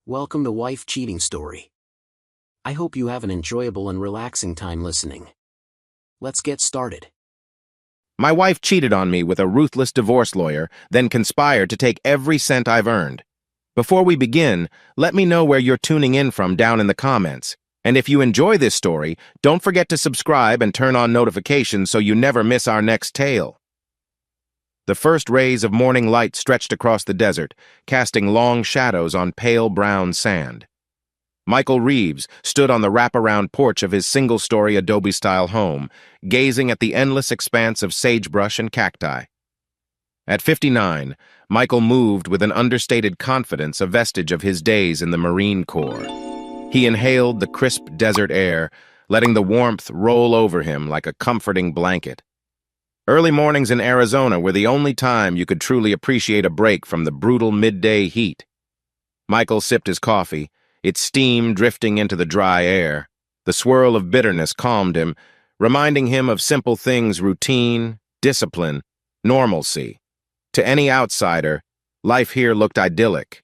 Welcome to Wife Cheating Story. I hope you have an enjoyable and relaxing time listening. Let's get started. My wife cheated on me with a ruthless divorce lawyer, then conspired to take every cent I've earned. Before we begin, let me know where you're tuning in from down in the comments. And if you enjoy this story, don't forget to subscribe and turn on notifications so you never miss our next tale. The first rays of morning light stretched across the desert, casting long shadows on pale brown sand. Michael Reeves stood on the wraparound porch of his single-story adobe-style home, gazing at the endless expanse of sagebrush and cacti. At 59, Michael moved with an understated confidence, a vestige of his days in the Marine Corps. He inhaled the crisp desert air, letting the warmth roll over him like a comforting blanket. Early mornings in Arizona were the only time you could truly appreciate a break from the brutal midday heat. Michael sipped his coffee, its steam drifting into the dry air. The swirl of bitterness calmed him, reminding him of simple things: routine, discipline, normalcy. To any outsider, life here looked idyllic.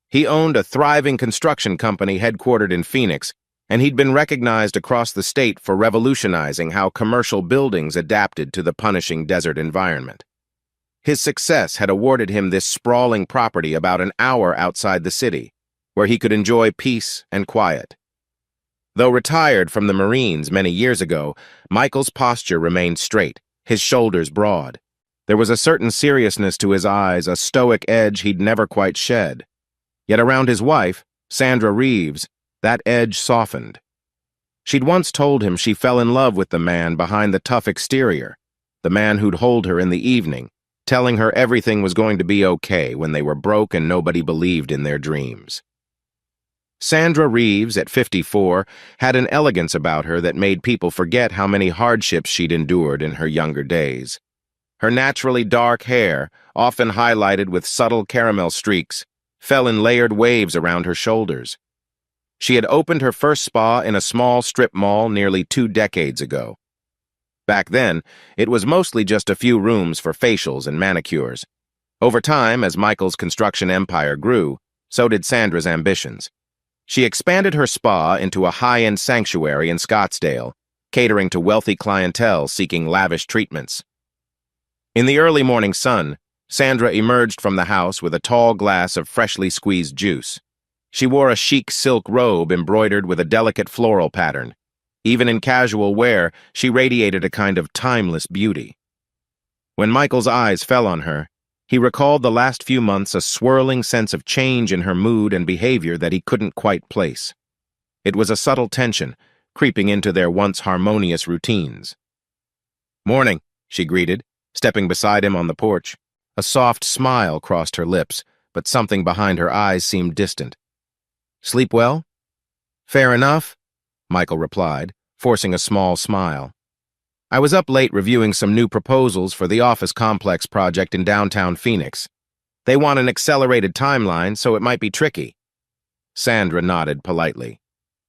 He owned a thriving construction company headquartered in Phoenix, and he'd been recognized across the state for revolutionizing how commercial buildings adapted to the punishing desert environment. His success had awarded him this sprawling property about an hour outside the city, where he could enjoy peace and quiet. Though retired from the Marines many years ago, Michael's posture remained straight, his shoulders broad. There was a certain seriousness to his eyes, a stoic edge he'd never quite shed. Yet around his wife, Sandra Reeves, that edge softened. She'd once told him she fell in love with the man behind the tough exterior, the man who'd hold her in the evening, telling her everything was going to be okay when they were broke and nobody believed in their dreams. Sandra Reeves, at 54, had an elegance about her that made people forget how many hardships she'd endured in her younger days. Her naturally dark hair, often highlighted with subtle caramel streaks, fell in layered waves around her shoulders. She had opened her first spa in a small strip mall nearly 2 decades ago. Back then, it was mostly just a few rooms for facials and manicures. Over time, as Michael's construction empire grew, so did Sandra's ambitions. She expanded her spa into a high-end sanctuary in Scottsdale, catering to wealthy clientele seeking lavish treatments. In the early morning sun, Sandra emerged from the house with a tall glass of freshly squeezed juice. She wore a chic silk robe embroidered with a delicate floral pattern. Even in casual wear, she radiated a kind of timeless beauty. When Michael's eyes fell on her, he recalled the last few months, a swirling sense of change in her mood and behavior that he couldn't quite place. It was a subtle tension, creeping into their once harmonious routines. "Morning," she greeted, stepping beside him on the porch. A soft smile crossed her lips, but something behind her eyes seemed distant. "Sleep well?" "Fair enough," Michael replied, forcing a small smile. "I was up late reviewing some new proposals for the office complex project in downtown Phoenix. They want an accelerated timeline, so it might be tricky." Sandra nodded politely.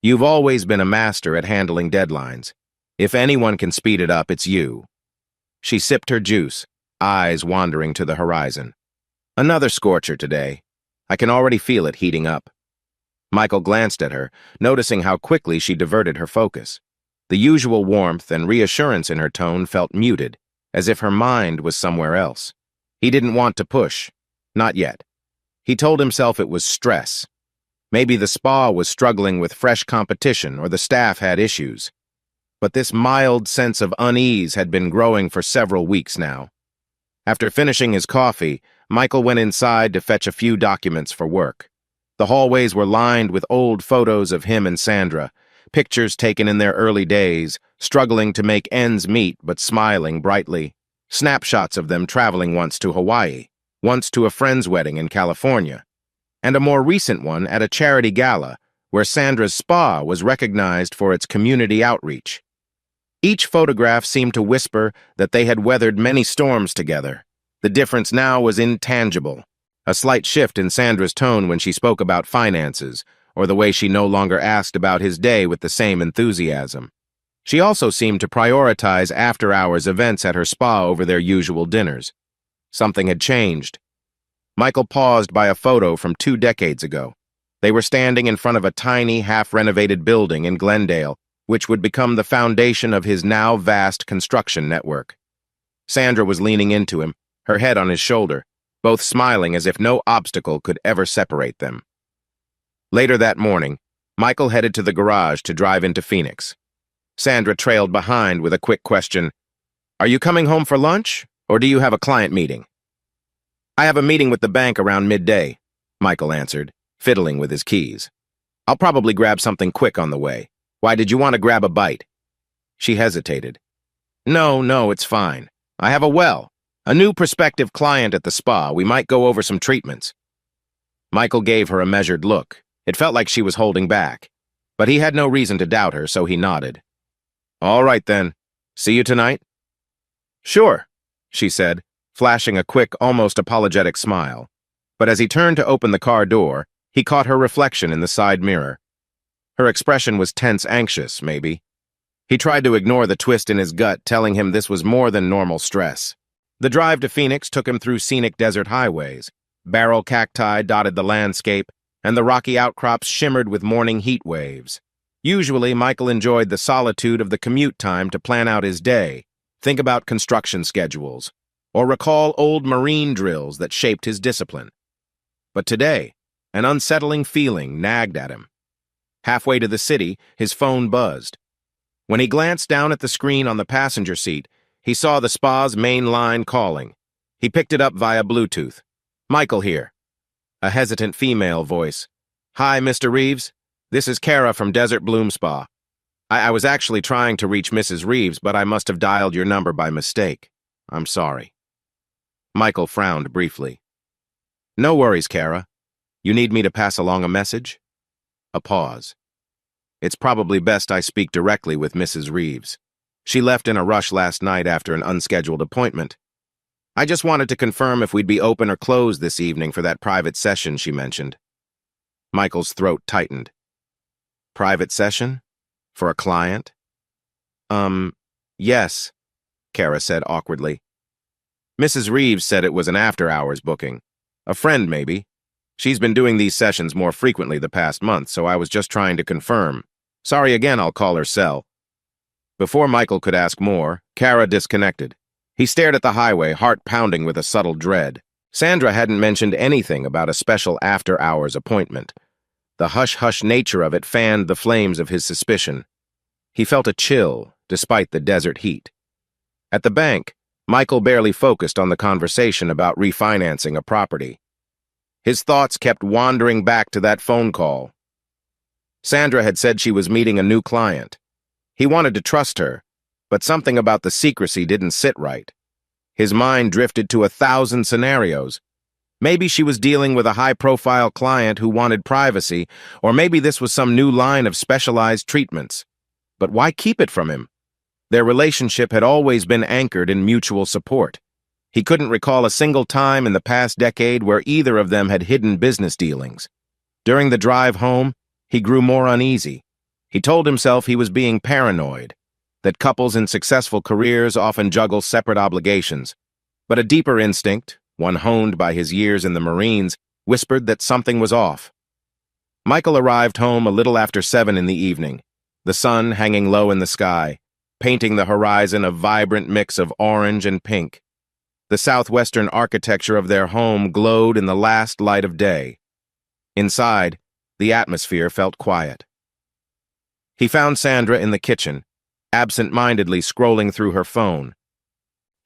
"You've always been a master at handling deadlines. If anyone can speed it up, it's you." She sipped her juice, eyes wandering to the horizon. "Another scorcher today. I can already feel it heating up." Michael glanced at her, noticing how quickly she diverted her focus. The usual warmth and reassurance in her tone felt muted, as if her mind was somewhere else. He didn't want to push. Not yet. He told himself it was stress. Maybe the spa was struggling with fresh competition or the staff had issues. But this mild sense of unease had been growing for several weeks now. After finishing his coffee, Michael went inside to fetch a few documents for work. The hallways were lined with old photos of him and Sandra, pictures taken in their early days, struggling to make ends meet but smiling brightly. Snapshots of them traveling once to Hawaii, once to a friend's wedding in California, and a more recent one at a charity gala where Sandra's spa was recognized for its community outreach. Each photograph seemed to whisper that they had weathered many storms together. The difference now was intangible. A slight shift in Sandra's tone when she spoke about finances, or the way she no longer asked about his day with the same enthusiasm. She also seemed to prioritize after-hours events at her spa over their usual dinners. Something had changed. Michael paused by a photo from 2 decades ago. They were standing in front of a tiny, half-renovated building in Glendale, which would become the foundation of his now vast construction network. Sandra was leaning into him, her head on his shoulder, both smiling as if no obstacle could ever separate them. Later that morning, Michael headed to the garage to drive into Phoenix. Sandra trailed behind with a quick question. "Are you coming home for lunch, or do you have a client meeting?" "I have a meeting with the bank around midday," Michael answered, fiddling with his keys. "I'll probably grab something quick on the way. Why, did you want to grab a bite?" She hesitated. No, it's fine. I have a new prospective client at the spa. We might go over some treatments." Michael gave her a measured look. It felt like she was holding back, but he had no reason to doubt her, so he nodded. "All right, then. See you tonight?" "Sure," she said, flashing a quick, almost apologetic smile. But as he turned to open the car door, he caught her reflection in the side mirror. Her expression was tense, anxious, maybe. He tried to ignore the twist in his gut, telling him this was more than normal stress. The drive to Phoenix took him through scenic desert highways. Barrel cacti dotted the landscape, and the rocky outcrops shimmered with morning heat waves. Usually, Michael enjoyed the solitude of the commute time to plan out his day, think about construction schedules, or recall old Marine drills that shaped his discipline. But today, an unsettling feeling nagged at him. Halfway to the city, his phone buzzed. When he glanced down at the screen on the passenger seat, he saw the spa's main line calling. He picked it up via Bluetooth. "Michael here." A hesitant female voice. "Hi, Mr. Reeves. This is Kara from Desert Bloom Spa. I was actually trying to reach Mrs. Reeves, but I must have dialed your number by mistake. I'm sorry." Michael frowned briefly. "No worries, Kara. You need me to pass along a message?" A pause. "It's probably best I speak directly with Mrs. Reeves. She left in a rush last night after an unscheduled appointment. I just wanted to confirm if we'd be open or closed this evening for that private session she mentioned." Michael's throat tightened. "Private session? For a client?" Yes," Kara said awkwardly. "Mrs. Reeves said it was an after-hours booking. A friend, maybe. She's been doing these sessions more frequently the past month, so I was just trying to confirm. Sorry again, I'll call her cell." Before Michael could ask more, Kara disconnected. He stared at the highway, heart pounding with a subtle dread. Sandra hadn't mentioned anything about a special after-hours appointment. The hush-hush nature of it fanned the flames of his suspicion. He felt a chill, despite the desert heat. At the bank, Michael barely focused on the conversation about refinancing a property. His thoughts kept wandering back to that phone call. Sandra had said she was meeting a new client. He wanted to trust her, but something about the secrecy didn't sit right. His mind drifted to 1,000 scenarios. Maybe she was dealing with a high-profile client who wanted privacy, or maybe this was some new line of specialized treatments. But why keep it from him? Their relationship had always been anchored in mutual support. He couldn't recall a single time in the past decade where either of them had hidden business dealings. During the drive home, he grew more uneasy. He told himself he was being paranoid, that couples in successful careers often juggle separate obligations. But a deeper instinct, one honed by his years in the Marines, whispered that something was off. Michael arrived home a little after 7 in the evening, the sun hanging low in the sky, painting the horizon a vibrant mix of orange and pink. The southwestern architecture of their home glowed in the last light of day. Inside, the atmosphere felt quiet. He found Sandra in the kitchen, absent-mindedly scrolling through her phone.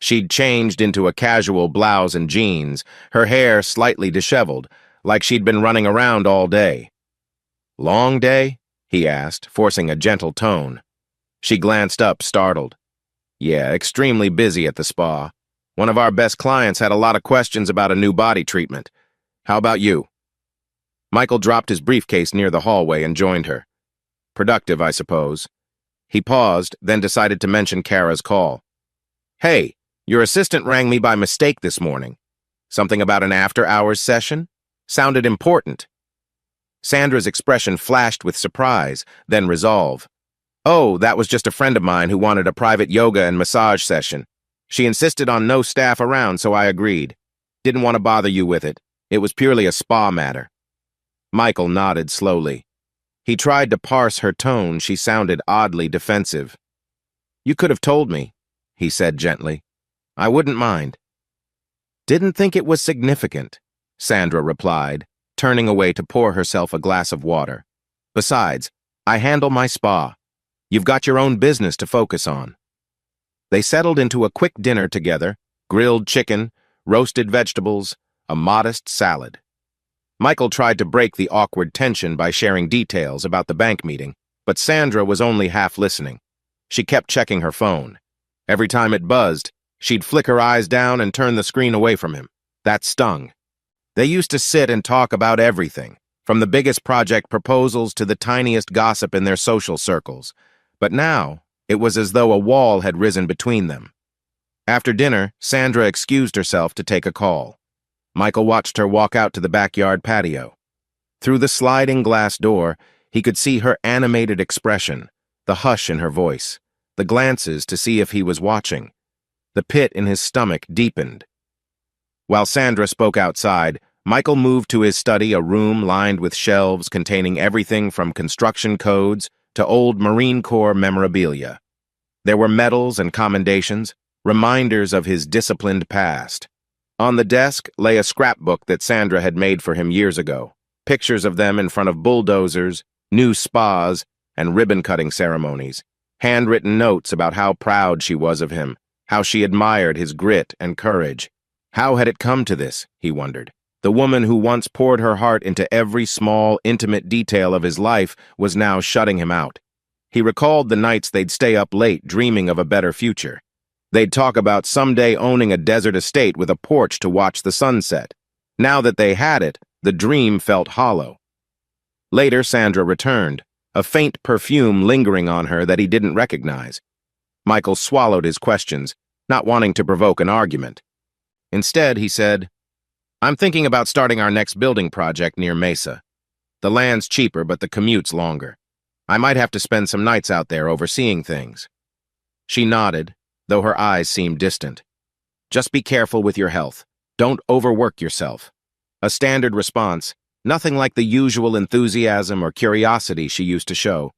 She'd changed into a casual blouse and jeans, her hair slightly disheveled, like she'd been running around all day. "Long day?" he asked, forcing a gentle tone. She glanced up, startled. "Yeah, extremely busy at the spa. One of our best clients had a lot of questions about a new body treatment. How about you?" Michael dropped his briefcase near the hallway and joined her. "Productive, I suppose." He paused, then decided to mention Kara's call. "Hey, your assistant rang me by mistake this morning. Something about an after-hours session? Sounded important." Sandra's expression flashed with surprise, then resolve. "Oh, that was just a friend of mine who wanted a private yoga and massage session. She insisted on no staff around, so I agreed. Didn't want to bother you with it. It was purely a spa matter." Michael nodded slowly. He tried to parse her tone. She sounded oddly defensive. "You could have told me," he said gently. "I wouldn't mind." "Didn't think it was significant," Sandra replied, turning away to pour herself a glass of water. "Besides, I handle my spa. You've got your own business to focus on." They settled into a quick dinner together: grilled chicken, roasted vegetables, a modest salad. Michael tried to break the awkward tension by sharing details about the bank meeting, but Sandra was only half listening. She kept checking her phone. Every time it buzzed, she'd flick her eyes down and turn the screen away from him. That stung. They used to sit and talk about everything, from the biggest project proposals to the tiniest gossip in their social circles. But now, it was as though a wall had risen between them. After dinner, Sandra excused herself to take a call. Michael watched her walk out to the backyard patio. Through the sliding glass door, he could see her animated expression, the hush in her voice, the glances to see if he was watching. The pit in his stomach deepened. While Sandra spoke outside, Michael moved to his study, a room lined with shelves containing everything from construction codes to old Marine Corps memorabilia. There were medals and commendations, reminders of his disciplined past. On the desk lay a scrapbook that Sandra had made for him years ago, pictures of them in front of bulldozers, new spas, and ribbon-cutting ceremonies, handwritten notes about how proud she was of him, how she admired his grit and courage. How had it come to this, he wondered? The woman who once poured her heart into every small, intimate detail of his life was now shutting him out. He recalled the nights they'd stay up late dreaming of a better future. They'd talk about someday owning a desert estate with a porch to watch the sunset. Now that they had it, the dream felt hollow. Later, Sandra returned, a faint perfume lingering on her that he didn't recognize. Michael swallowed his questions, not wanting to provoke an argument. Instead, he said, "I'm thinking about starting our next building project near Mesa. The land's cheaper, but the commute's longer. I might have to spend some nights out there overseeing things." She nodded, though her eyes seemed distant. "Just be careful with your health. Don't overwork yourself." A standard response, nothing like the usual enthusiasm or curiosity she used to show.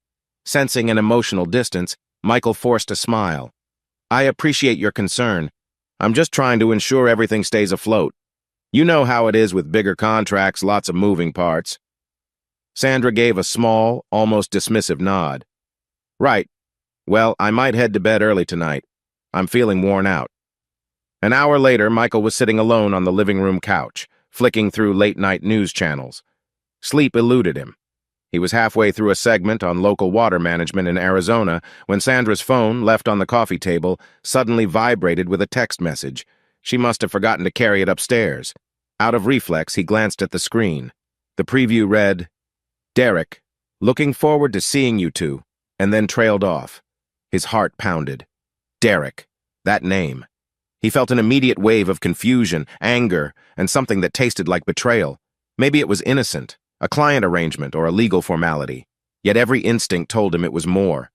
Sensing an emotional distance, Michael forced a smile. "I appreciate your concern. I'm just trying to ensure everything stays afloat. You know how it is with bigger contracts, lots of moving parts." Sandra gave a small, almost dismissive nod. "Right. Well, I might head to bed early tonight. I'm feeling worn out." An hour later, Michael was sitting alone on the living room couch, flicking through late-night news channels. Sleep eluded him. He was halfway through a segment on local water management in Arizona when Sandra's phone, left on the coffee table, suddenly vibrated with a text message. She must have forgotten to carry it upstairs. Out of reflex, he glanced at the screen. The preview read, "Derek, looking forward to seeing you two," and then trailed off. His heart pounded. Derek, that name. He felt an immediate wave of confusion, anger, and something that tasted like betrayal. Maybe it was innocent, a client arrangement or a legal formality. Yet every instinct told him it was more.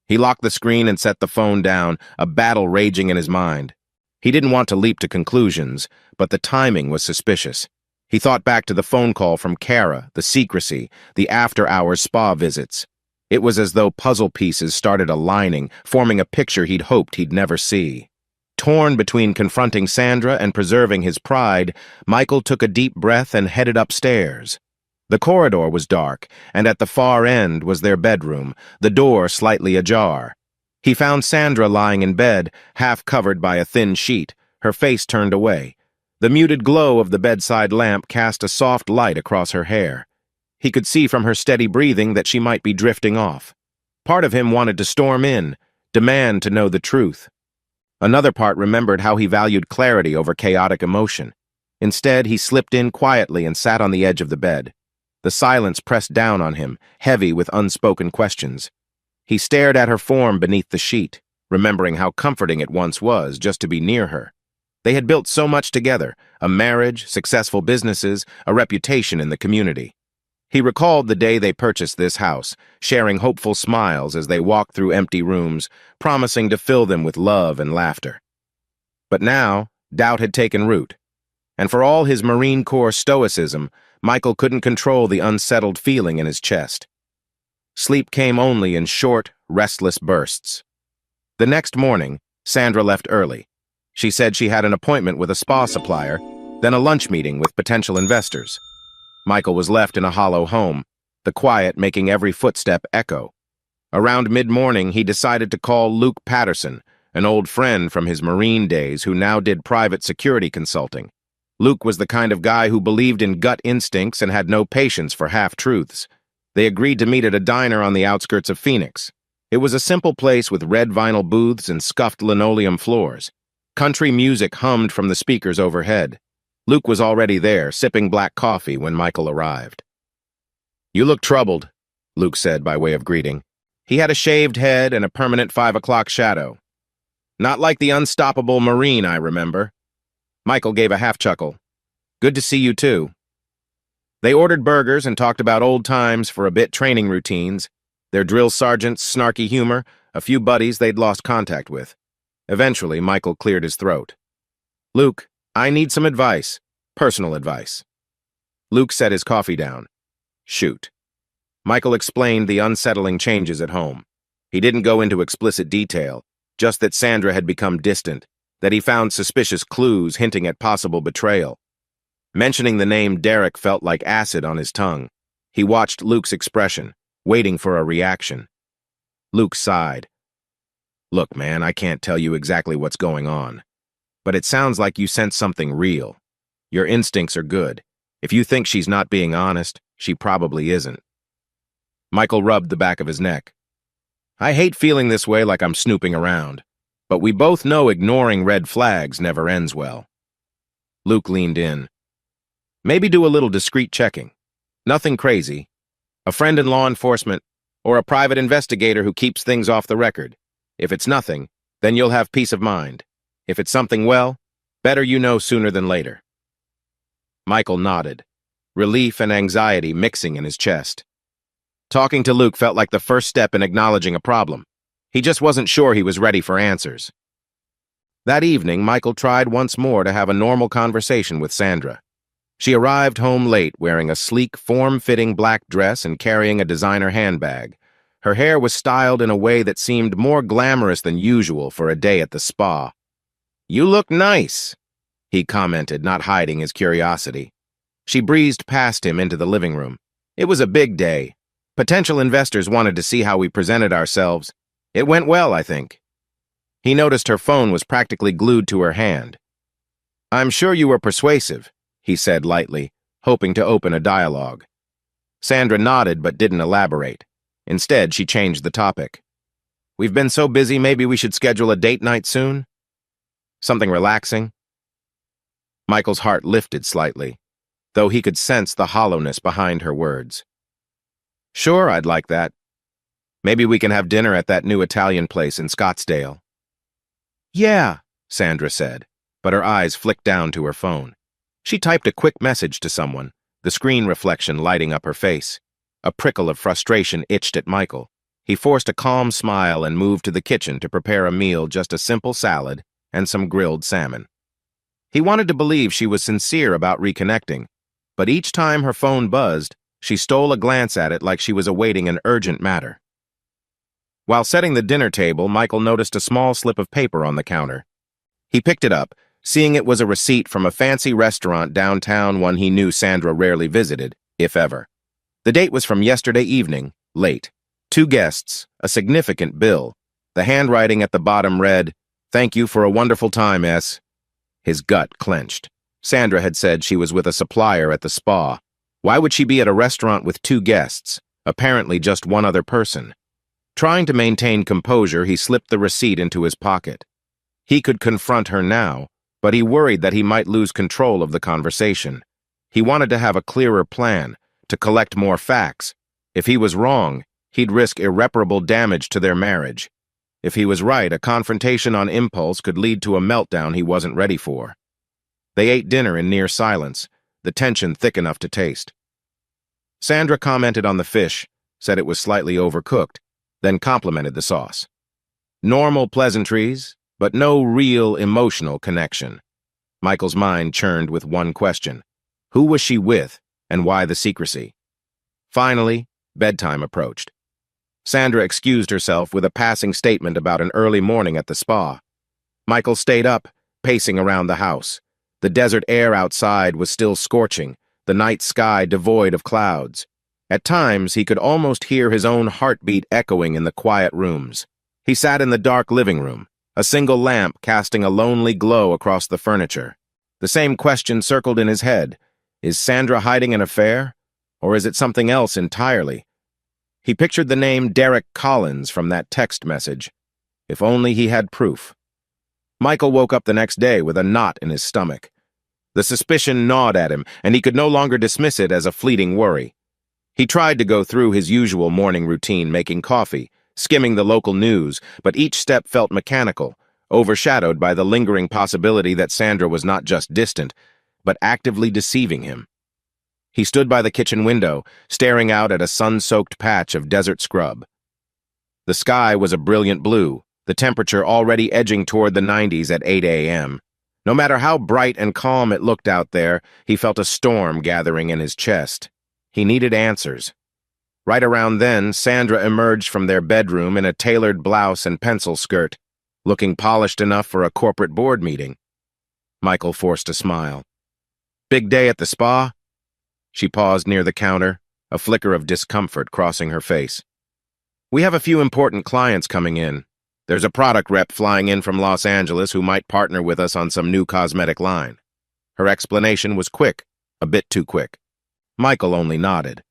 He locked the screen and set the phone down, a battle raging in his mind. He didn't want to leap to conclusions, but the timing was suspicious. He thought back to the phone call from Kara, the secrecy, the after-hours spa visits. It was as though puzzle pieces started aligning, forming a picture he'd hoped he'd never see. Torn between confronting Sandra and preserving his pride, Michael took a deep breath and headed upstairs. The corridor was dark, and at the far end was their bedroom, the door slightly ajar. He found Sandra lying in bed, half covered by a thin sheet, her face turned away. The muted glow of the bedside lamp cast a soft light across her hair. He could see from her steady breathing that she might be drifting off. Part of him wanted to storm in, demand to know the truth. Another part remembered how he valued clarity over chaotic emotion. Instead, he slipped in quietly and sat on the edge of the bed. The silence pressed down on him, heavy with unspoken questions. He stared at her form beneath the sheet, remembering how comforting it once was just to be near her. They had built so much together, a marriage, successful businesses, a reputation in the community. He recalled the day they purchased this house, sharing hopeful smiles as they walked through empty rooms, promising to fill them with love and laughter. But now, doubt had taken root. And for all his Marine Corps stoicism, Michael couldn't control the unsettled feeling in his chest. Sleep came only in short, restless bursts. The next morning, Sandra left early. She said she had an appointment with a spa supplier, then a lunch meeting with potential investors. Michael was left in a hollow home, the quiet making every footstep echo. Around mid-morning, he decided to call Luke Patterson, an old friend from his Marine days who now did private security consulting. Luke was the kind of guy who believed in gut instincts and had no patience for half-truths. They agreed to meet at a diner on the outskirts of Phoenix. It was a simple place with red vinyl booths and scuffed linoleum floors. Country music hummed from the speakers overhead. Luke was already there, sipping black coffee when Michael arrived. "You look troubled," Luke said by way of greeting. He had a shaved head and a permanent 5 o'clock shadow. "Not like the unstoppable Marine I remember." Michael gave a half-chuckle. "Good to see you, too." They ordered burgers and talked about old times for a bit, training routines, their drill sergeant's snarky humor, a few buddies they'd lost contact with. Eventually, Michael cleared his throat. "Luke, I need some advice. Personal advice." Luke set his coffee down. "Shoot." Michael explained the unsettling changes at home. He didn't go into explicit detail, just that Sandra had become distant, that he found suspicious clues hinting at possible betrayal. Mentioning the name Derek felt like acid on his tongue. He watched Luke's expression, waiting for a reaction. Luke sighed. "Look, man, I can't tell you exactly what's going on, but it sounds like you sense something real. Your instincts are good. If you think she's not being honest, she probably isn't." Michael rubbed the back of his neck. "I hate feeling this way, like I'm snooping around, but we both know ignoring red flags never ends well." Luke leaned in. "Maybe do a little discreet checking. Nothing crazy. A friend in law enforcement, or a private investigator who keeps things off the record. If it's nothing, then you'll have peace of mind. If it's something, well, better you know sooner than later." Michael nodded, relief and anxiety mixing in his chest. Talking to Luke felt like the first step in acknowledging a problem. He just wasn't sure he was ready for answers. That evening, Michael tried once more to have a normal conversation with Sandra. She arrived home late, wearing a sleek, form-fitting black dress and carrying a designer handbag. Her hair was styled in a way that seemed more glamorous than usual for a day at the spa. "You look nice," he commented, not hiding his curiosity. She breezed past him into the living room. It was a big day. Potential investors wanted to see how we presented ourselves. It went well, I think. He noticed her phone was practically glued to her hand. "I'm sure you were persuasive," he said lightly, hoping to open a dialogue. Sandra nodded but didn't elaborate. Instead, she changed the topic. "We've been so busy, maybe we should schedule a date night soon? Something relaxing?" Michael's heart lifted slightly, though he could sense the hollowness behind her words. "Sure, I'd like that. Maybe we can have dinner at that new Italian place in Scottsdale." "Yeah," Sandra said, but her eyes flicked down to her phone. She typed a quick message to someone, the screen reflection lighting up her face. A prickle of frustration itched at Michael. He forced a calm smile and moved to the kitchen to prepare a meal, just a simple salad and some grilled salmon. He wanted to believe she was sincere about reconnecting, but each time her phone buzzed, she stole a glance at it like she was awaiting an urgent matter. While setting the dinner table, Michael noticed a small slip of paper on the counter. He picked it up, seeing it was a receipt from a fancy restaurant downtown, one he knew Sandra rarely visited, if ever. The date was from yesterday evening, late. 2 guests, a significant bill. The handwriting at the bottom read, "Thank you for a wonderful time, S." His gut clenched. Sandra had said she was with a supplier at the spa. Why would she be at a restaurant with 2 guests, apparently just one other person? Trying to maintain composure, he slipped the receipt into his pocket. He could confront her now, but he worried that he might lose control of the conversation. He wanted to have a clearer plan, to collect more facts. If he was wrong, he'd risk irreparable damage to their marriage. If he was right, a confrontation on impulse could lead to a meltdown he wasn't ready for. They ate dinner in near silence, the tension thick enough to taste. Sandra commented on the fish, said it was slightly overcooked, then complimented the sauce. Normal pleasantries, but no real emotional connection. Michael's mind churned with one question. Who was she with? And why the secrecy? Finally, bedtime approached. Sandra excused herself with a passing statement about an early morning at the spa. Michael stayed up, pacing around the house. The desert air outside was still scorching, the night sky devoid of clouds. At times, he could almost hear his own heartbeat echoing in the quiet rooms. He sat in the dark living room, a single lamp casting a lonely glow across the furniture. The same question circled in his head. Is Sandra hiding an affair? Or is it something else entirely? He pictured the name Derek Collins from that text message. If only he had proof. Michael woke up the next day with a knot in his stomach. The suspicion gnawed at him, and he could no longer dismiss it as a fleeting worry. He tried to go through his usual morning routine, making coffee, skimming the local news, but each step felt mechanical, overshadowed by the lingering possibility that Sandra was not just distant, but actively deceiving him. He stood by the kitchen window, staring out at a sun-soaked patch of desert scrub. The sky was a brilliant blue, the temperature already edging toward the 90s at 8 a.m. No matter how bright and calm it looked out there, he felt a storm gathering in his chest. He needed answers. Right around then, Sandra emerged from their bedroom in a tailored blouse and pencil skirt, looking polished enough for a corporate board meeting. Michael forced a smile. Big day at the spa? She paused near the counter, a flicker of discomfort crossing her face. We have a few important clients coming in. There's a product rep flying in from Los Angeles who might partner with us on some new cosmetic line. Her explanation was quick, a bit too quick. Michael only nodded.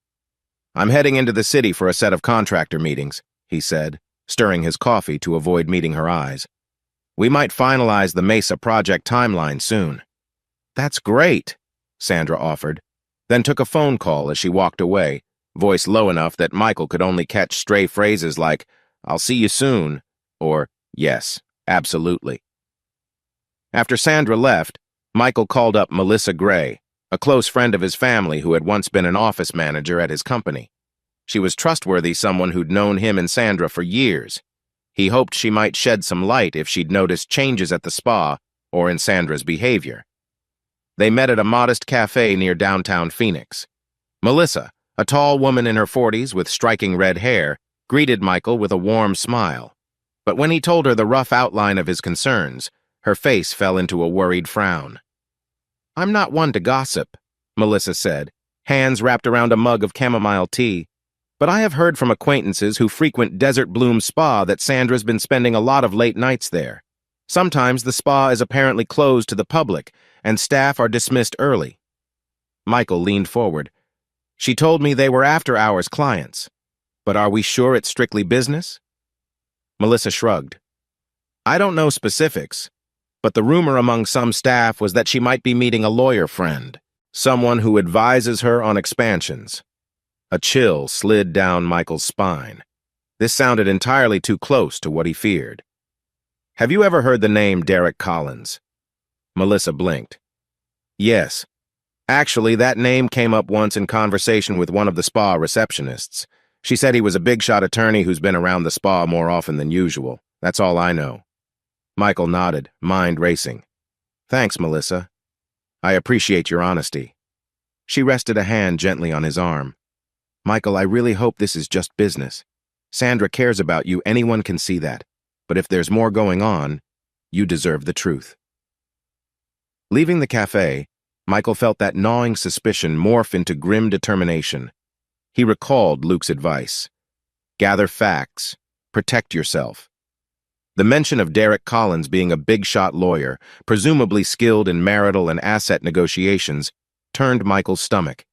I'm heading into the city for a set of contractor meetings, he said, stirring his coffee to avoid meeting her eyes. We might finalize the Mesa project timeline soon. That's great, Sandra offered, then took a phone call as she walked away, voice low enough that Michael could only catch stray phrases like, I'll see you soon, or yes, absolutely. After Sandra left, Michael called up Melissa Gray, a close friend of his family who had once been an office manager at his company. She was trustworthy, someone who'd known him and Sandra for years. He hoped she might shed some light if she'd noticed changes at the spa or in Sandra's behavior. They met at a modest cafe near downtown Phoenix. Melissa, a tall woman in her 40s with striking red hair, greeted Michael with a warm smile. But when he told her the rough outline of his concerns, her face fell into a worried frown. I'm not one to gossip, Melissa said, hands wrapped around a mug of chamomile tea. But I have heard from acquaintances who frequent Desert Bloom Spa that Sandra's been spending a lot of late nights there. Sometimes the spa is apparently closed to the public, and staff are dismissed early. Michael leaned forward. She told me they were after-hours clients. But are we sure it's strictly business? Melissa shrugged. I don't know specifics, but the rumor among some staff was that she might be meeting a lawyer friend, someone who advises her on expansions. A chill slid down Michael's spine. This sounded entirely too close to what he feared. Have you ever heard the name Derek Collins? Melissa blinked. Yes. Actually, that name came up once in conversation with one of the spa receptionists. She said he was a big-shot attorney who's been around the spa more often than usual. That's all I know. Michael nodded, mind racing. Thanks, Melissa. I appreciate your honesty. She rested a hand gently on his arm. Michael, I really hope this is just business. Sandra cares about you, anyone can see that. But if there's more going on, you deserve the truth. Leaving the cafe, Michael felt that gnawing suspicion morph into grim determination. He recalled Luke's advice. Gather facts. Protect yourself. The mention of Derek Collins being a big-shot lawyer, presumably skilled in marital and asset negotiations, turned Michael's stomach.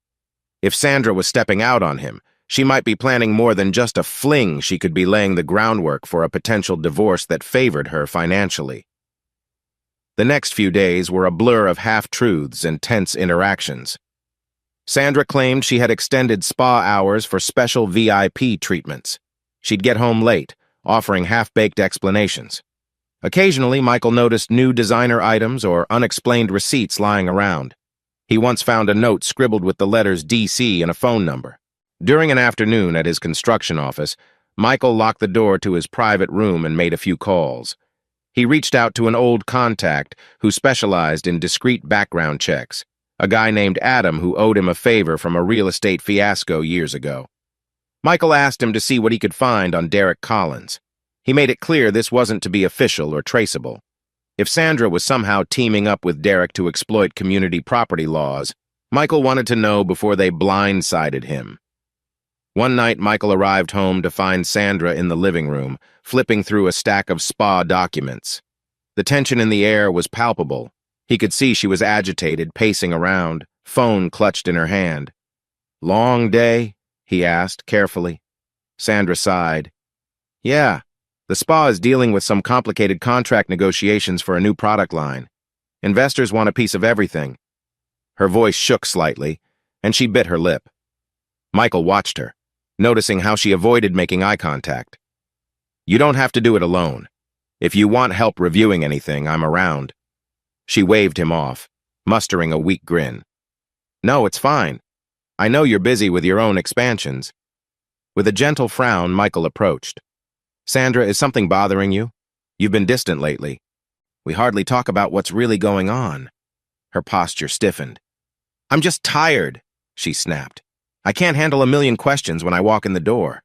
If Sandra was stepping out on him, she might be planning more than just a fling. She could be laying the groundwork for a potential divorce that favored her financially. The next few days were a blur of half-truths and tense interactions. Sandra claimed she had extended spa hours for special VIP treatments. She'd get home late, offering half-baked explanations. Occasionally, Michael noticed new designer items or unexplained receipts lying around. He once found a note scribbled with the letters DC and a phone number. During an afternoon at his construction office, Michael locked the door to his private room and made a few calls. He reached out to an old contact who specialized in discreet background checks, a guy named Adam who owed him a favor from a real estate fiasco years ago. Michael asked him to see what he could find on Derek Collins. He made it clear this wasn't to be official or traceable. If Sandra was somehow teaming up with Derek to exploit community property laws, Michael wanted to know before they blindsided him. One night, Michael arrived home to find Sandra in the living room, flipping through a stack of spa documents. The tension in the air was palpable. He could see she was agitated, pacing around, phone clutched in her hand. "Long day?" he asked, carefully. Sandra sighed. "Yeah, the spa is dealing with some complicated contract negotiations for a new product line. Investors want a piece of everything." Her voice shook slightly, and she bit her lip. Michael watched her, noticing how she avoided making eye contact. "You don't have to do it alone. If you want help reviewing anything, I'm around." She waved him off, mustering a weak grin. "No, it's fine. I know you're busy with your own expansions." With a gentle frown, Michael approached. "Sandra, is something bothering you? You've been distant lately. We hardly talk about what's really going on." Her posture stiffened. "I'm just tired," she snapped. "I can't handle a million questions when I walk in the door."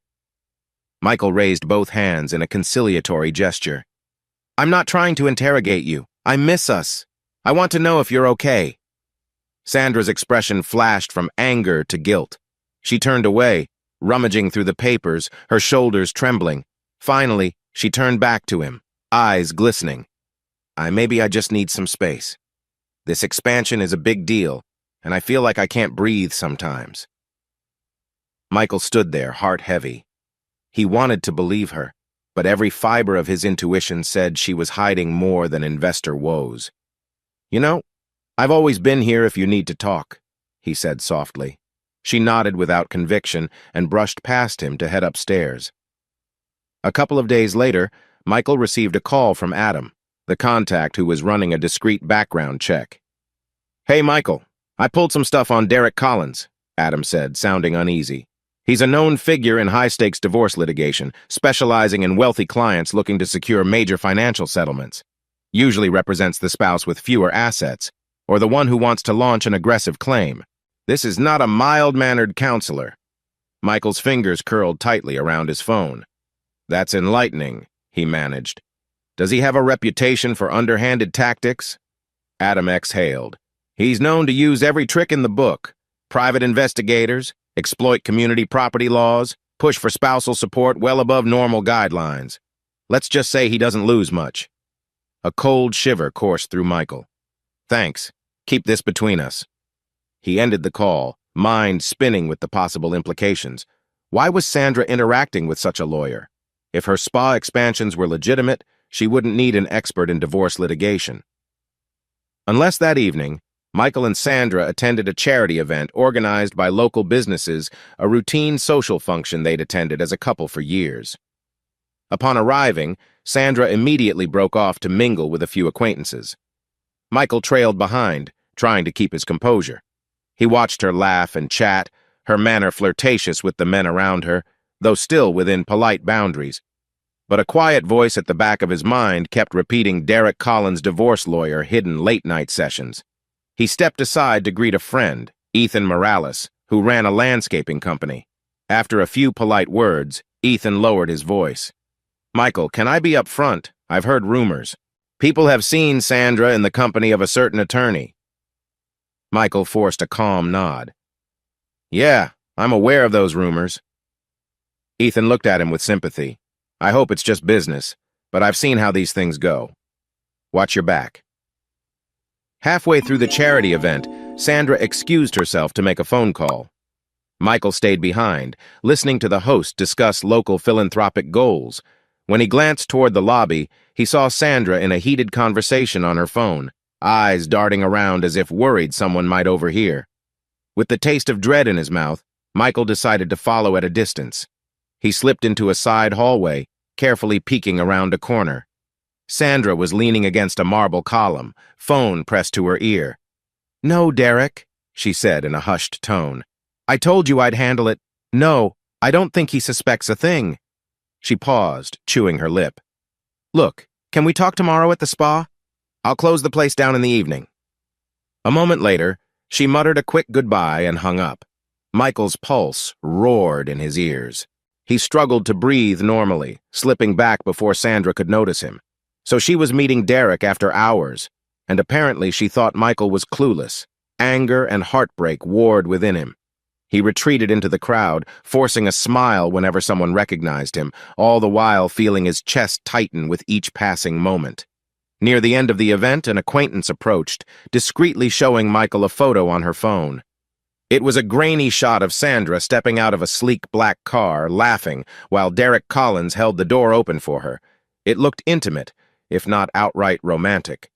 Michael raised both hands in a conciliatory gesture. "I'm not trying to interrogate you. I miss us. I want to know if you're okay." Sandra's expression flashed from anger to guilt. She turned away, rummaging through the papers, her shoulders trembling. Finally, she turned back to him, eyes glistening. Maybe I just need some space. This expansion is a big deal, and I feel like I can't breathe sometimes." Michael stood there, heart heavy. He wanted to believe her, but every fiber of his intuition said she was hiding more than investor woes. "You know, I've always been here if you need to talk," he said softly. She nodded without conviction and brushed past him to head upstairs. A couple of days later, Michael received a call from Adam, the contact who was running a discreet background check. "Hey, Michael, I pulled some stuff on Derek Collins," Adam said, sounding uneasy. "He's a known figure in high-stakes divorce litigation, specializing in wealthy clients looking to secure major financial settlements. Usually represents the spouse with fewer assets, or the one who wants to launch an aggressive claim. This is not a mild-mannered counselor." Michael's fingers curled tightly around his phone. "That's enlightening," he managed. "Does he have a reputation for underhanded tactics?" Adam exhaled. "He's known to use every trick in the book. Private investigators, exploit community property laws, push for spousal support well above normal guidelines. Let's just say he doesn't lose much." A cold shiver coursed through Michael. "Thanks. Keep this between us." He ended the call, mind spinning with the possible implications. Why was Sandra interacting with such a lawyer? If her spa expansions were legitimate, she wouldn't need an expert in divorce litigation. Unless that evening, Michael and Sandra attended a charity event organized by local businesses, a routine social function they'd attended as a couple for years. Upon arriving, Sandra immediately broke off to mingle with a few acquaintances. Michael trailed behind, trying to keep his composure. He watched her laugh and chat, her manner flirtatious with the men around her, though still within polite boundaries. But a quiet voice at the back of his mind kept repeating Derek Collins' divorce lawyer hidden late-night sessions. He stepped aside to greet a friend, Ethan Morales, who ran a landscaping company. After a few polite words, Ethan lowered his voice. "Michael, can I be up front? I've heard rumors. People have seen Sandra in the company of a certain attorney." Michael forced a calm nod. "Yeah, I'm aware of those rumors." Ethan looked at him with sympathy. "I hope it's just business, but I've seen how these things go. Watch your back." Halfway through the charity event, Sandra excused herself to make a phone call. Michael stayed behind, listening to the host discuss local philanthropic goals. When he glanced toward the lobby, he saw Sandra in a heated conversation on her phone, eyes darting around as if worried someone might overhear. With the taste of dread in his mouth, Michael decided to follow at a distance. He slipped into a side hallway, carefully peeking around a corner. Sandra was leaning against a marble column, phone pressed to her ear. "No, Derek," she said in a hushed tone. "I told you I'd handle it. No, I don't think he suspects a thing." She paused, chewing her lip. "Look, can we talk tomorrow at the spa? I'll close the place down in the evening." A moment later, She muttered a quick goodbye and hung up. Michael's pulse roared in his ears. He struggled to breathe normally, slipping back before Sandra could notice him. So she was meeting Derek after hours, and apparently she thought Michael was clueless. Anger and heartbreak warred within him. He retreated into the crowd, forcing a smile whenever someone recognized him, all the while feeling his chest tighten with each passing moment. Near the end of the event, an acquaintance approached, discreetly showing Michael a photo on her phone. It was a grainy shot of Sandra stepping out of a sleek black car, laughing, while Derek Collins held the door open for her. It looked intimate, if not outright romantic.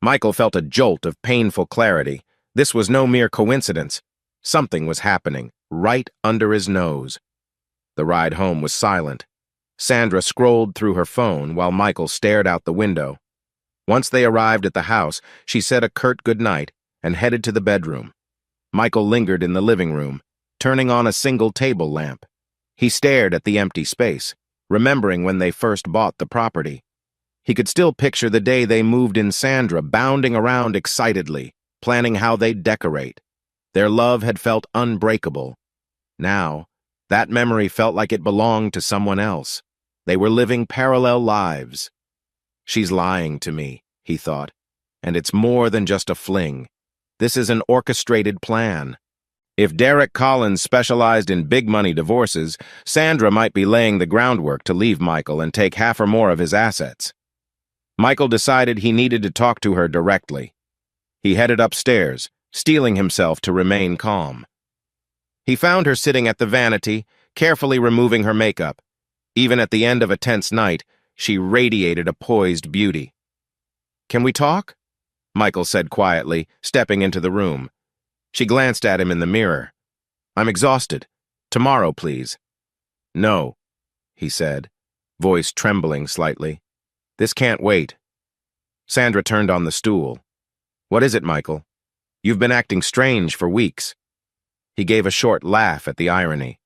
Michael felt a jolt of painful clarity. This was no mere coincidence. Something was happening, right under his nose. The ride home was silent. Sandra scrolled through her phone while Michael stared out the window. Once they arrived at the house, she said a curt goodnight and headed to the bedroom. Michael lingered in the living room, turning on a single table lamp. He stared at the empty space, remembering when they first bought the property. He could still picture the day they moved in, Sandra bounding around excitedly, planning how they'd decorate. Their love had felt unbreakable. Now, that memory felt like it belonged to someone else. They were living parallel lives. She's lying to me, he thought, and it's more than just a fling. This is an orchestrated plan. If Derek Collins specialized in big-money divorces, Sandra might be laying the groundwork to leave Michael and take half or more of his assets. Michael decided he needed to talk to her directly. He headed upstairs, steeling himself to remain calm. He found her sitting at the vanity, carefully removing her makeup. Even at the end of a tense night, she radiated a poised beauty. "Can we talk?" Michael said quietly, stepping into the room. She glanced at him in the mirror. "I'm exhausted. Tomorrow, please." "No," he said, voice trembling slightly. "This can't wait." Sandra turned on the stool. "What is it, Michael? You've been acting strange for weeks." He gave a short laugh at the irony.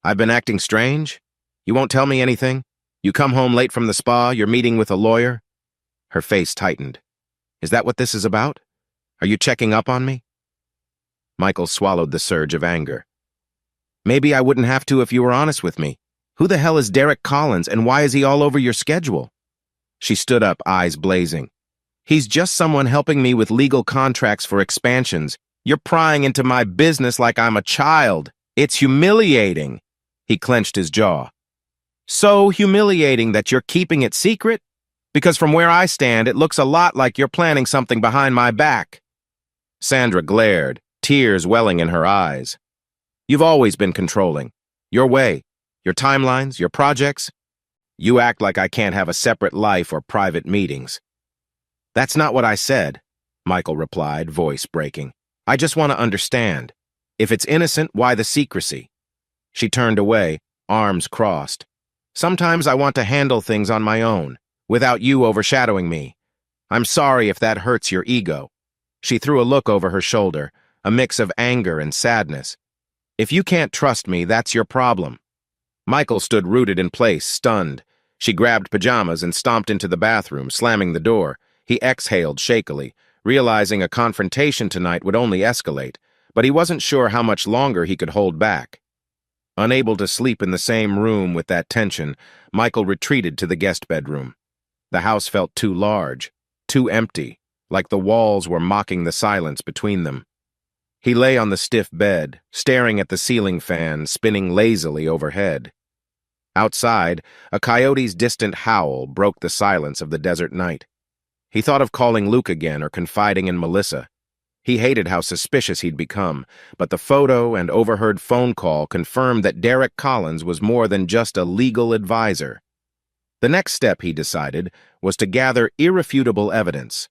"I've been acting strange? You won't tell me anything? You come home late from the spa, you're meeting with a lawyer?" Her face tightened. "Is that what this is about? Are you checking up on me?" Michael swallowed the surge of anger. "Maybe I wouldn't have to if you were honest with me. Who the hell is Derek Collins, and why is he all over your schedule?" She stood up, eyes blazing. "He's just someone helping me with legal contracts for expansions. You're prying into my business like I'm a child. It's humiliating." He clenched his jaw. "So humiliating that you're keeping it secret? Because from where I stand, it looks a lot like you're planning something behind my back." Sandra glared, tears welling in her eyes. "You've always been controlling. Your way, your timelines, your projects. You act like I can't have a separate life or private meetings." "That's not what I said," Michael replied, voice breaking. "I just want to understand. If it's innocent, why the secrecy?" She turned away, arms crossed. "Sometimes I want to handle things on my own, without you overshadowing me. I'm sorry if that hurts your ego." She threw a look over her shoulder, a mix of anger and sadness. "If you can't trust me, that's your problem." Michael stood rooted in place, stunned. She grabbed pajamas and stomped into the bathroom, slamming the door. He exhaled shakily, realizing a confrontation tonight would only escalate, but he wasn't sure how much longer he could hold back. Unable to sleep in the same room with that tension, Michael retreated to the guest bedroom. The house felt too large, too empty, like the walls were mocking the silence between them. He lay on the stiff bed, staring at the ceiling fan spinning lazily overhead. Outside, a coyote's distant howl broke the silence of the desert night. He thought of calling Luke again or confiding in Melissa. He hated how suspicious he'd become, but the photo and overheard phone call confirmed that Derek Collins was more than just a legal advisor. The next step, he decided, was to gather irrefutable evidence.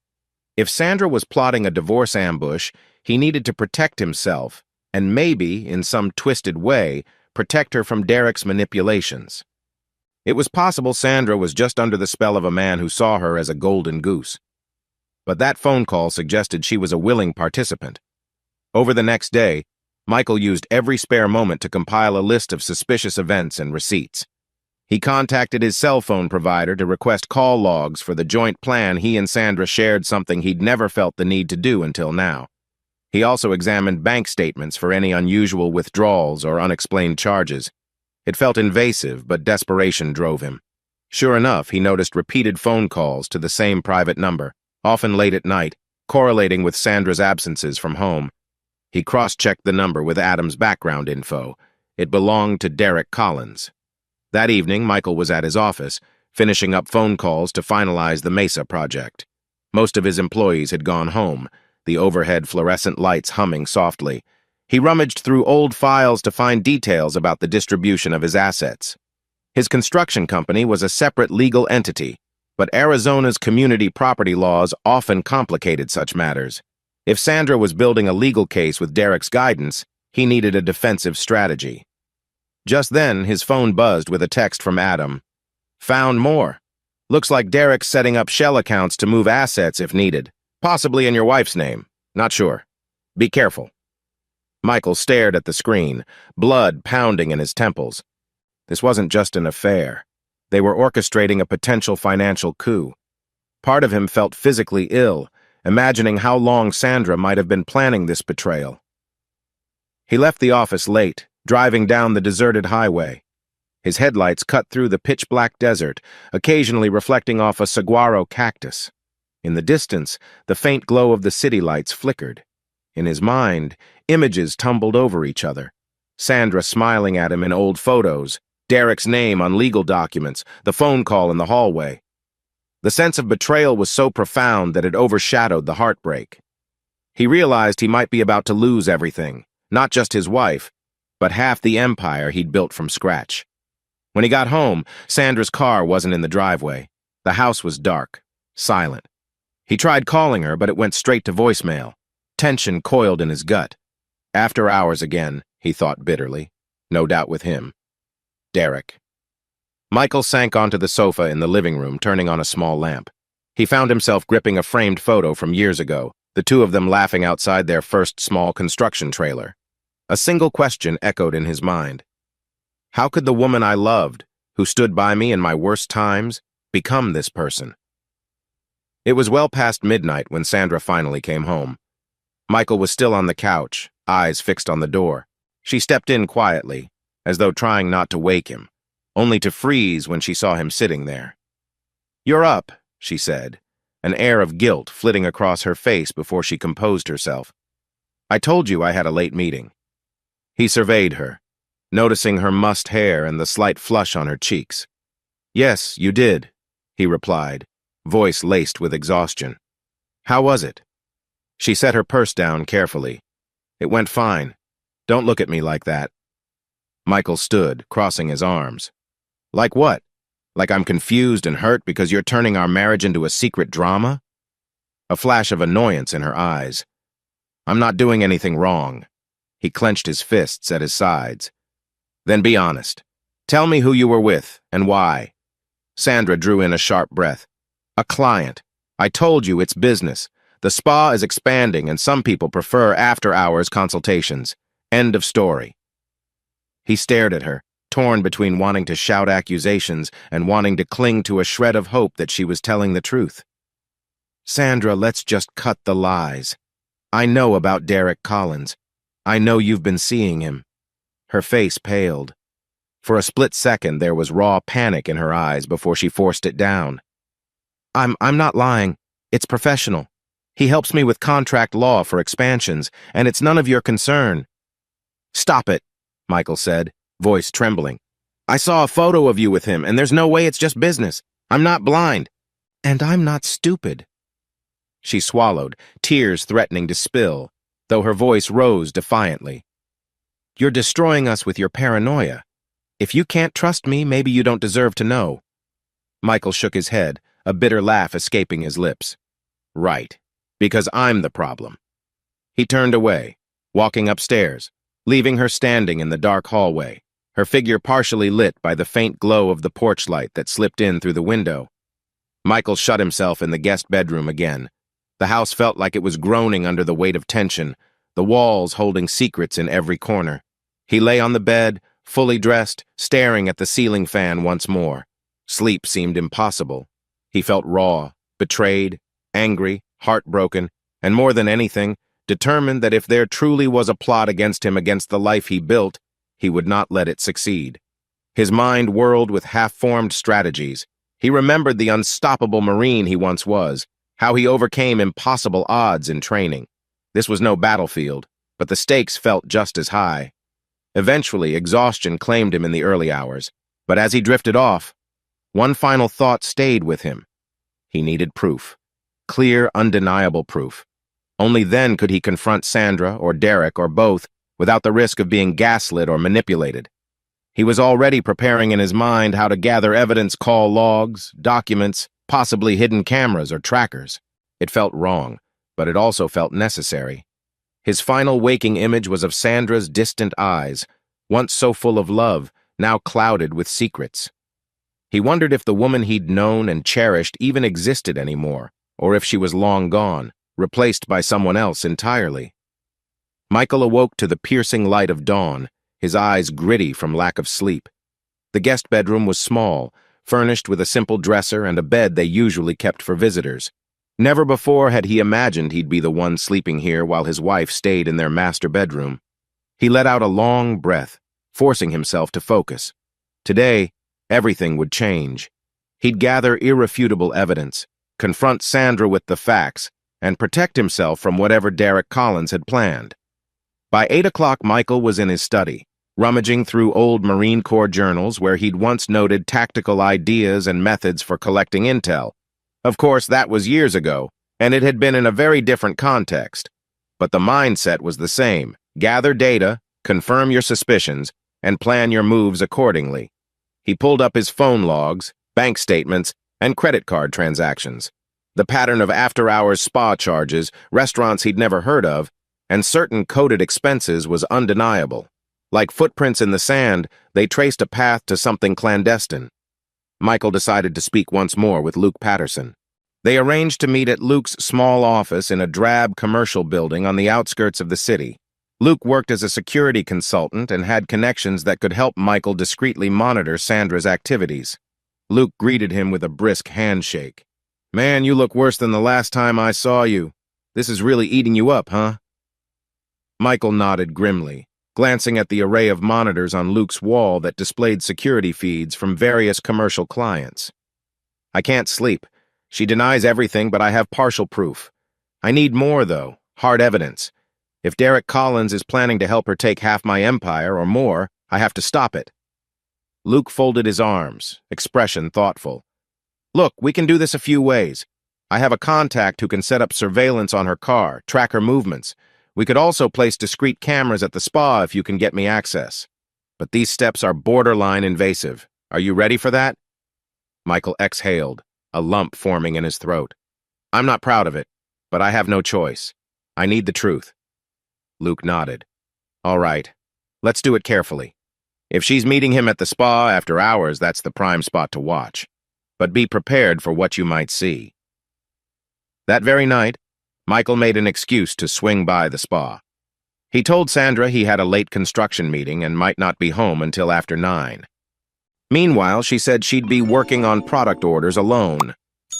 If Sandra was plotting a divorce ambush, he needed to protect himself, and maybe, in some twisted way, protect her from Derek's manipulations. It was possible Sandra was just under the spell of a man who saw her as a golden goose. But that phone call suggested she was a willing participant. Over the next day, Michael used every spare moment to compile a list of suspicious events and receipts. He contacted his cell phone provider to request call logs for the joint plan he and Sandra shared, something he'd never felt the need to do until now. He also examined bank statements for any unusual withdrawals or unexplained charges. It felt invasive, but desperation drove him. Sure enough, he noticed repeated phone calls to the same private number, often late at night, correlating with Sandra's absences from home. He cross-checked the number with Adam's background info. It belonged to Derek Collins. That evening, Michael was at his office, finishing up phone calls to finalize the Mesa project. Most of his employees had gone home, the overhead fluorescent lights humming softly. He rummaged through old files to find details about the distribution of his assets. His construction company was a separate legal entity, but Arizona's community property laws often complicated such matters. If Sandra was building a legal case with Derek's guidance, he needed a defensive strategy. Just then, his phone buzzed with a text from Adam. "Found more. Looks like Derek's setting up shell accounts to move assets if needed. Possibly in your wife's name. Not sure. Be careful." Michael stared at the screen, blood pounding in his temples. This wasn't just an affair. They were orchestrating a potential financial coup. Part of him felt physically ill, imagining how long Sandra might have been planning this betrayal. He left the office late, driving down the deserted highway. His headlights cut through the pitch-black desert, occasionally reflecting off a saguaro cactus. In the distance, the faint glow of the city lights flickered. In his mind, images tumbled over each other. Sandra smiling at him in old photos, Derek's name on legal documents, the phone call in the hallway. The sense of betrayal was so profound that it overshadowed the heartbreak. He realized he might be about to lose everything, not just his wife, but half the empire he'd built from scratch. When he got home, Sandra's car wasn't in the driveway. The house was dark, silent. He tried calling her, but it went straight to voicemail. Tension coiled in his gut. After hours again, he thought bitterly. No doubt with him. Derek. Michael sank onto the sofa in the living room, turning on a small lamp. He found himself gripping a framed photo from years ago, the two of them laughing outside their first small construction trailer. A single question echoed in his mind. How could the woman I loved, who stood by me in my worst times, become this person? It was well past midnight when Sandra finally came home. Michael was still on the couch, eyes fixed on the door. She stepped in quietly, as though trying not to wake him, only to freeze when she saw him sitting there. "You're up," she said, an air of guilt flitting across her face before she composed herself. "I told you I had a late meeting." He surveyed her, noticing her mussed hair and the slight flush on her cheeks. "Yes, you did," he replied, voice laced with exhaustion. "How was it?" She set her purse down carefully. "It went fine. Don't look at me like that." Michael stood, crossing his arms. "Like what? Like I'm confused and hurt because you're turning our marriage into a secret drama?" A flash of annoyance in her eyes. "I'm not doing anything wrong." He clenched his fists at his sides. "Then be honest. Tell me who you were with and why." Sandra drew in a sharp breath. "A client. I told you it's business. The spa is expanding and some people prefer after-hours consultations. End of story." He stared at her, torn between wanting to shout accusations and wanting to cling to a shred of hope that she was telling the truth. "Sandra, let's just cut the lies. I know about Derek Collins. I know you've been seeing him." Her face paled. For a split second, there was raw panic in her eyes before she forced it down. I'm not lying. It's professional. He helps me with contract law for expansions, and it's none of your concern." "Stop it," Michael said, voice trembling. "I saw a photo of you with him, and there's no way it's just business. I'm not blind. And I'm not stupid." She swallowed, tears threatening to spill, though her voice rose defiantly. "You're destroying us with your paranoia. If you can't trust me, maybe you don't deserve to know." Michael shook his head, a bitter laugh escaping his lips. "Right, because I'm the problem." He turned away, walking upstairs, leaving her standing in the dark hallway, her figure partially lit by the faint glow of the porch light that slipped in through the window. Michael shut himself in the guest bedroom again. The house felt like it was groaning under the weight of tension, the walls holding secrets in every corner. He lay on the bed, fully dressed, staring at the ceiling fan once more. Sleep seemed impossible. He felt raw, betrayed, angry, heartbroken, and more than anything, determined that if there truly was a plot against him against the life he built, he would not let it succeed. His mind whirled with half-formed strategies. He remembered the unstoppable Marine he once was, how he overcame impossible odds in training. This was no battlefield, but the stakes felt just as high. Eventually, exhaustion claimed him in the early hours, but as he drifted off, one final thought stayed with him. He needed proof. Clear, undeniable proof. Only then could he confront Sandra or Derek or both without the risk of being gaslit or manipulated. He was already preparing in his mind how to gather evidence, call logs, documents, possibly hidden cameras or trackers. It felt wrong, but it also felt necessary. His final waking image was of Sandra's distant eyes, once so full of love, now clouded with secrets. He wondered if the woman he'd known and cherished even existed anymore, or if she was long gone, replaced by someone else entirely. Michael awoke to the piercing light of dawn, his eyes gritty from lack of sleep. The guest bedroom was small, furnished with a simple dresser and a bed they usually kept for visitors. Never before had he imagined he'd be the one sleeping here while his wife stayed in their master bedroom. He let out a long breath, forcing himself to focus. Today, everything would change. He'd gather irrefutable evidence, confront Sandra with the facts, and protect himself from whatever Derek Collins had planned. By 8 o'clock, Michael was in his study, rummaging through old Marine Corps journals where he'd once noted tactical ideas and methods for collecting intel. Of course, that was years ago, and it had been in a very different context. But the mindset was the same. Gather data, confirm your suspicions, and plan your moves accordingly. He pulled up his phone logs, bank statements, and credit card transactions. The pattern of after-hours spa charges, restaurants he'd never heard of, and certain coded expenses was undeniable. Like footprints in the sand, they traced a path to something clandestine. Michael decided to speak once more with Luke Patterson. They arranged to meet at Luke's small office in a drab commercial building on the outskirts of the city. Luke worked as a security consultant and had connections that could help Michael discreetly monitor Sandra's activities. Luke greeted him with a brisk handshake. "Man, you look worse than the last time I saw you. This is really eating you up, huh?" Michael nodded grimly, glancing at the array of monitors on Luke's wall that displayed security feeds from various commercial clients. "I can't sleep. She denies everything, but I have partial proof. I need more, though, hard evidence. If Derek Collins is planning to help her take half my empire or more, I have to stop it." Luke folded his arms, expression thoughtful. "Look, we can do this a few ways. I have a contact who can set up surveillance on her car, track her movements. We could also place discreet cameras at the spa if you can get me access. But these steps are borderline invasive. Are you ready for that?" Michael exhaled, a lump forming in his throat. "I'm not proud of it, but I have no choice. I need the truth." Luke nodded. "All right, let's do it carefully. If she's meeting him at the spa after hours, that's the prime spot to watch. But be prepared for what you might see." That very night, Michael made an excuse to swing by the spa. He told Sandra he had a late construction meeting and might not be home until after 9. Meanwhile, she said she'd be working on product orders alone.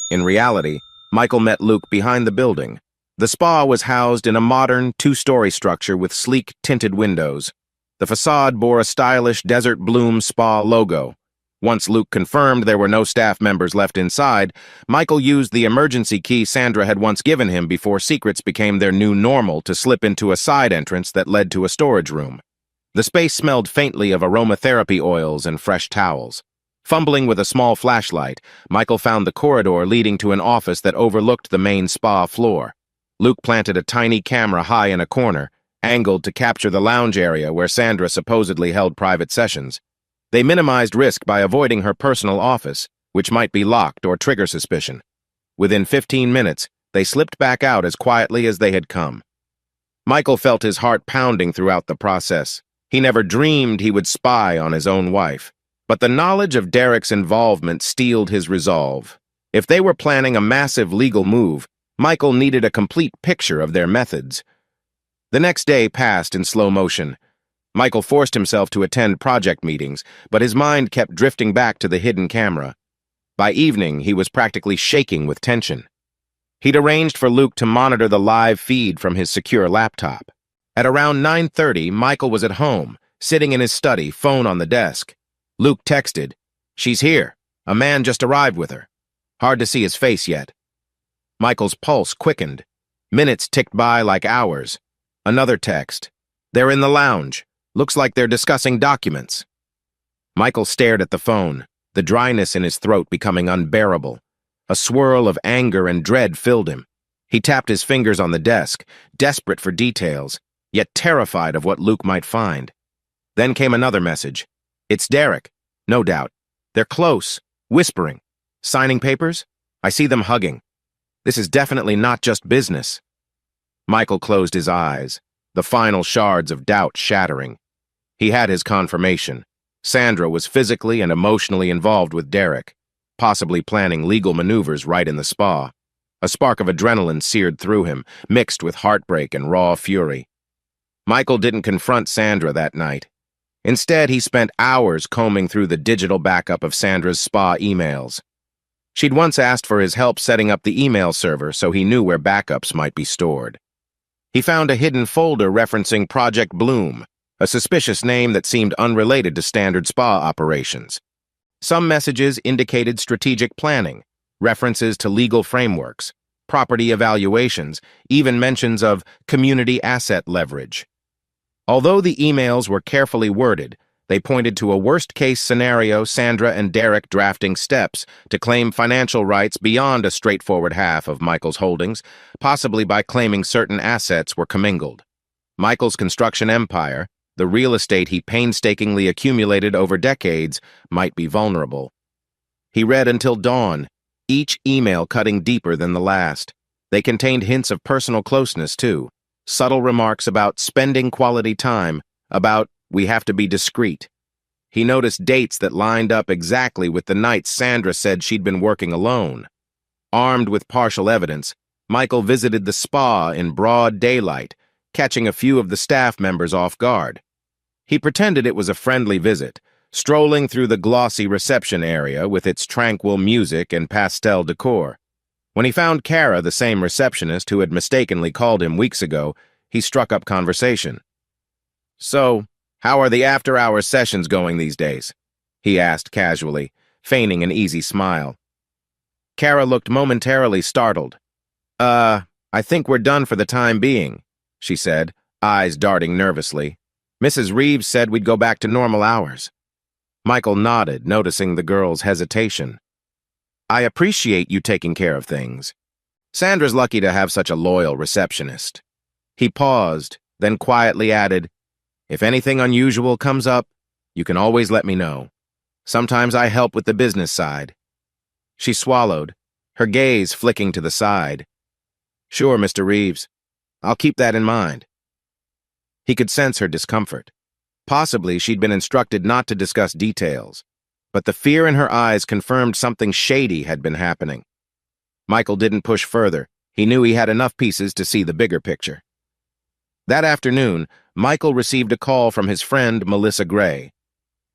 In reality, Michael met Luke behind the building. The spa was housed in a modern, 2-story structure with sleek, tinted windows. The facade bore a stylish Desert Bloom Spa logo. Once Luke confirmed there were no staff members left inside, Michael used the emergency key Sandra had once given him before secrets became their new normal to slip into a side entrance that led to a storage room. The space smelled faintly of aromatherapy oils and fresh towels. Fumbling with a small flashlight, Michael found the corridor leading to an office that overlooked the main spa floor. Luke planted a tiny camera high in a corner, angled to capture the lounge area where Sandra supposedly held private sessions. They minimized risk by avoiding her personal office, which might be locked or trigger suspicion. Within 15 minutes, they slipped back out as quietly as they had come. Michael felt his heart pounding throughout the process. He never dreamed he would spy on his own wife. But the knowledge of Derek's involvement steeled his resolve. If they were planning a massive legal move, Michael needed a complete picture of their methods. The next day passed in slow motion. Michael forced himself to attend project meetings, but his mind kept drifting back to the hidden camera. By evening, he was practically shaking with tension. He'd arranged for Luke to monitor the live feed from his secure laptop. At around 9:30, Michael was at home, sitting in his study, phone on the desk. Luke texted, "She's here. A man just arrived with her. Hard to see his face yet." Michael's pulse quickened. Minutes ticked by like hours. Another text. "They're in the lounge. Looks like they're discussing documents." Michael stared at the phone, the dryness in his throat becoming unbearable. A swirl of anger and dread filled him. He tapped his fingers on the desk, desperate for details, yet terrified of what Luke might find. Then came another message. "It's Derek. No doubt. They're close, whispering. Signing papers? I see them hugging. This is definitely not just business." Michael closed his eyes, the final shards of doubt shattering. He had his confirmation. Sandra was physically and emotionally involved with Derek, possibly planning legal maneuvers right in the spa. A spark of adrenaline seared through him, mixed with heartbreak and raw fury. Michael didn't confront Sandra that night. Instead, he spent hours combing through the digital backup of Sandra's spa emails. She'd once asked for his help setting up the email server so he knew where backups might be stored. He found a hidden folder referencing Project Bloom, a suspicious name that seemed unrelated to standard spa operations. Some messages indicated strategic planning, references to legal frameworks, property evaluations, even mentions of community asset leverage. Although the emails were carefully worded, they pointed to a worst-case scenario, Sandra and Derek drafting steps to claim financial rights beyond a straightforward half of Michael's holdings, possibly by claiming certain assets were commingled. Michael's construction empire, the real estate he painstakingly accumulated over decades, might be vulnerable. He read until dawn, each email cutting deeper than the last. They contained hints of personal closeness, too. Subtle remarks about spending quality time, about "we have to be discreet." He noticed dates that lined up exactly with the nights Sandra said she'd been working alone. Armed with partial evidence, Michael visited the spa in broad daylight, catching a few of the staff members off guard. He pretended it was a friendly visit, strolling through the glossy reception area with its tranquil music and pastel decor. When he found Kara, the same receptionist who had mistakenly called him weeks ago, he struck up conversation. "So, how are the after-hours sessions going these days?" he asked casually, feigning an easy smile. Kara looked momentarily startled. I think we're done for the time being," she said, eyes darting nervously. "Mrs. Reeves said we'd go back to normal hours." Michael nodded, noticing the girl's hesitation. "I appreciate you taking care of things. Sandra's lucky to have such a loyal receptionist." He paused, then quietly added, "If anything unusual comes up, you can always let me know. Sometimes I help with the business side." She swallowed, her gaze flicking to the side. "Sure, Mr. Reeves. I'll keep that in mind." He could sense her discomfort. Possibly she'd been instructed not to discuss details, but the fear in her eyes confirmed something shady had been happening. Michael didn't push further. He knew he had enough pieces to see the bigger picture. That afternoon, Michael received a call from his friend Melissa Gray.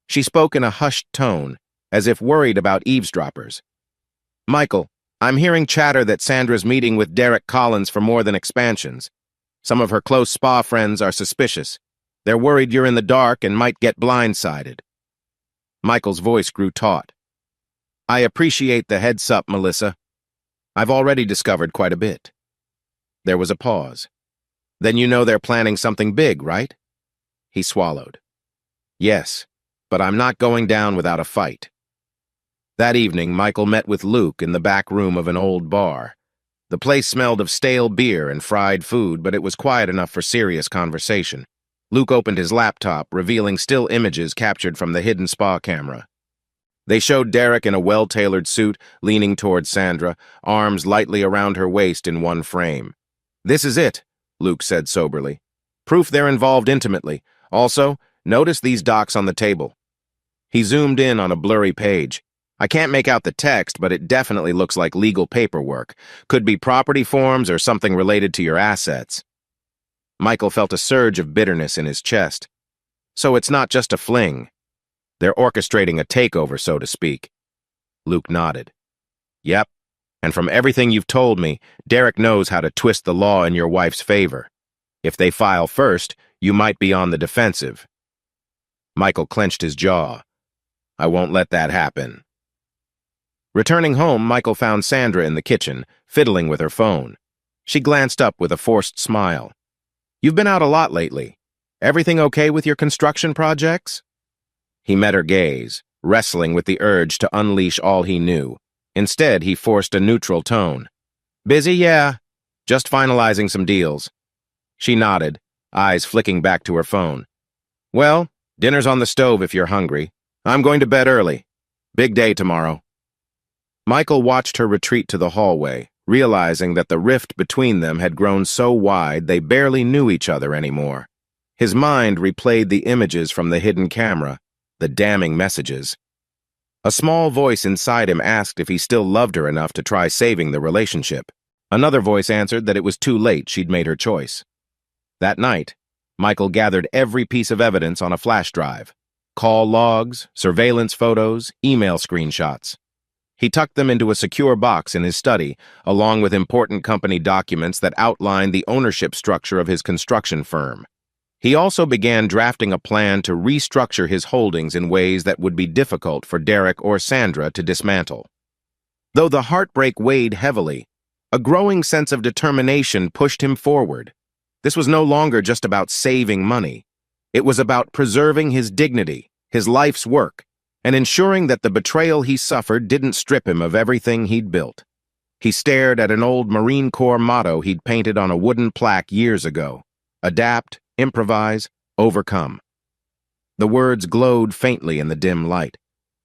She spoke in a hushed tone, as if worried about eavesdroppers. "Michael, I'm hearing chatter that Sandra's meeting with Derek Collins for more than expansions. Some of her close spa friends are suspicious. They're worried you're in the dark and might get blindsided." Michael's voice grew taut. "I appreciate the heads up, Melissa. I've already discovered quite a bit." There was a pause. "Then you know they're planning something big, right?" He swallowed. "Yes, but I'm not going down without a fight." That evening, Michael met with Luke in the back room of an old bar. The place smelled of stale beer and fried food, but it was quiet enough for serious conversation. Luke opened his laptop, revealing still images captured from the hidden spa camera. They showed Derek in a well-tailored suit, leaning toward Sandra, arms lightly around her waist in one frame. "This is it," Luke said soberly. "Proof they're involved intimately. Also, notice these docs on the table." He zoomed in on a blurry page. "I can't make out the text, but it definitely looks like legal paperwork. Could be property forms or something related to your assets." Michael felt a surge of bitterness in his chest. So it's not just a fling. They're orchestrating a takeover, so to speak. Luke nodded. "Yep. And from everything you've told me, Derek knows how to twist the law in your wife's favor. If they file first, you might be on the defensive. Michael clenched his jaw. I won't let that happen. Returning home, Michael found Sandra in the kitchen, fiddling with her phone. She glanced up with a forced smile. You've been out a lot lately. Everything okay with your construction projects? He met her gaze, wrestling with the urge to unleash all he knew. Instead, he forced a neutral tone. Busy, yeah. Just finalizing some deals. She nodded, eyes flicking back to her phone. Well, dinner's on the stove if you're hungry. I'm going to bed early. Big day tomorrow. Michael watched her retreat to the hallway, realizing that the rift between them had grown so wide they barely knew each other anymore. His mind replayed the images from the hidden camera, the damning messages. A small voice inside him asked if he still loved her enough to try saving the relationship. Another voice answered that it was too late, she'd made her choice. That night, Michael gathered every piece of evidence on a flash drive. Call logs, surveillance photos, email screenshots. He tucked them into a secure box in his study, along with important company documents that outlined the ownership structure of his construction firm. He also began drafting a plan to restructure his holdings in ways that would be difficult for Derek or Sandra to dismantle. Though the heartbreak weighed heavily, a growing sense of determination pushed him forward. This was no longer just about saving money. It was about preserving his dignity, his life's work, and ensuring that the betrayal he suffered didn't strip him of everything he'd built. He stared at an old Marine Corps motto he'd painted on a wooden plaque years ago: Adapt, improvise, overcome. The words glowed faintly in the dim light.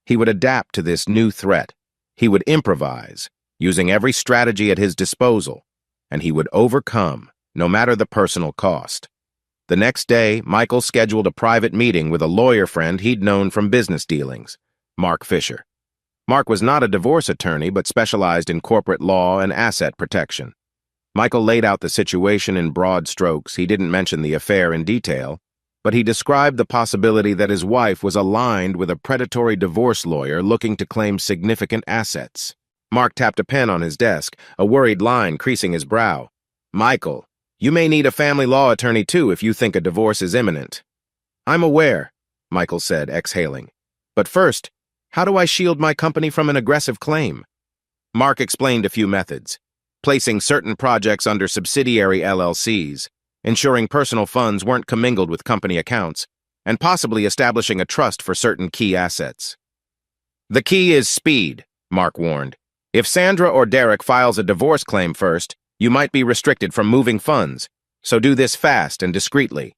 He would adapt to this new threat. He would improvise, using every strategy at his disposal, and he would overcome, no matter the personal cost. The next day, Michael scheduled a private meeting with a lawyer friend he'd known from business dealings, Mark Fisher. Mark was not a divorce attorney, but specialized in corporate law and asset protection. Michael laid out the situation in broad strokes. He didn't mention the affair in detail, but he described the possibility that his wife was aligned with a predatory divorce lawyer looking to claim significant assets. Mark tapped a pen on his desk, a worried line creasing his brow. Michael, you may need a family law attorney too if you think a divorce is imminent. I'm aware, Michael said, exhaling. But first, how do I shield my company from an aggressive claim? Mark explained a few methods. Placing certain projects under subsidiary LLCs, ensuring personal funds weren't commingled with company accounts, and possibly establishing a trust for certain key assets. The key is speed, Mark warned. If Sandra or Derek files a divorce claim first, you might be restricted from moving funds, so do this fast and discreetly.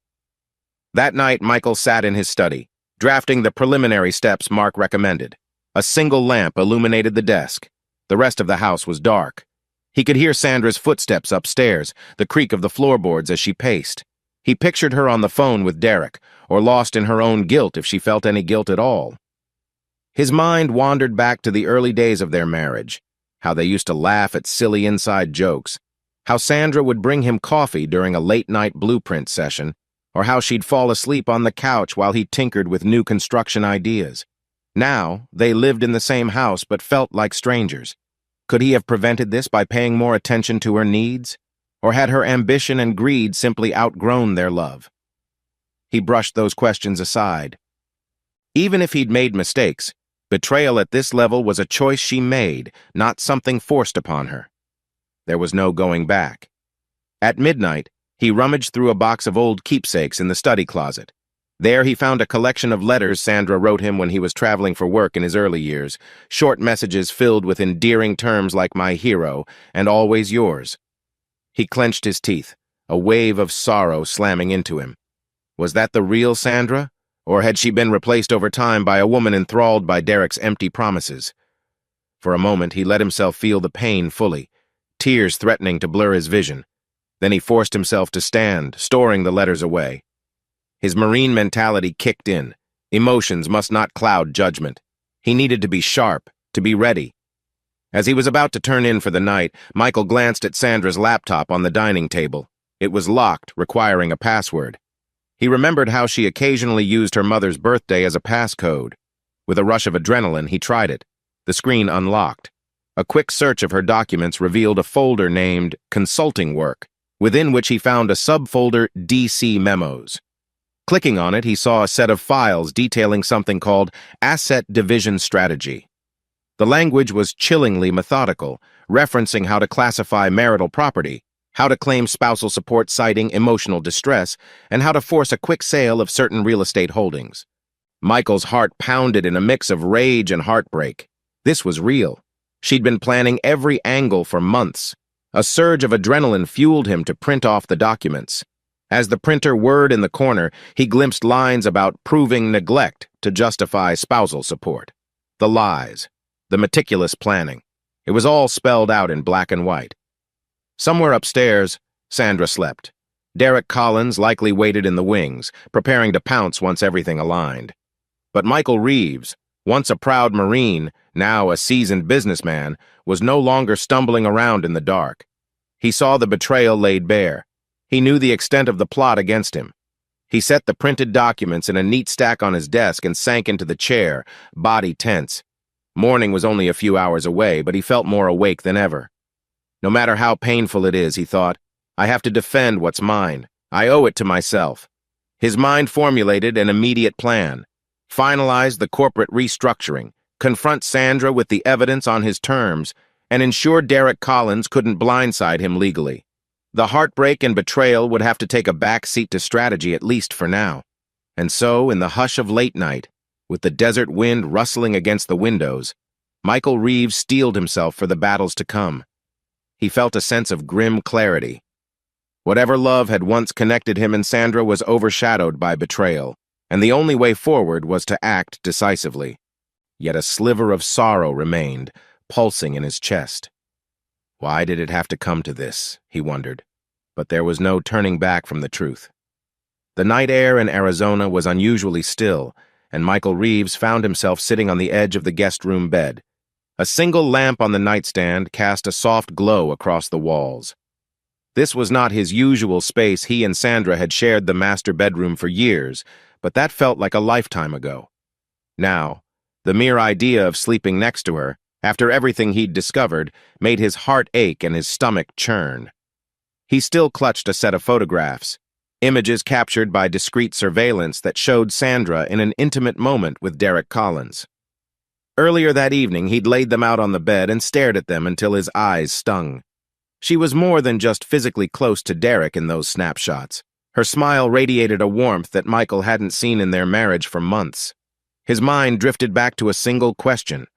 That night, Michael sat in his study, drafting the preliminary steps Mark recommended. A single lamp illuminated the desk. The rest of the house was dark. He could hear Sandra's footsteps upstairs, the creak of the floorboards as she paced. He pictured her on the phone with Derek, or lost in her own guilt if she felt any guilt at all. His mind wandered back to the early days of their marriage, how they used to laugh at silly inside jokes, how Sandra would bring him coffee during a late-night blueprint session, or how she'd fall asleep on the couch while he tinkered with new construction ideas. Now, they lived in the same house but felt like strangers. Could he have prevented this by paying more attention to her needs? Or had her ambition and greed simply outgrown their love? He brushed those questions aside. Even if he'd made mistakes, betrayal at this level was a choice she made, not something forced upon her. There was no going back. At midnight, he rummaged through a box of old keepsakes in the study closet. There he found a collection of letters Sandra wrote him when he was traveling for work in his early years, short messages filled with endearing terms like "my hero" and "always yours." He clenched his teeth, a wave of sorrow slamming into him. Was that the real Sandra, or had she been replaced over time by a woman enthralled by Derek's empty promises? For a moment he let himself feel the pain fully, tears threatening to blur his vision. Then he forced himself to stand, storing the letters away. His Marine mentality kicked in. Emotions must not cloud judgment. He needed to be sharp, to be ready. As he was about to turn in for the night, Michael glanced at Sandra's laptop on the dining table. It was locked, requiring a password. He remembered how she occasionally used her mother's birthday as a passcode. With a rush of adrenaline, he tried it. The screen unlocked. A quick search of her documents revealed a folder named Consulting Work, within which he found a subfolder DC Memos. Clicking on it, he saw a set of files detailing something called Asset Division Strategy. The language was chillingly methodical, referencing how to classify marital property, how to claim spousal support citing emotional distress, and how to force a quick sale of certain real estate holdings. Michael's heart pounded in a mix of rage and heartbreak. This was real. She'd been planning every angle for months. A surge of adrenaline fueled him to print off the documents. As the printer whirred in the corner, he glimpsed lines about proving neglect to justify spousal support. The lies. The meticulous planning. It was all spelled out in black and white. Somewhere upstairs, Sandra slept. Derek Collins likely waited in the wings, preparing to pounce once everything aligned. But Michael Reeves, once a proud Marine, now a seasoned businessman, was no longer stumbling around in the dark. He saw the betrayal laid bare. He knew the extent of the plot against him. He set the printed documents in a neat stack on his desk and sank into the chair, body tense. Morning was only a few hours away, but he felt more awake than ever. No matter how painful it is, he thought, I have to defend what's mine. I owe it to myself. His mind formulated an immediate plan. Finalize the corporate restructuring, confront Sandra with the evidence on his terms, and ensure Derek Collins couldn't blindside him legally. The heartbreak and betrayal would have to take a back seat to strategy, at least for now. And so, in the hush of late night, with the desert wind rustling against the windows, Michael Reeves steeled himself for the battles to come. He felt a sense of grim clarity. Whatever love had once connected him and Sandra was overshadowed by betrayal, and the only way forward was to act decisively. Yet a sliver of sorrow remained, pulsing in his chest. Why did it have to come to this, he wondered, but there was no turning back from the truth. The night air in Arizona was unusually still, and Michael Reeves found himself sitting on the edge of the guest room bed. A single lamp on the nightstand cast a soft glow across the walls. This was not his usual space. He and Sandra had shared the master bedroom for years, but that felt like a lifetime ago. Now, the mere idea of sleeping next to her, after everything he'd discovered, made his heart ache and his stomach churn. He still clutched a set of photographs, images captured by discreet surveillance that showed Sandra in an intimate moment with Derek Collins. Earlier that evening, he'd laid them out on the bed and stared at them until his eyes stung. She was more than just physically close to Derek in those snapshots. Her smile radiated a warmth that Michael hadn't seen in their marriage for months. His mind drifted back to a single question.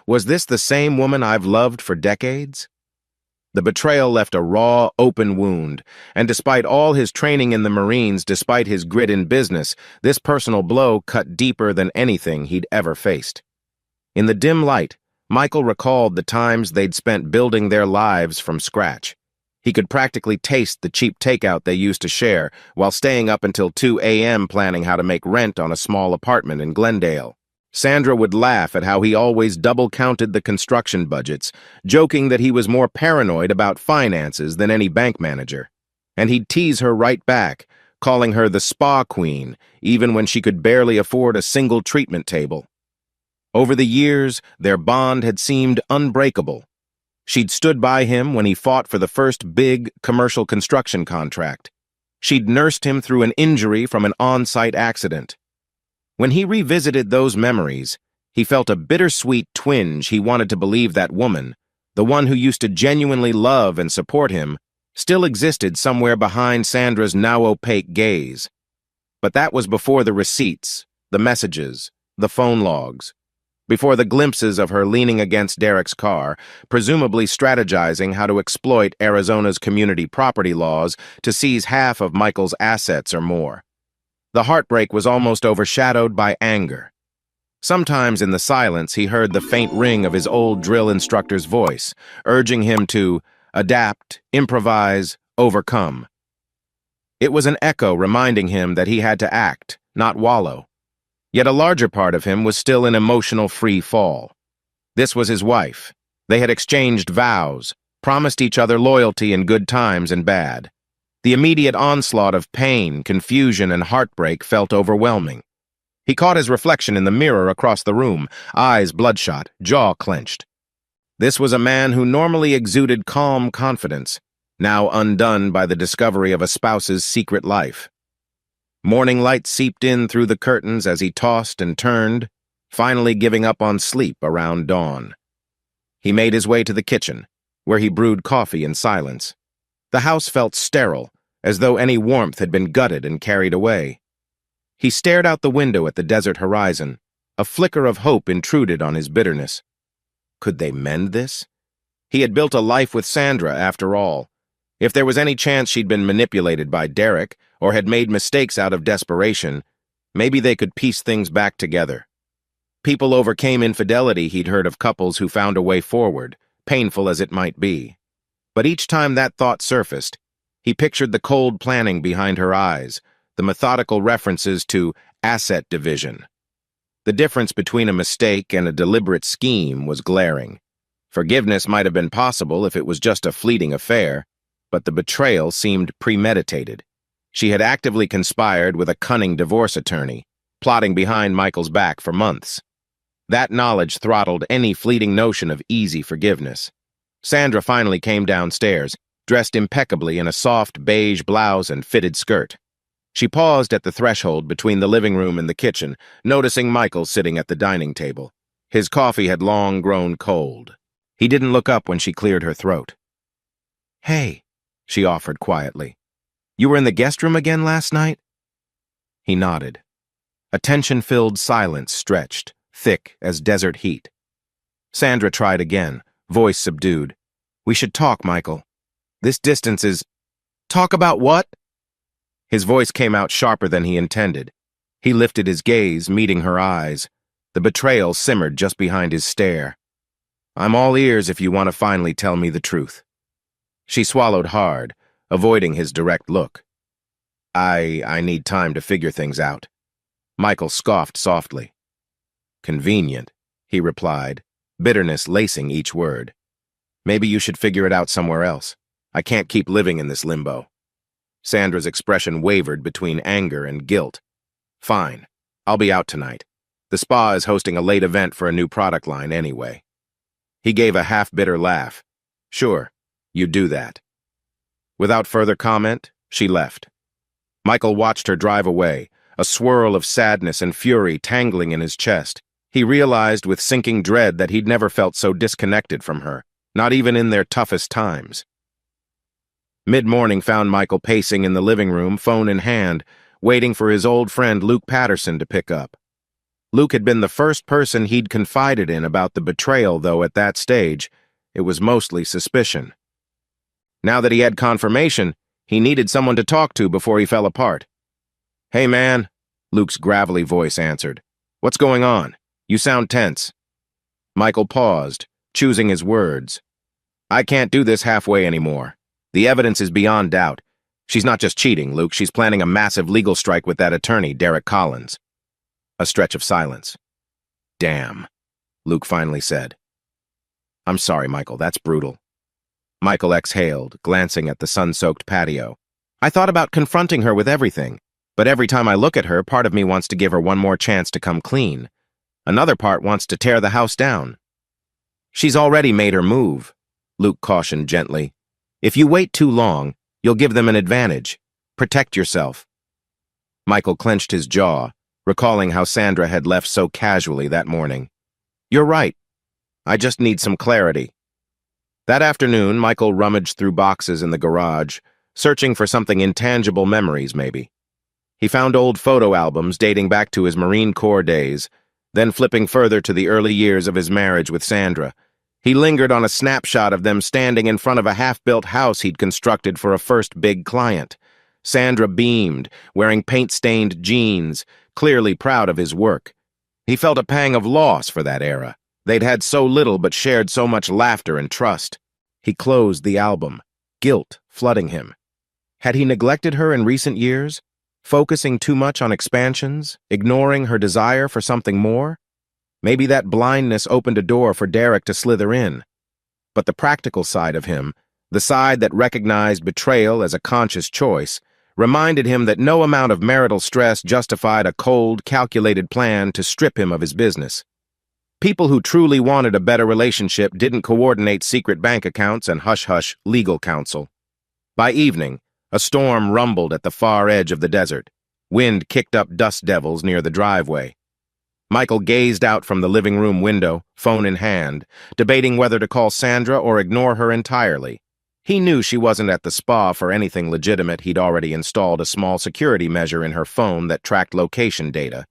Was this the same woman I've loved for decades? The betrayal left a raw, open wound, and despite all his training in the Marines, despite his grit in business, this personal blow cut deeper than anything he'd ever faced. In the dim light, Michael recalled the times they'd spent building their lives from scratch. He could practically taste the cheap takeout they used to share while staying up until 2 a.m. planning how to make rent on a small apartment in Glendale. Sandra would laugh at how he always double-counted the construction budgets, joking that he was more paranoid about finances than any bank manager. And he'd tease her right back, calling her the spa queen, even when she could barely afford a single treatment table. Over the years, their bond had seemed unbreakable. She'd stood by him when he fought for the first big commercial construction contract. She'd nursed him through an injury from an on-site accident. When he revisited those memories, he felt a bittersweet twinge. He wanted to believe that woman, the one who used to genuinely love and support him, still existed somewhere behind Sandra's now opaque gaze. But that was before the receipts, the messages, the phone logs, before the glimpses of her leaning against Derek's car, presumably strategizing how to exploit Arizona's community property laws to seize half of Michael's assets or more. The heartbreak was almost overshadowed by anger. Sometimes in the silence, he heard the faint ring of his old drill instructor's voice, urging him to adapt, improvise, overcome. It was an echo reminding him that he had to act, not wallow. Yet a larger part of him was still in emotional free fall. This was his wife. They had exchanged vows, promised each other loyalty in good times and bad. The immediate onslaught of pain, confusion, and heartbreak felt overwhelming. He caught his reflection in the mirror across the room, eyes bloodshot, jaw clenched. This was a man who normally exuded calm confidence, now undone by the discovery of a spouse's secret life. Morning light seeped in through the curtains as he tossed and turned, finally giving up on sleep around dawn. He made his way to the kitchen, where he brewed coffee in silence. The house felt sterile, as though any warmth had been gutted and carried away. He stared out the window at the desert horizon. A flicker of hope intruded on his bitterness. Could they mend this? He had built a life with Sandra, after all. If there was any chance she'd been manipulated by Derek or had made mistakes out of desperation, maybe they could piece things back together. People overcame infidelity, he'd heard of couples who found a way forward, painful as it might be. But each time that thought surfaced, he pictured the cold planning behind her eyes, the methodical references to asset division. The difference between a mistake and a deliberate scheme was glaring. Forgiveness might have been possible if it was just a fleeting affair, but the betrayal seemed premeditated. She had actively conspired with a cunning divorce attorney, plotting behind Michael's back for months. That knowledge throttled any fleeting notion of easy forgiveness. Sandra finally came downstairs, dressed impeccably in a soft beige blouse and fitted skirt. She paused at the threshold between the living room and the kitchen, noticing Michael sitting at the dining table. His coffee had long grown cold. He didn't look up when she cleared her throat. "Hey," she offered quietly. "You were in the guest room again last night?" He nodded. A tension-filled silence stretched, thick as desert heat. Sandra tried again, voice subdued. "We should talk, Michael. This distance is—" "Talk about what?" His voice came out sharper than he intended. He lifted his gaze, meeting her eyes. The betrayal simmered just behind his stare. "I'm all ears if you want to finally tell me the truth." She swallowed hard, avoiding his direct look. I need time to figure things out." Michael scoffed softly. "Convenient," he replied, bitterness lacing each word. "Maybe you should figure it out somewhere else. I can't keep living in this limbo." Sandra's expression wavered between anger and guilt. "Fine. I'll be out tonight. The spa is hosting a late event for a new product line anyway." He gave a half-bitter laugh. "Sure, you do that." Without further comment, she left. Michael watched her drive away, a swirl of sadness and fury tangling in his chest. He realized with sinking dread that he'd never felt so disconnected from her, not even in their toughest times. Mid-morning found Michael pacing in the living room, phone in hand, waiting for his old friend Luke Patterson to pick up. Luke had been the first person he'd confided in about the betrayal, though at that stage, it was mostly suspicion. Now that he had confirmation, he needed someone to talk to before he fell apart. "Hey, man," Luke's gravelly voice answered. "What's going on? You sound tense." Michael paused, choosing his words. "I can't do this halfway anymore. The evidence is beyond doubt. She's not just cheating, Luke. She's planning a massive legal strike with that attorney, Derek Collins." A stretch of silence. "Damn," Luke finally said. "I'm sorry, Michael. That's brutal." Michael exhaled, glancing at the sun-soaked patio. "I thought about confronting her with everything, but every time I look at her, part of me wants to give her one more chance to come clean. Another part wants to tear the house down." "She's already made her move," Luke cautioned gently. "If you wait too long, you'll give them an advantage. Protect yourself." Michael clenched his jaw, recalling how Sandra had left so casually that morning. "You're right. I just need some clarity." That afternoon, Michael rummaged through boxes in the garage, searching for something intangible memories, maybe. He found old photo albums dating back to his Marine Corps days, then flipping further to the early years of his marriage with Sandra. He lingered on a snapshot of them standing in front of a half-built house he'd constructed for a first big client. Sandra beamed, wearing paint-stained jeans, clearly proud of his work. He felt a pang of loss for that era. They'd had so little but shared so much laughter and trust. He closed the album, guilt flooding him. Had he neglected her in recent years, focusing too much on expansions, ignoring her desire for something more? Maybe that blindness opened a door for Derek to slither in. But the practical side of him, the side that recognized betrayal as a conscious choice, reminded him that no amount of marital stress justified a cold, calculated plan to strip him of his business. People who truly wanted a better relationship didn't coordinate secret bank accounts and hush-hush legal counsel. By evening, a storm rumbled at the far edge of the desert. Wind kicked up dust devils near the driveway. Michael gazed out from the living room window, phone in hand, debating whether to call Sandra or ignore her entirely. He knew she wasn't at the spa for anything legitimate. He'd already installed a small security measure in her phone that tracked location data.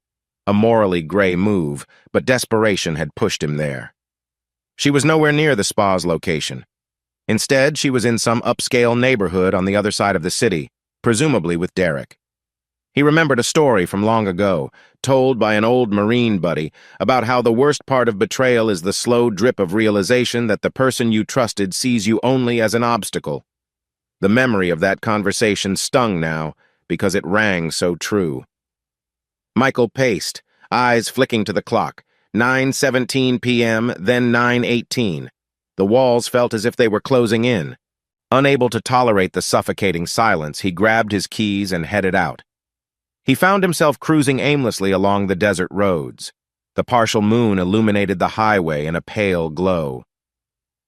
A morally gray move, but desperation had pushed him there. She was nowhere near the spa's location. Instead, she was in some upscale neighborhood on the other side of the city, presumably with Derek. He remembered a story from long ago, told by an old Marine buddy, about how the worst part of betrayal is the slow drip of realization that the person you trusted sees you only as an obstacle. The memory of that conversation stung now, because it rang so true. Michael paced, eyes flicking to the clock. 9:17 p.m., then 9:18. The walls felt as if they were closing in. Unable to tolerate the suffocating silence, he grabbed his keys and headed out. He found himself cruising aimlessly along the desert roads. The partial moon illuminated the highway in a pale glow.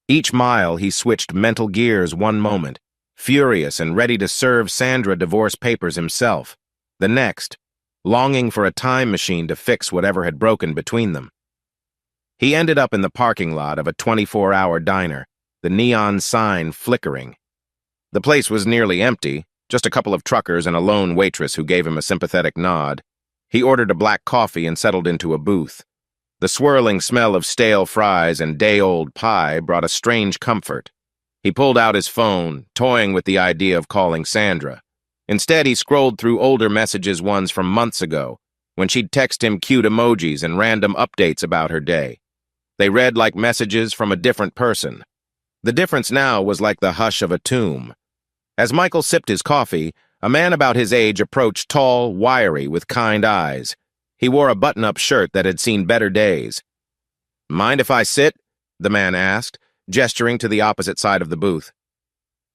Each mile he switched mental gears one moment, furious and ready to serve Sandra divorce papers himself. The next, longing for a time machine to fix whatever had broken between them. He ended up in the parking lot of a 24-hour diner, the neon sign flickering. The place was nearly empty, just a couple of truckers and a lone waitress who gave him a sympathetic nod. He ordered a black coffee and settled into a booth. The swirling smell of stale fries and day-old pie brought a strange comfort. He pulled out his phone, toying with the idea of calling Sandra. Instead, he scrolled through older messages, ones from months ago, when she'd text him cute emojis and random updates about her day. They read like messages from a different person. The difference now was like the hush of a tomb. As Michael sipped his coffee, a man about his age approached, tall, wiry, with kind eyes. He wore a button-up shirt that had seen better days. "Mind if I sit?" the man asked, gesturing to the opposite side of the booth.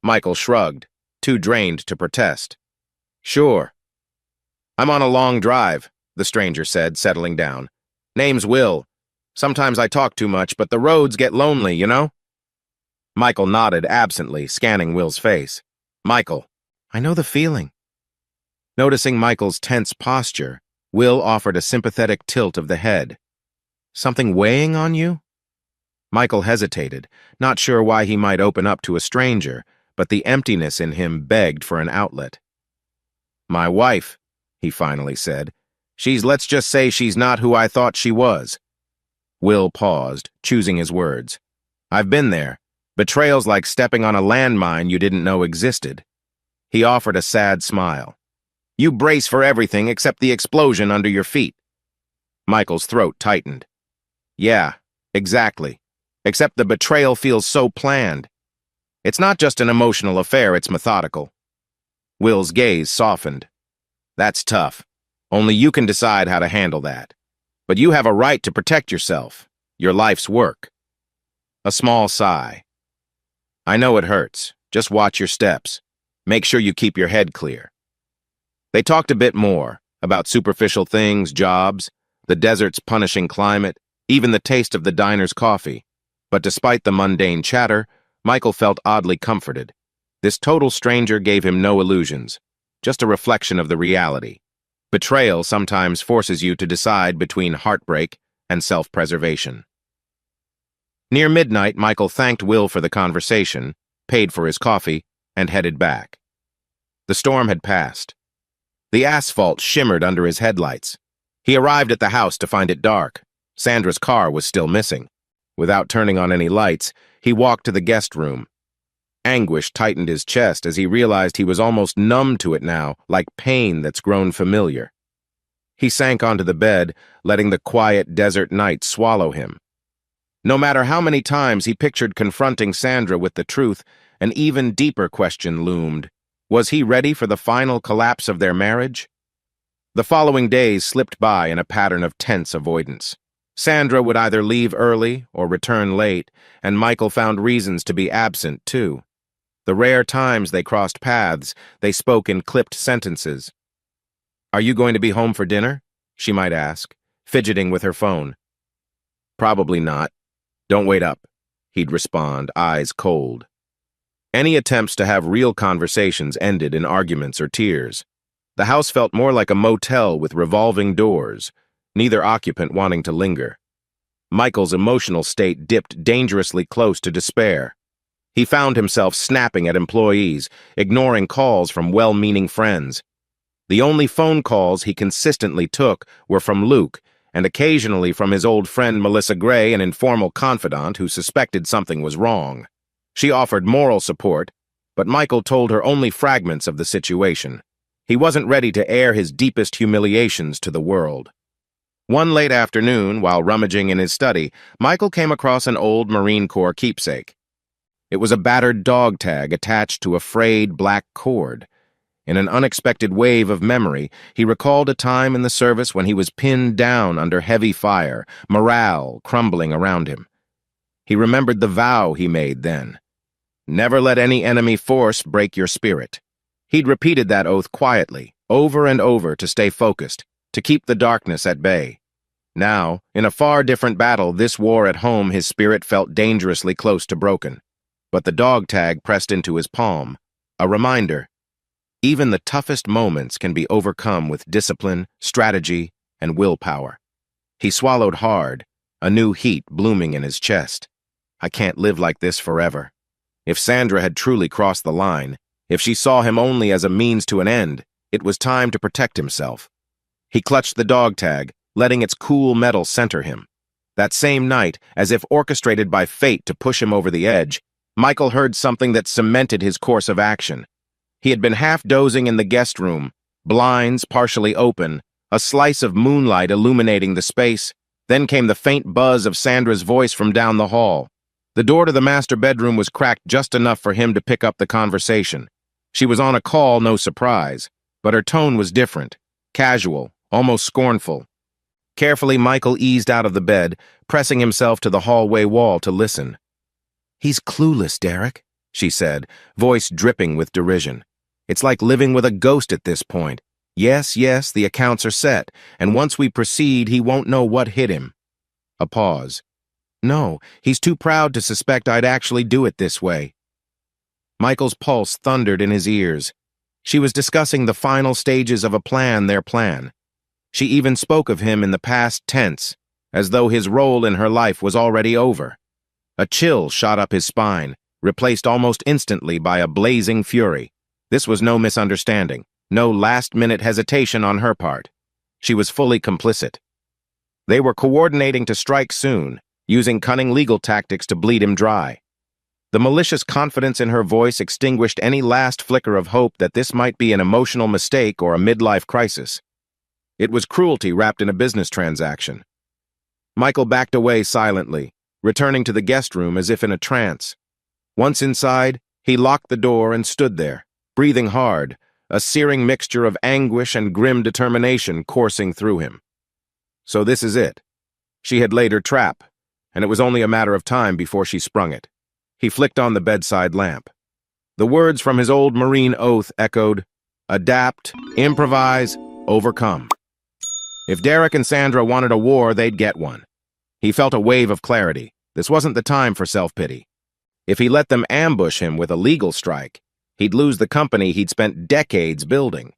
Michael shrugged, too drained to protest. "Sure." "I'm on a long drive," the stranger said, settling down. "Name's Will. Sometimes I talk too much, but the roads get lonely, you know?" Michael nodded absently, scanning Will's face. "Michael, I know the feeling." Noticing Michael's tense posture, Will offered a sympathetic tilt of the head. "Something weighing on you?" Michael hesitated, not sure why he might open up to a stranger, but the emptiness in him begged for an outlet. "My wife," he finally said. Let's just say she's not who I thought she was." Will paused, choosing his words. "I've been there. Betrayal's like stepping on a landmine you didn't know existed." He offered a sad smile. "You brace for everything except the explosion under your feet." Michael's throat tightened. "Yeah, exactly. Except the betrayal feels so planned. It's not just an emotional affair, it's methodical." Will's gaze softened. "That's tough. Only you can decide how to handle that. But you have a right to protect yourself, your life's work." A small sigh. "I know it hurts. Just watch your steps. Make sure you keep your head clear." They talked a bit more, about superficial things, jobs, the desert's punishing climate, even the taste of the diner's coffee. But despite the mundane chatter, Michael felt oddly comforted. This total stranger gave him no illusions, just a reflection of the reality. Betrayal sometimes forces you to decide between heartbreak and self-preservation. Near midnight, Michael thanked Will for the conversation, paid for his coffee, and headed back. The storm had passed. The asphalt shimmered under his headlights. He arrived at the house to find it dark. Sandra's car was still missing. Without turning on any lights, he walked to the guest room. Anguish tightened his chest as he realized he was almost numb to it now, like pain that's grown familiar. He sank onto the bed, letting the quiet desert night swallow him. No matter how many times he pictured confronting Sandra with the truth, an even deeper question loomed. Was he ready for the final collapse of their marriage? The following days slipped by in a pattern of tense avoidance. Sandra would either leave early or return late, and Michael found reasons to be absent, too. The rare times they crossed paths, they spoke in clipped sentences. "Are you going to be home for dinner?" she might ask, fidgeting with her phone. Probably not. Don't wait up, he'd respond, eyes cold. Any attempts to have real conversations ended in arguments or tears. The house felt more like a motel with revolving doors, neither occupant wanting to linger. Michael's emotional state dipped dangerously close to despair. He found himself snapping at employees, ignoring calls from well-meaning friends. The only phone calls he consistently took were from Luke, and occasionally from his old friend Melissa Gray, an informal confidant who suspected something was wrong. She offered moral support, but Michael told her only fragments of the situation. He wasn't ready to air his deepest humiliations to the world. One late afternoon, while rummaging in his study, Michael came across an old Marine Corps keepsake. It was a battered dog tag attached to a frayed black cord. In an unexpected wave of memory, he recalled a time in the service when he was pinned down under heavy fire, morale crumbling around him. He remembered the vow he made then. Never let any enemy force break your spirit. He'd repeated that oath quietly, over and over, to stay focused, to keep the darkness at bay. Now, in a far different battle, this war at home, his spirit felt dangerously close to broken. But the dog tag pressed into his palm, a reminder. Even the toughest moments can be overcome with discipline, strategy, and willpower. He swallowed hard, a new heat blooming in his chest. I can't live like this forever. If Sandra had truly crossed the line, if she saw him only as a means to an end, it was time to protect himself. He clutched the dog tag, letting its cool metal center him. That same night, as if orchestrated by fate to push him over the edge, Michael heard something that cemented his course of action. He had been half-dozing in the guest room, blinds partially open, a slice of moonlight illuminating the space. Then came the faint buzz of Sandra's voice from down the hall. The door to the master bedroom was cracked just enough for him to pick up the conversation. She was on a call, no surprise, but her tone was different, casual, almost scornful. Carefully, Michael eased out of the bed, pressing himself to the hallway wall to listen. "He's clueless, Derek," she said, voice dripping with derision. "It's like living with a ghost at this point. Yes, the accounts are set, and once we proceed, he won't know what hit him." A pause. "No, he's too proud to suspect I'd actually do it this way." Michael's pulse thundered in his ears. She was discussing the final stages of their plan. She even spoke of him in the past tense, as though his role in her life was already over. A chill shot up his spine, replaced almost instantly by a blazing fury. This was no misunderstanding, no last-minute hesitation on her part. She was fully complicit. They were coordinating to strike soon, using cunning legal tactics to bleed him dry. The malicious confidence in her voice extinguished any last flicker of hope that this might be an emotional mistake or a midlife crisis. It was cruelty wrapped in a business transaction. Michael backed away silently, returning to the guest room as if in a trance. Once inside, he locked the door and stood there, breathing hard, a searing mixture of anguish and grim determination coursing through him. So this is it. She had laid her trap, and it was only a matter of time before she sprung it. He flicked on the bedside lamp. The words from his old Marine oath echoed, "Adapt, improvise, overcome." If Derek and Sandra wanted a war, they'd get one. He felt a wave of clarity. This wasn't the time for self-pity. If he let them ambush him with a legal strike, he'd lose the company he'd spent decades building.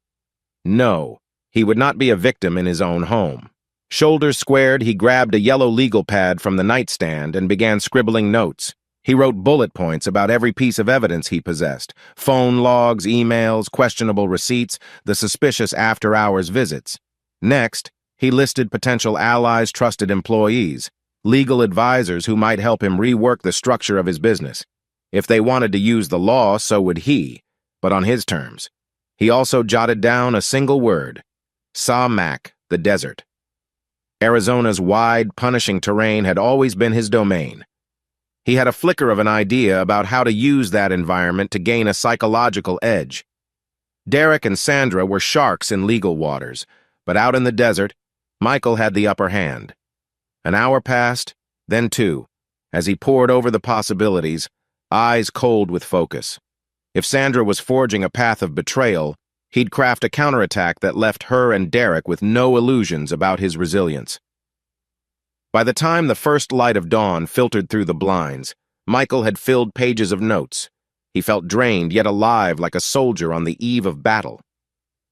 No, he would not be a victim in his own home. Shoulders squared, he grabbed a yellow legal pad from the nightstand and began scribbling notes. He wrote bullet points about every piece of evidence he possessed: phone logs, emails, questionable receipts, the suspicious after-hours visits. Next, he listed potential allies, trusted employees, legal advisors who might help him rework the structure of his business. If they wanted to use the law, so would he, but on his terms. He also jotted down a single word: Sa-Mac, the desert. Arizona's wide, punishing terrain had always been his domain. He had a flicker of an idea about how to use that environment to gain a psychological edge. Derek and Sandra were sharks in legal waters, but out in the desert, Michael had the upper hand. An hour passed, then two, as he pored over the possibilities, eyes cold with focus. If Sandra was forging a path of betrayal, he'd craft a counterattack that left her and Derek with no illusions about his resilience. By the time the first light of dawn filtered through the blinds, Michael had filled pages of notes. He felt drained yet alive like a soldier on the eve of battle.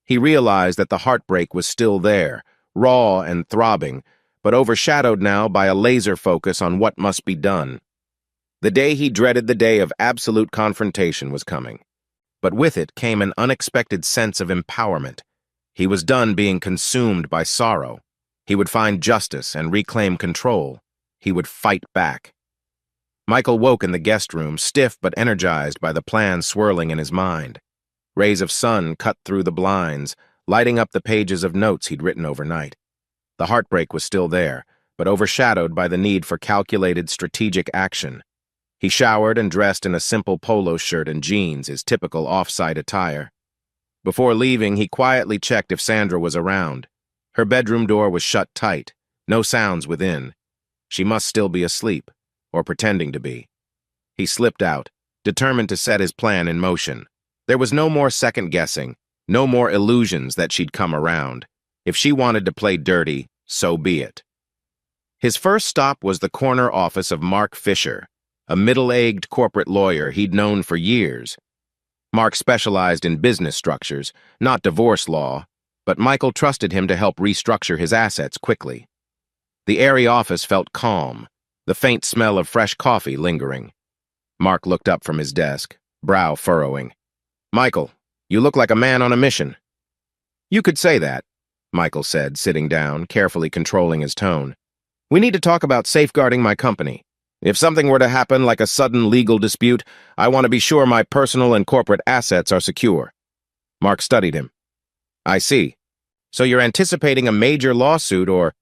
He realized that the heartbreak was still there, raw and throbbing, but overshadowed now by a laser focus on what must be done. The day he dreaded, the day of absolute confrontation, was coming. But with it came an unexpected sense of empowerment. He was done being consumed by sorrow. He would find justice and reclaim control. He would fight back. Michael woke in the guest room, stiff but energized by the plan swirling in his mind. Rays of sun cut through the blinds, lighting up the pages of notes he'd written overnight. The heartbreak was still there, but overshadowed by the need for calculated, strategic action. He showered and dressed in a simple polo shirt and jeans, his typical off-site attire. Before leaving, he quietly checked if Sandra was around. Her bedroom door was shut tight, no sounds within. She must still be asleep, or pretending to be. He slipped out, determined to set his plan in motion. There was no more second-guessing, no more illusions that she'd come around. If she wanted to play dirty, so be it. His first stop was the corner office of Mark Fisher, a middle-aged corporate lawyer he'd known for years. Mark specialized in business structures, not divorce law, but Michael trusted him to help restructure his assets quickly. The airy office felt calm, the faint smell of fresh coffee lingering. Mark looked up from his desk, brow furrowing. "Michael, you look like a man on a mission." "You could say that," Michael said, sitting down, carefully controlling his tone. "We need to talk about safeguarding my company. If something were to happen, like a sudden legal dispute, I want to be sure my personal and corporate assets are secure." Mark studied him. "I see. So you're anticipating a major lawsuit or—"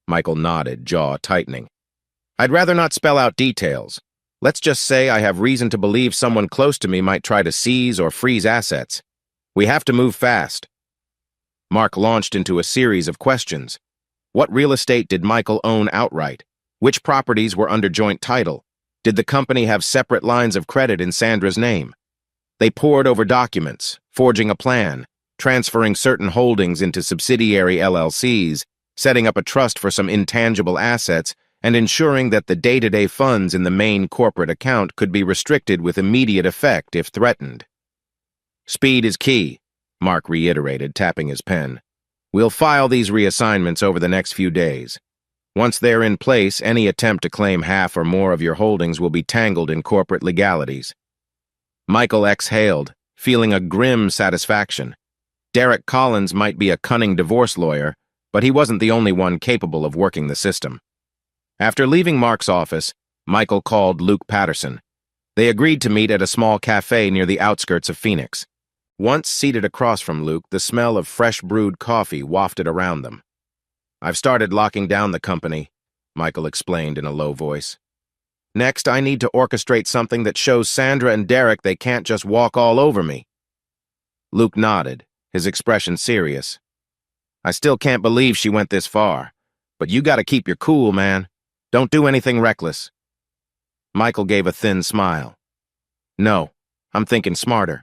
Michael nodded, jaw tightening. "I'd rather not spell out details. Let's just say I have reason to believe someone close to me might try to seize or freeze assets. We have to move fast." Mark launched into a series of questions. What real estate did Michael own outright? Which properties were under joint title? Did the company have separate lines of credit in Sandra's name? They pored over documents, forging a plan, transferring certain holdings into subsidiary LLCs, setting up a trust for some intangible assets, and ensuring that the day-to-day funds in the main corporate account could be restricted with immediate effect if threatened. "Speed is key," Mark reiterated, tapping his pen. "We'll file these reassignments over the next few days. Once they're in place, any attempt to claim half or more of your holdings will be tangled in corporate legalities." Michael exhaled, feeling a grim satisfaction. Derek Collins might be a cunning divorce lawyer, but he wasn't the only one capable of working the system. After leaving Mark's office, Michael called Luke Patterson. They agreed to meet at a small cafe near the outskirts of Phoenix. Once seated across from Luke, the smell of fresh brewed coffee wafted around them. "I've started locking down the company," Michael explained in a low voice. "Next, I need to orchestrate something that shows Sandra and Derek they can't just walk all over me." Luke nodded, his expression serious. "I still can't believe she went this far. But you gotta keep your cool, man. Don't do anything reckless." Michael gave a thin smile. "No, I'm thinking smarter.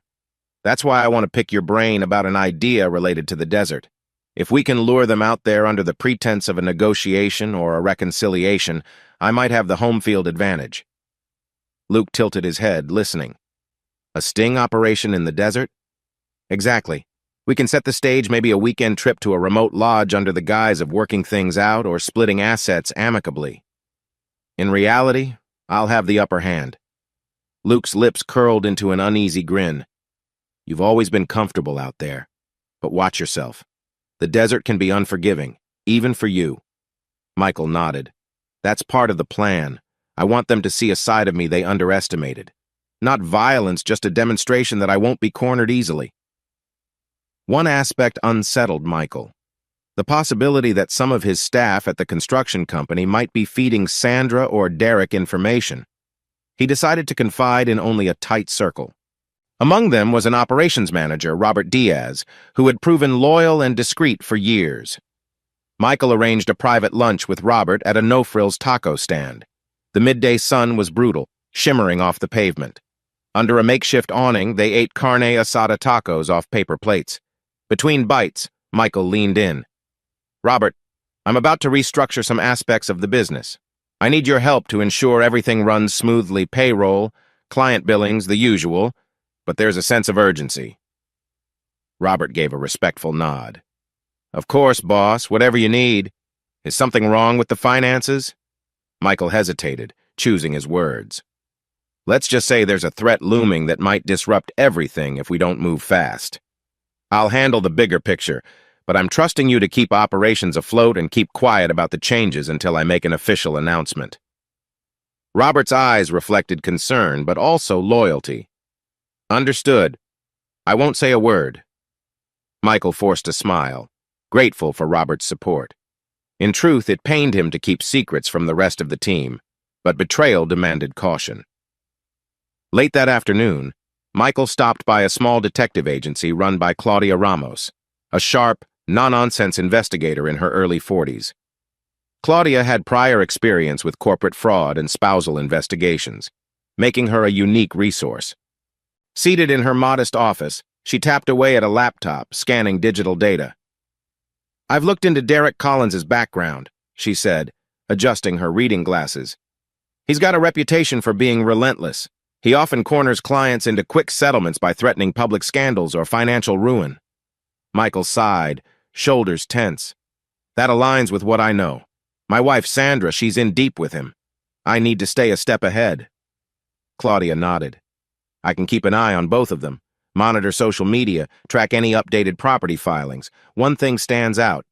That's why I want to pick your brain about an idea related to the desert. If we can lure them out there under the pretense of a negotiation or a reconciliation, I might have the home field advantage." Luke tilted his head, listening. "A sting operation in the desert?" "Exactly. We can set the stage, maybe a weekend trip to a remote lodge under the guise of working things out or splitting assets amicably. In reality, I'll have the upper hand." Luke's lips curled into an uneasy grin. "You've always been comfortable out there. But watch yourself. The desert can be unforgiving, even for you." Michael nodded. "That's part of the plan. I want them to see a side of me they underestimated. Not violence, just a demonstration that I won't be cornered easily." One aspect unsettled Michael. The possibility that some of his staff at the construction company might be feeding Sandra or Derek information. He decided to confide in only a tight circle. Among them was an operations manager, Robert Diaz, who had proven loyal and discreet for years. Michael arranged a private lunch with Robert at a no-frills taco stand. The midday sun was brutal, shimmering off the pavement. Under a makeshift awning, they ate carne asada tacos off paper plates. Between bites, Michael leaned in. "Robert, I'm about to restructure some aspects of the business. I need your help to ensure everything runs smoothly: payroll, client billings, the usual, but there's a sense of urgency. Robert gave a respectful nod. Of course, boss, whatever you need. Is something wrong with the finances? Michael hesitated, choosing his words. Let's just say there's a threat looming that might disrupt everything if we don't move fast. I'll handle the bigger picture, but I'm trusting you to keep operations afloat and keep quiet about the changes until I make an official announcement. Robert's eyes reflected concern, but also loyalty. Understood. I won't say a word. Michael forced a smile, grateful for Robert's support. In truth, it pained him to keep secrets from the rest of the team, but betrayal demanded caution. Late that afternoon, Michael stopped by a small detective agency run by Claudia Ramos, a sharp, no-nonsense investigator in her early 40s. Claudia had prior experience with corporate fraud and spousal investigations, making her a unique resource. Seated in her modest office, she tapped away at a laptop, scanning digital data. I've looked into Derek Collins's background, she said, adjusting her reading glasses. He's got a reputation for being relentless. He often corners clients into quick settlements by threatening public scandals or financial ruin. Michael sighed, shoulders tense. That aligns with what I know. My wife Sandra, she's in deep with him. I need to stay a step ahead. Claudia nodded. I can keep an eye on both of them, monitor social media, track any updated property filings. One thing stands out.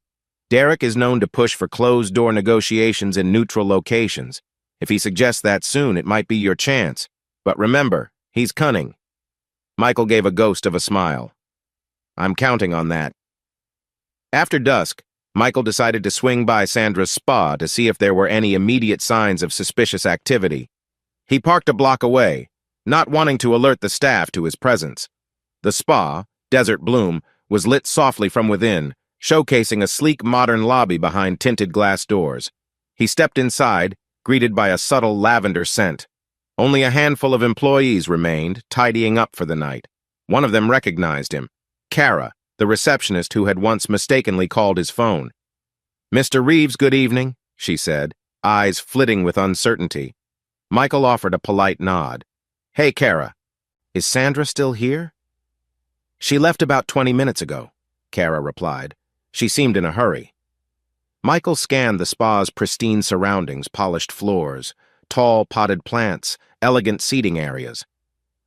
Derek is known to push for closed-door negotiations in neutral locations. If he suggests that soon, it might be your chance. But remember, he's cunning. Michael gave a ghost of a smile. I'm counting on that. After dusk, Michael decided to swing by Sandra's spa to see if there were any immediate signs of suspicious activity. He parked a block away, not wanting to alert the staff to his presence. The spa, Desert Bloom, was lit softly from within, showcasing a sleek modern lobby behind tinted glass doors. He stepped inside, greeted by a subtle lavender scent. Only a handful of employees remained, tidying up for the night. One of them recognized him, Kara, the receptionist who had once mistakenly called his phone. Mr. Reeves, good evening, she said, eyes flitting with uncertainty. Michael offered a polite nod. Hey, Kara, is Sandra still here? She left about 20 minutes ago, Kara replied. She seemed in a hurry. Michael scanned the spa's pristine surroundings: polished floors, tall potted plants, elegant seating areas.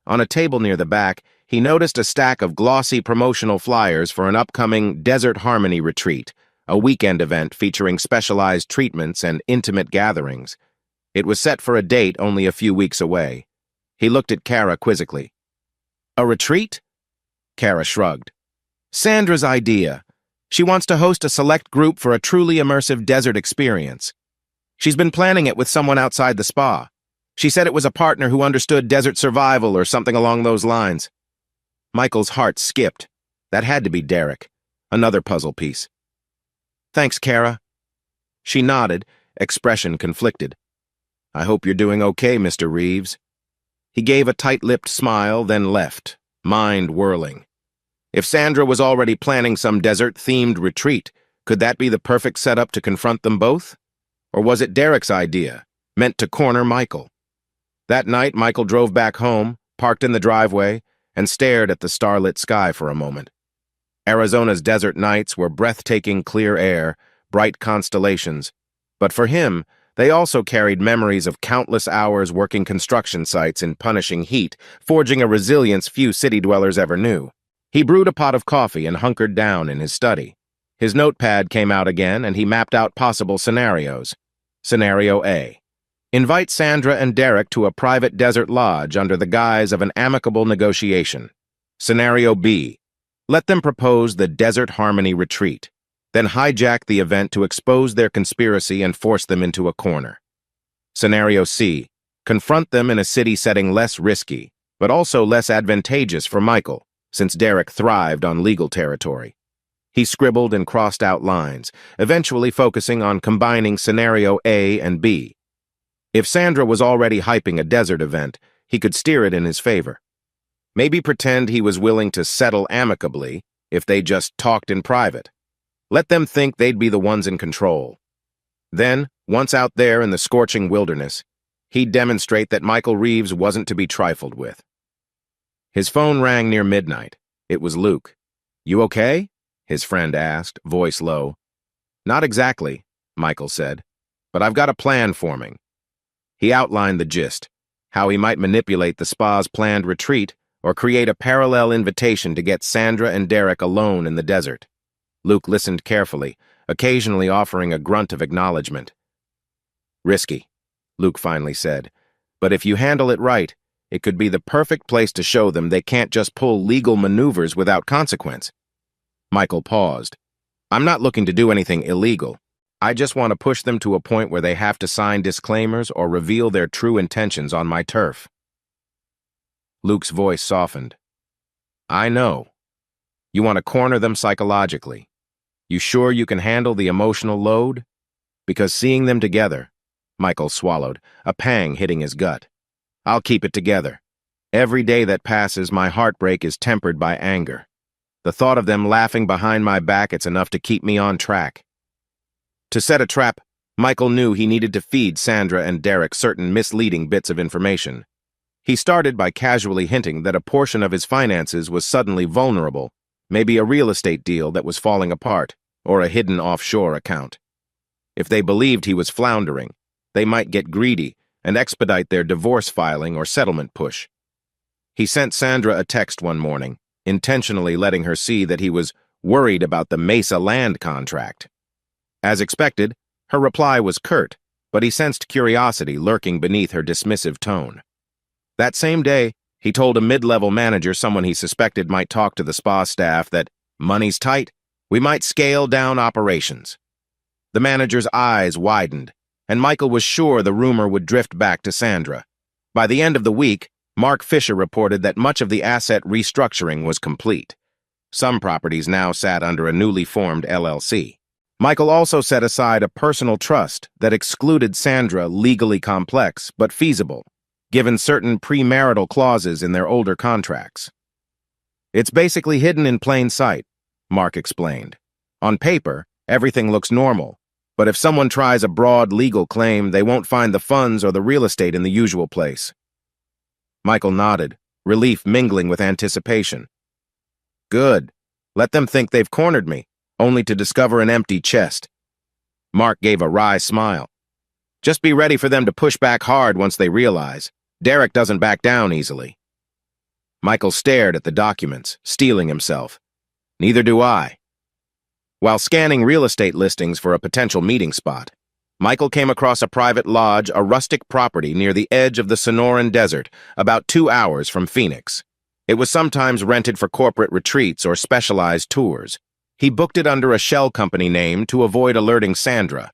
On a table near the back, he noticed a stack of glossy promotional flyers for an upcoming Desert Harmony retreat, a weekend event featuring specialized treatments and intimate gatherings. It was set for a date only a few weeks away. He looked at Kara quizzically. A retreat? Kara shrugged. Sandra's idea. She wants to host a select group for a truly immersive desert experience. She's been planning it with someone outside the spa. She said it was a partner who understood desert survival or something along those lines. Michael's heart skipped. That had to be Derek. Another puzzle piece. Thanks, Kara. She nodded, expression conflicted. I hope you're doing okay, Mr. Reeves. He gave a tight-lipped smile, then left, mind whirling. If Sandra was already planning some desert-themed retreat, could that be the perfect setup to confront them both? Or was it Derek's idea, meant to corner Michael? That night, Michael drove back home, parked in the driveway, and stared at the starlit sky for a moment. Arizona's desert nights were breathtaking clear air, bright constellations. But for him, they also carried memories of countless hours working construction sites in punishing heat, forging a resilience few city dwellers ever knew. He brewed a pot of coffee and hunkered down in his study. His notepad came out again, and he mapped out possible scenarios. Scenario A. Invite Sandra and Derek to a private desert lodge under the guise of an amicable negotiation. Scenario B. Let them propose the Desert Harmony retreat, then hijack the event to expose their conspiracy and force them into a corner. Scenario C. Confront them in a city setting less risky, but also less advantageous for Michael, since Derek thrived on legal territory. He scribbled and crossed out lines, eventually focusing on combining Scenario A and B. If Sandra was already hyping a desert event, he could steer it in his favor. Maybe pretend he was willing to settle amicably if they just talked in private. Let them think they'd be the ones in control. Then, once out there in the scorching wilderness, he'd demonstrate that Michael Reeves wasn't to be trifled with. His phone rang near midnight. It was Luke. "You okay?" his friend asked, voice low. "Not exactly," Michael said, "but I've got a plan forming." He outlined the gist, how he might manipulate the spa's planned retreat or create a parallel invitation to get Sandra and Derek alone in the desert. Luke listened carefully, occasionally offering a grunt of acknowledgement. "Risky," Luke finally said, "but if you handle it right, it could be the perfect place to show them they can't just pull legal maneuvers without consequence." Michael paused. "I'm not looking to do anything illegal. I just want to push them to a point where they have to sign disclaimers or reveal their true intentions on my turf." Luke's voice softened. "I know. You want to corner them psychologically. You sure you can handle the emotional load? Because seeing them together—" Michael swallowed, a pang hitting his gut. "I'll keep it together. Every day that passes, my heartbreak is tempered by anger. The thought of them laughing behind my back, it's enough to keep me on track." To set a trap, Michael knew he needed to feed Sandra and Derek certain misleading bits of information. He started by casually hinting that a portion of his finances was suddenly vulnerable, maybe a real estate deal that was falling apart, or a hidden offshore account. If they believed he was floundering, they might get greedy and expedite their divorce filing or settlement push. He sent Sandra a text one morning, intentionally letting her see that he was worried about the Mesa land contract. As expected, her reply was curt, but he sensed curiosity lurking beneath her dismissive tone. That same day, he told a mid-level manager, someone he suspected might talk to the spa staff, that money's tight, we might scale down operations. The manager's eyes widened, and Michael was sure the rumor would drift back to Sandra. By the end of the week, Mark Fisher reported that much of the asset restructuring was complete. Some properties now sat under a newly formed LLC. Michael also set aside a personal trust that excluded Sandra, legally complex but feasible, given certain premarital clauses in their older contracts. "It's basically hidden in plain sight," Mark explained. "On paper, everything looks normal, but if someone tries a broad legal claim, they won't find the funds or the real estate in the usual place." Michael nodded, relief mingling with anticipation. "Good. Let them think they've cornered me, only to discover an empty chest." Mark gave a wry smile. "Just be ready for them to push back hard once they realize. Derek doesn't back down easily." Michael stared at the documents, steeling himself. "Neither do I." While scanning real estate listings for a potential meeting spot, Michael came across a private lodge, a rustic property near the edge of the Sonoran Desert, about 2 hours from Phoenix. It was sometimes rented for corporate retreats or specialized tours. He booked it under a shell company name to avoid alerting Sandra.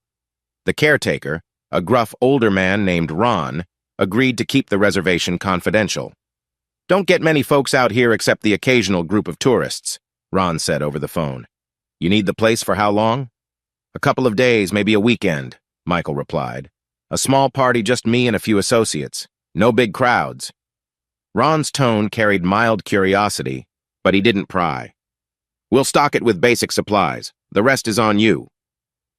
The caretaker, a gruff older man named Ron, agreed to keep the reservation confidential. "Don't get many folks out here except the occasional group of tourists," Ron said over the phone. "You need the place for how long?" "A couple of days, maybe a weekend," Michael replied. "A small party, just me and a few associates. No big crowds." Ron's tone carried mild curiosity, but he didn't pry. "We'll stock it with basic supplies. The rest is on you."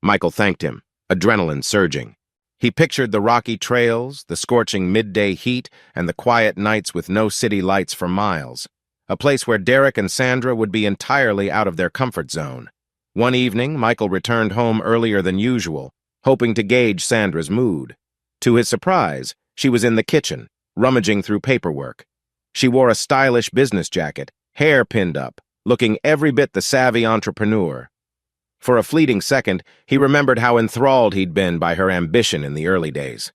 Michael thanked him, adrenaline surging. He pictured the rocky trails, the scorching midday heat, and the quiet nights with no city lights for miles. A place where Derek and Sandra would be entirely out of their comfort zone. One evening, Michael returned home earlier than usual, hoping to gauge Sandra's mood. To his surprise, she was in the kitchen, rummaging through paperwork. She wore a stylish business jacket, hair pinned up, looking every bit the savvy entrepreneur. For a fleeting second, he remembered how enthralled he'd been by her ambition in the early days.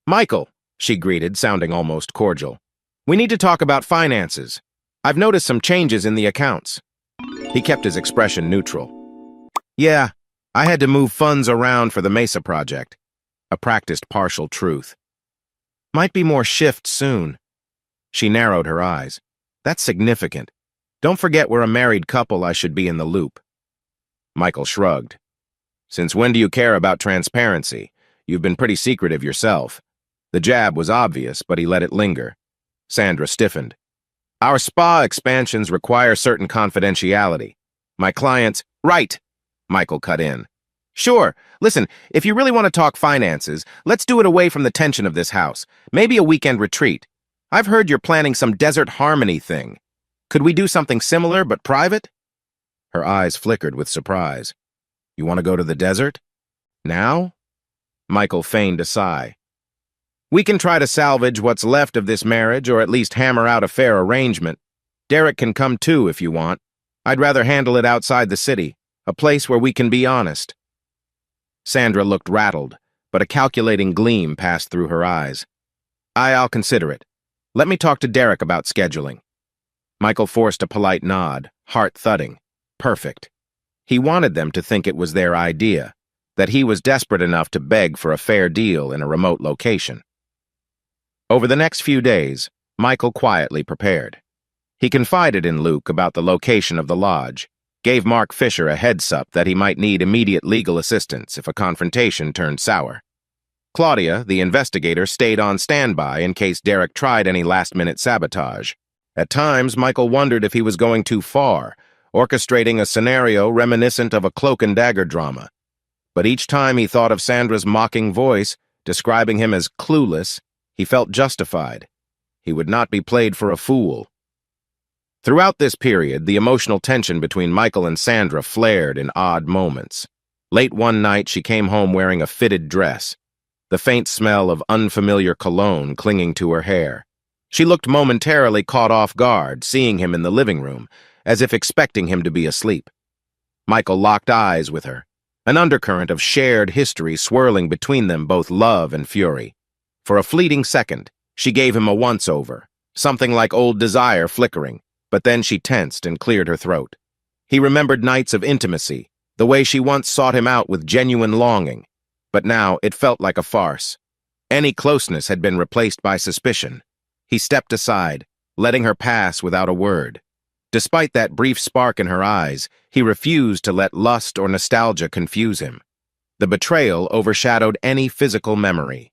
"Michael," she greeted, sounding almost cordial. "We need to talk about finances. I've noticed some changes in the accounts." He kept his expression neutral. "Yeah, I had to move funds around for the Mesa project." A practiced partial truth. "Might be more shifts soon." She narrowed her eyes. "That's significant. Don't forget we're a married couple. I should be in the loop." Michael shrugged. "Since when do you care about transparency? You've been pretty secretive yourself." The jab was obvious, but he let it linger. Sandra stiffened. "Our spa expansions require certain confidentiality. My clients—" "Right," Michael cut in. Sure. Listen, if you really want to talk finances, let's do it away from the tension of this house. Maybe a weekend retreat. I've heard you're planning some desert harmony thing. Could we do something similar but private? Her eyes flickered with surprise. You want to go to the desert? Now? Michael feigned a sigh. We can try to salvage what's left of this marriage or at least hammer out a fair arrangement. Derek can come too if you want. I'd rather handle it outside the city, a place where we can be honest. Sandra looked rattled, but a calculating gleam passed through her eyes. I'll consider it. Let me talk to Derek about scheduling. Michael forced a polite nod, heart thudding. Perfect. He wanted them to think it was their idea, that he was desperate enough to beg for a fair deal in a remote location. Over the next few days, Michael quietly prepared. He confided in Luke about the location of the lodge, gave Mark Fisher a heads-up that he might need immediate legal assistance if a confrontation turned sour. Claudia, the investigator, stayed on standby in case Derek tried any last-minute sabotage. At times, Michael wondered if he was going too far, orchestrating a scenario reminiscent of a cloak-and-dagger drama. But each time he thought of Sandra's mocking voice, describing him as clueless, he felt justified. He would not be played for a fool. Throughout this period, the emotional tension between Michael and Sandra flared in odd moments. Late one night, she came home wearing a fitted dress, the faint smell of unfamiliar cologne clinging to her hair. She looked momentarily caught off guard, seeing him in the living room, as if expecting him to be asleep. Michael locked eyes with her, an undercurrent of shared history swirling between them, both love and fury. For a fleeting second, she gave him a once-over, something like old desire flickering, but then she tensed and cleared her throat. He remembered nights of intimacy, the way she once sought him out with genuine longing, but now it felt like a farce. Any closeness had been replaced by suspicion. He stepped aside, letting her pass without a word. Despite that brief spark in her eyes, he refused to let lust or nostalgia confuse him. The betrayal overshadowed any physical memory.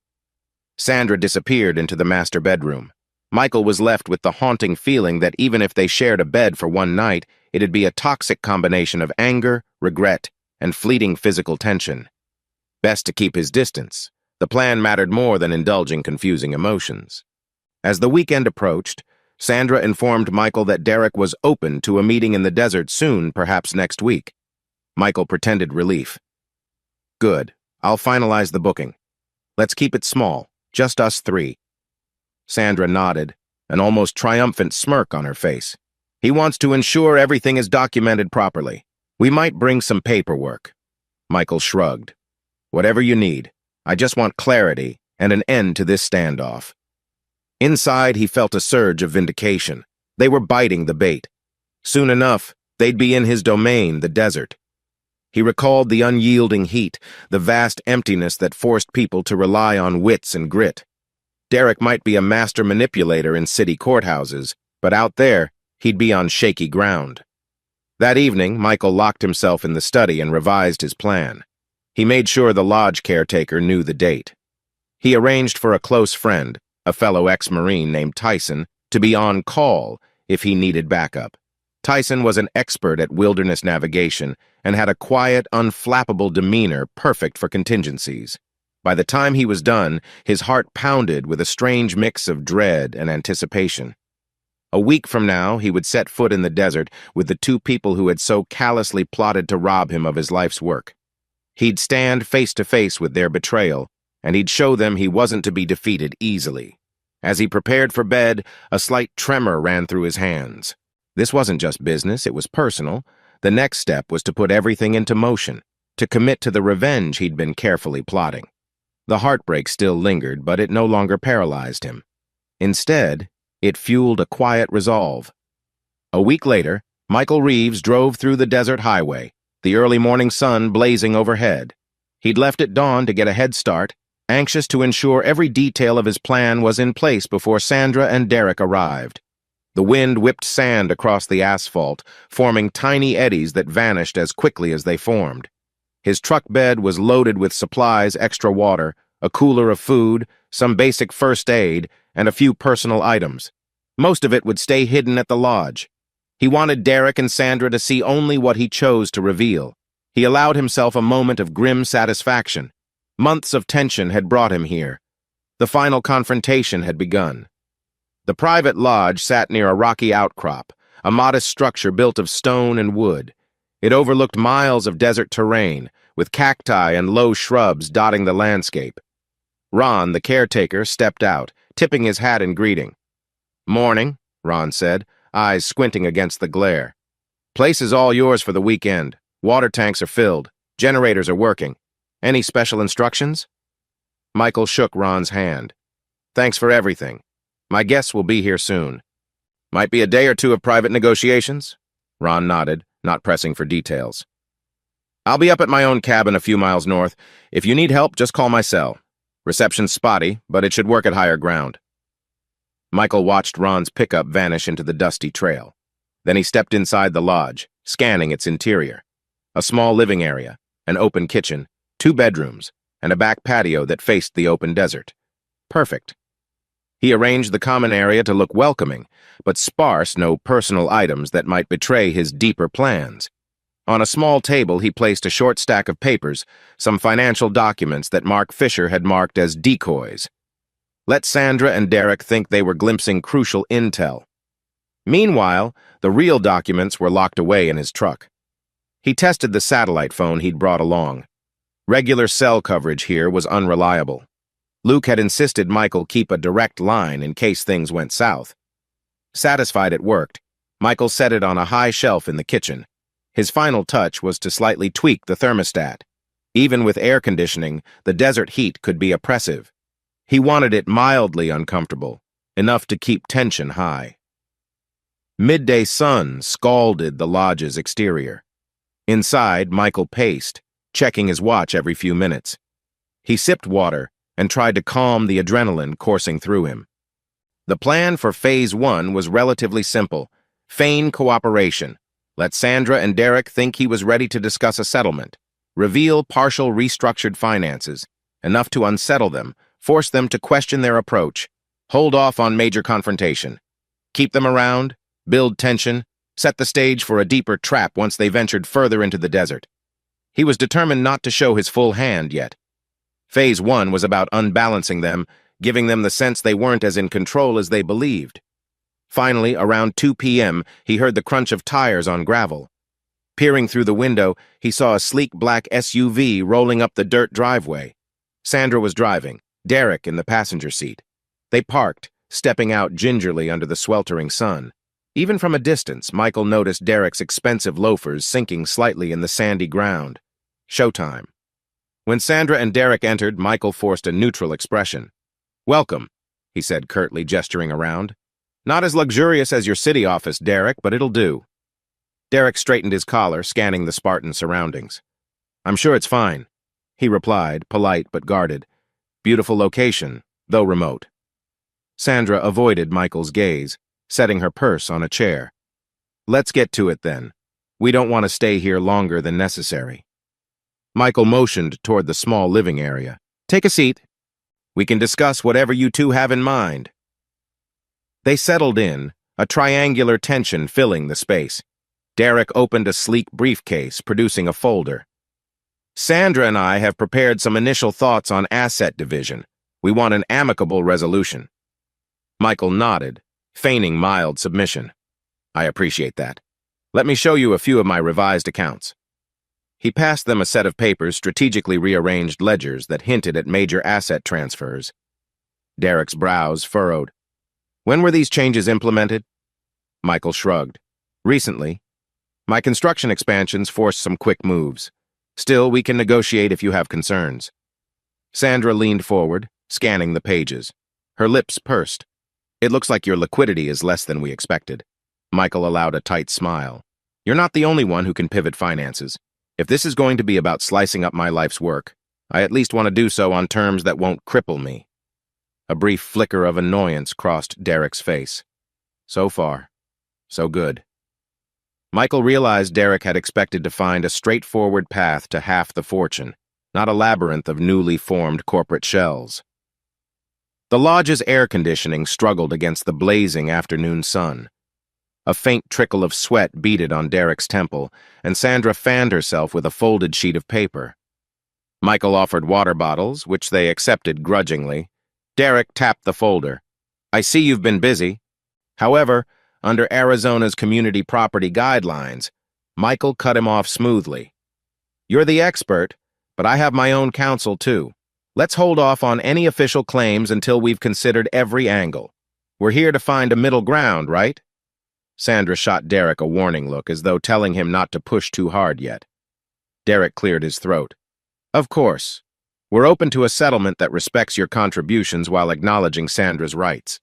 Sandra disappeared into the master bedroom. Michael was left with the haunting feeling that even if they shared a bed for one night, it'd be a toxic combination of anger, regret, and fleeting physical tension. Best to keep his distance. The plan mattered more than indulging confusing emotions. As the weekend approached, Sandra informed Michael that Derek was open to a meeting in the desert soon, perhaps next week. Michael pretended relief. Good. I'll finalize the booking. Let's keep it small, just us three. Sandra nodded, an almost triumphant smirk on her face. He wants to ensure everything is documented properly. We might bring some paperwork. Michael shrugged. Whatever you need. I just want clarity and an end to this standoff. Inside, he felt a surge of vindication. They were biting the bait. Soon enough, they'd be in his domain, the desert. He recalled the unyielding heat, the vast emptiness that forced people to rely on wits and grit. Derek might be a master manipulator in city courthouses, but out there, he'd be on shaky ground. That evening, Michael locked himself in the study and revised his plan. He made sure the lodge caretaker knew the date. He arranged for a close friend, a fellow ex-Marine named Tyson, to be on call if he needed backup. Tyson was an expert at wilderness navigation and had a quiet, unflappable demeanor perfect for contingencies. By the time he was done, his heart pounded with a strange mix of dread and anticipation. A week from now, he would set foot in the desert with the two people who had so callously plotted to rob him of his life's work. He'd stand face to face with their betrayal, and he'd show them he wasn't to be defeated easily. As he prepared for bed, a slight tremor ran through his hands. This wasn't just business, it was personal. The next step was to put everything into motion, to commit to the revenge he'd been carefully plotting. The heartbreak still lingered, but it no longer paralyzed him. Instead, it fueled a quiet resolve. A week later, Michael Reeves drove through the desert highway, the early morning sun blazing overhead. He'd left at dawn to get a head start, anxious to ensure every detail of his plan was in place before Sandra and Derek arrived. The wind whipped sand across the asphalt, forming tiny eddies that vanished as quickly as they formed. His truck bed was loaded with supplies, extra water, a cooler of food, some basic first aid, and a few personal items. Most of it would stay hidden at the lodge. He wanted Derek and Sandra to see only what he chose to reveal. He allowed himself a moment of grim satisfaction. Months of tension had brought him here. The final confrontation had begun. The private lodge sat near a rocky outcrop, a modest structure built of stone and wood. It overlooked miles of desert terrain, with cacti and low shrubs dotting the landscape. Ron, the caretaker, stepped out, tipping his hat in greeting. "Morning," Ron said, eyes squinting against the glare. "Place is all yours for the weekend. Water tanks are filled. Generators are working. Any special instructions?" Michael shook Ron's hand. "Thanks for everything. My guests will be here soon. Might be a day or two of private negotiations?" Ron nodded, not pressing for details. "I'll be up at my own cabin a few miles north. If you need help, just call my cell. Reception's spotty, but it should work at higher ground." Michael watched Ron's pickup vanish into the dusty trail. Then he stepped inside the lodge, scanning its interior. A small living area, an open kitchen, 2 bedrooms, and a back patio that faced the open desert. Perfect. He arranged the common area to look welcoming, but sparse no personal items that might betray his deeper plans. On a small table, he placed a short stack of papers, some financial documents that Mark Fisher had marked as decoys. Let Sandra and Derek think they were glimpsing crucial intel. Meanwhile, the real documents were locked away in his truck. He tested the satellite phone he'd brought along. Regular cell coverage here was unreliable. Luke had insisted Michael keep a direct line in case things went south. Satisfied it worked, Michael set it on a high shelf in the kitchen. His final touch was to slightly tweak the thermostat. Even with air conditioning, the desert heat could be oppressive. He wanted it mildly uncomfortable, enough to keep tension high. Midday sun scalded the lodge's exterior. Inside, Michael paced, checking his watch every few minutes. He sipped water and tried to calm the adrenaline coursing through him. The plan for Phase 1 was relatively simple: feign cooperation. Let Sandra and Derek think he was ready to discuss a settlement. Reveal partial restructured finances, enough to unsettle them, force them to question their approach. Hold off on major confrontation. Keep them around, build tension, set the stage for a deeper trap once they ventured further into the desert. He was determined not to show his full hand yet. Phase 1 was about unbalancing them, giving them the sense they weren't as in control as they believed. Finally, around 2 p.m., he heard the crunch of tires on gravel. Peering through the window, he saw a sleek black SUV rolling up the dirt driveway. Sandra was driving, Derek in the passenger seat. They parked, stepping out gingerly under the sweltering sun. Even from a distance, Michael noticed Derek's expensive loafers sinking slightly in the sandy ground. Showtime. When Sandra and Derek entered, Michael forced a neutral expression. "Welcome," he said curtly, gesturing around. "Not as luxurious as your city office, Derek, but it'll do." Derek straightened his collar, scanning the Spartan surroundings. "I'm sure it's fine," he replied, polite but guarded. "Beautiful location, though remote." Sandra avoided Michael's gaze, setting her purse on a chair. "Let's get to it then. We don't want to stay here longer than necessary." Michael motioned toward the small living area. "Take a seat. We can discuss whatever you two have in mind." They settled in, a triangular tension filling the space. Derek opened a sleek briefcase, producing a folder. "Sandra and I have prepared some initial thoughts on asset division. We want an amicable resolution." Michael nodded, feigning mild submission. "I appreciate that. Let me show you a few of my revised accounts." He passed them a set of papers, strategically rearranged ledgers that hinted at major asset transfers. Derek's brows furrowed. "When were these changes implemented?" Michael shrugged. "Recently. My construction expansions forced some quick moves. Still, we can negotiate if you have concerns." Sandra leaned forward, scanning the pages. Her lips pursed. "It looks like your liquidity is less than we expected." Michael allowed a tight smile. "You're not the only one who can pivot finances. If this is going to be about slicing up my life's work, I at least want to do so on terms that won't cripple me." A brief flicker of annoyance crossed Derek's face. So far, so good. Michael realized Derek had expected to find a straightforward path to half the fortune, not a labyrinth of newly formed corporate shells. The lodge's air conditioning struggled against the blazing afternoon sun. A faint trickle of sweat beaded on Derek's temple, and Sandra fanned herself with a folded sheet of paper. Michael offered water bottles, which they accepted grudgingly. Derek tapped the folder. I see you've been busy. However, under Arizona's community property guidelines, Michael cut him off smoothly. You're the expert, but I have my own counsel too. Let's hold off on any official claims until we've considered every angle. We're here to find a middle ground, right? Sandra shot Derek a warning look, as though telling him not to push too hard yet. Derek cleared his throat. Of course. We're open to a settlement that respects your contributions while acknowledging Sandra's rights.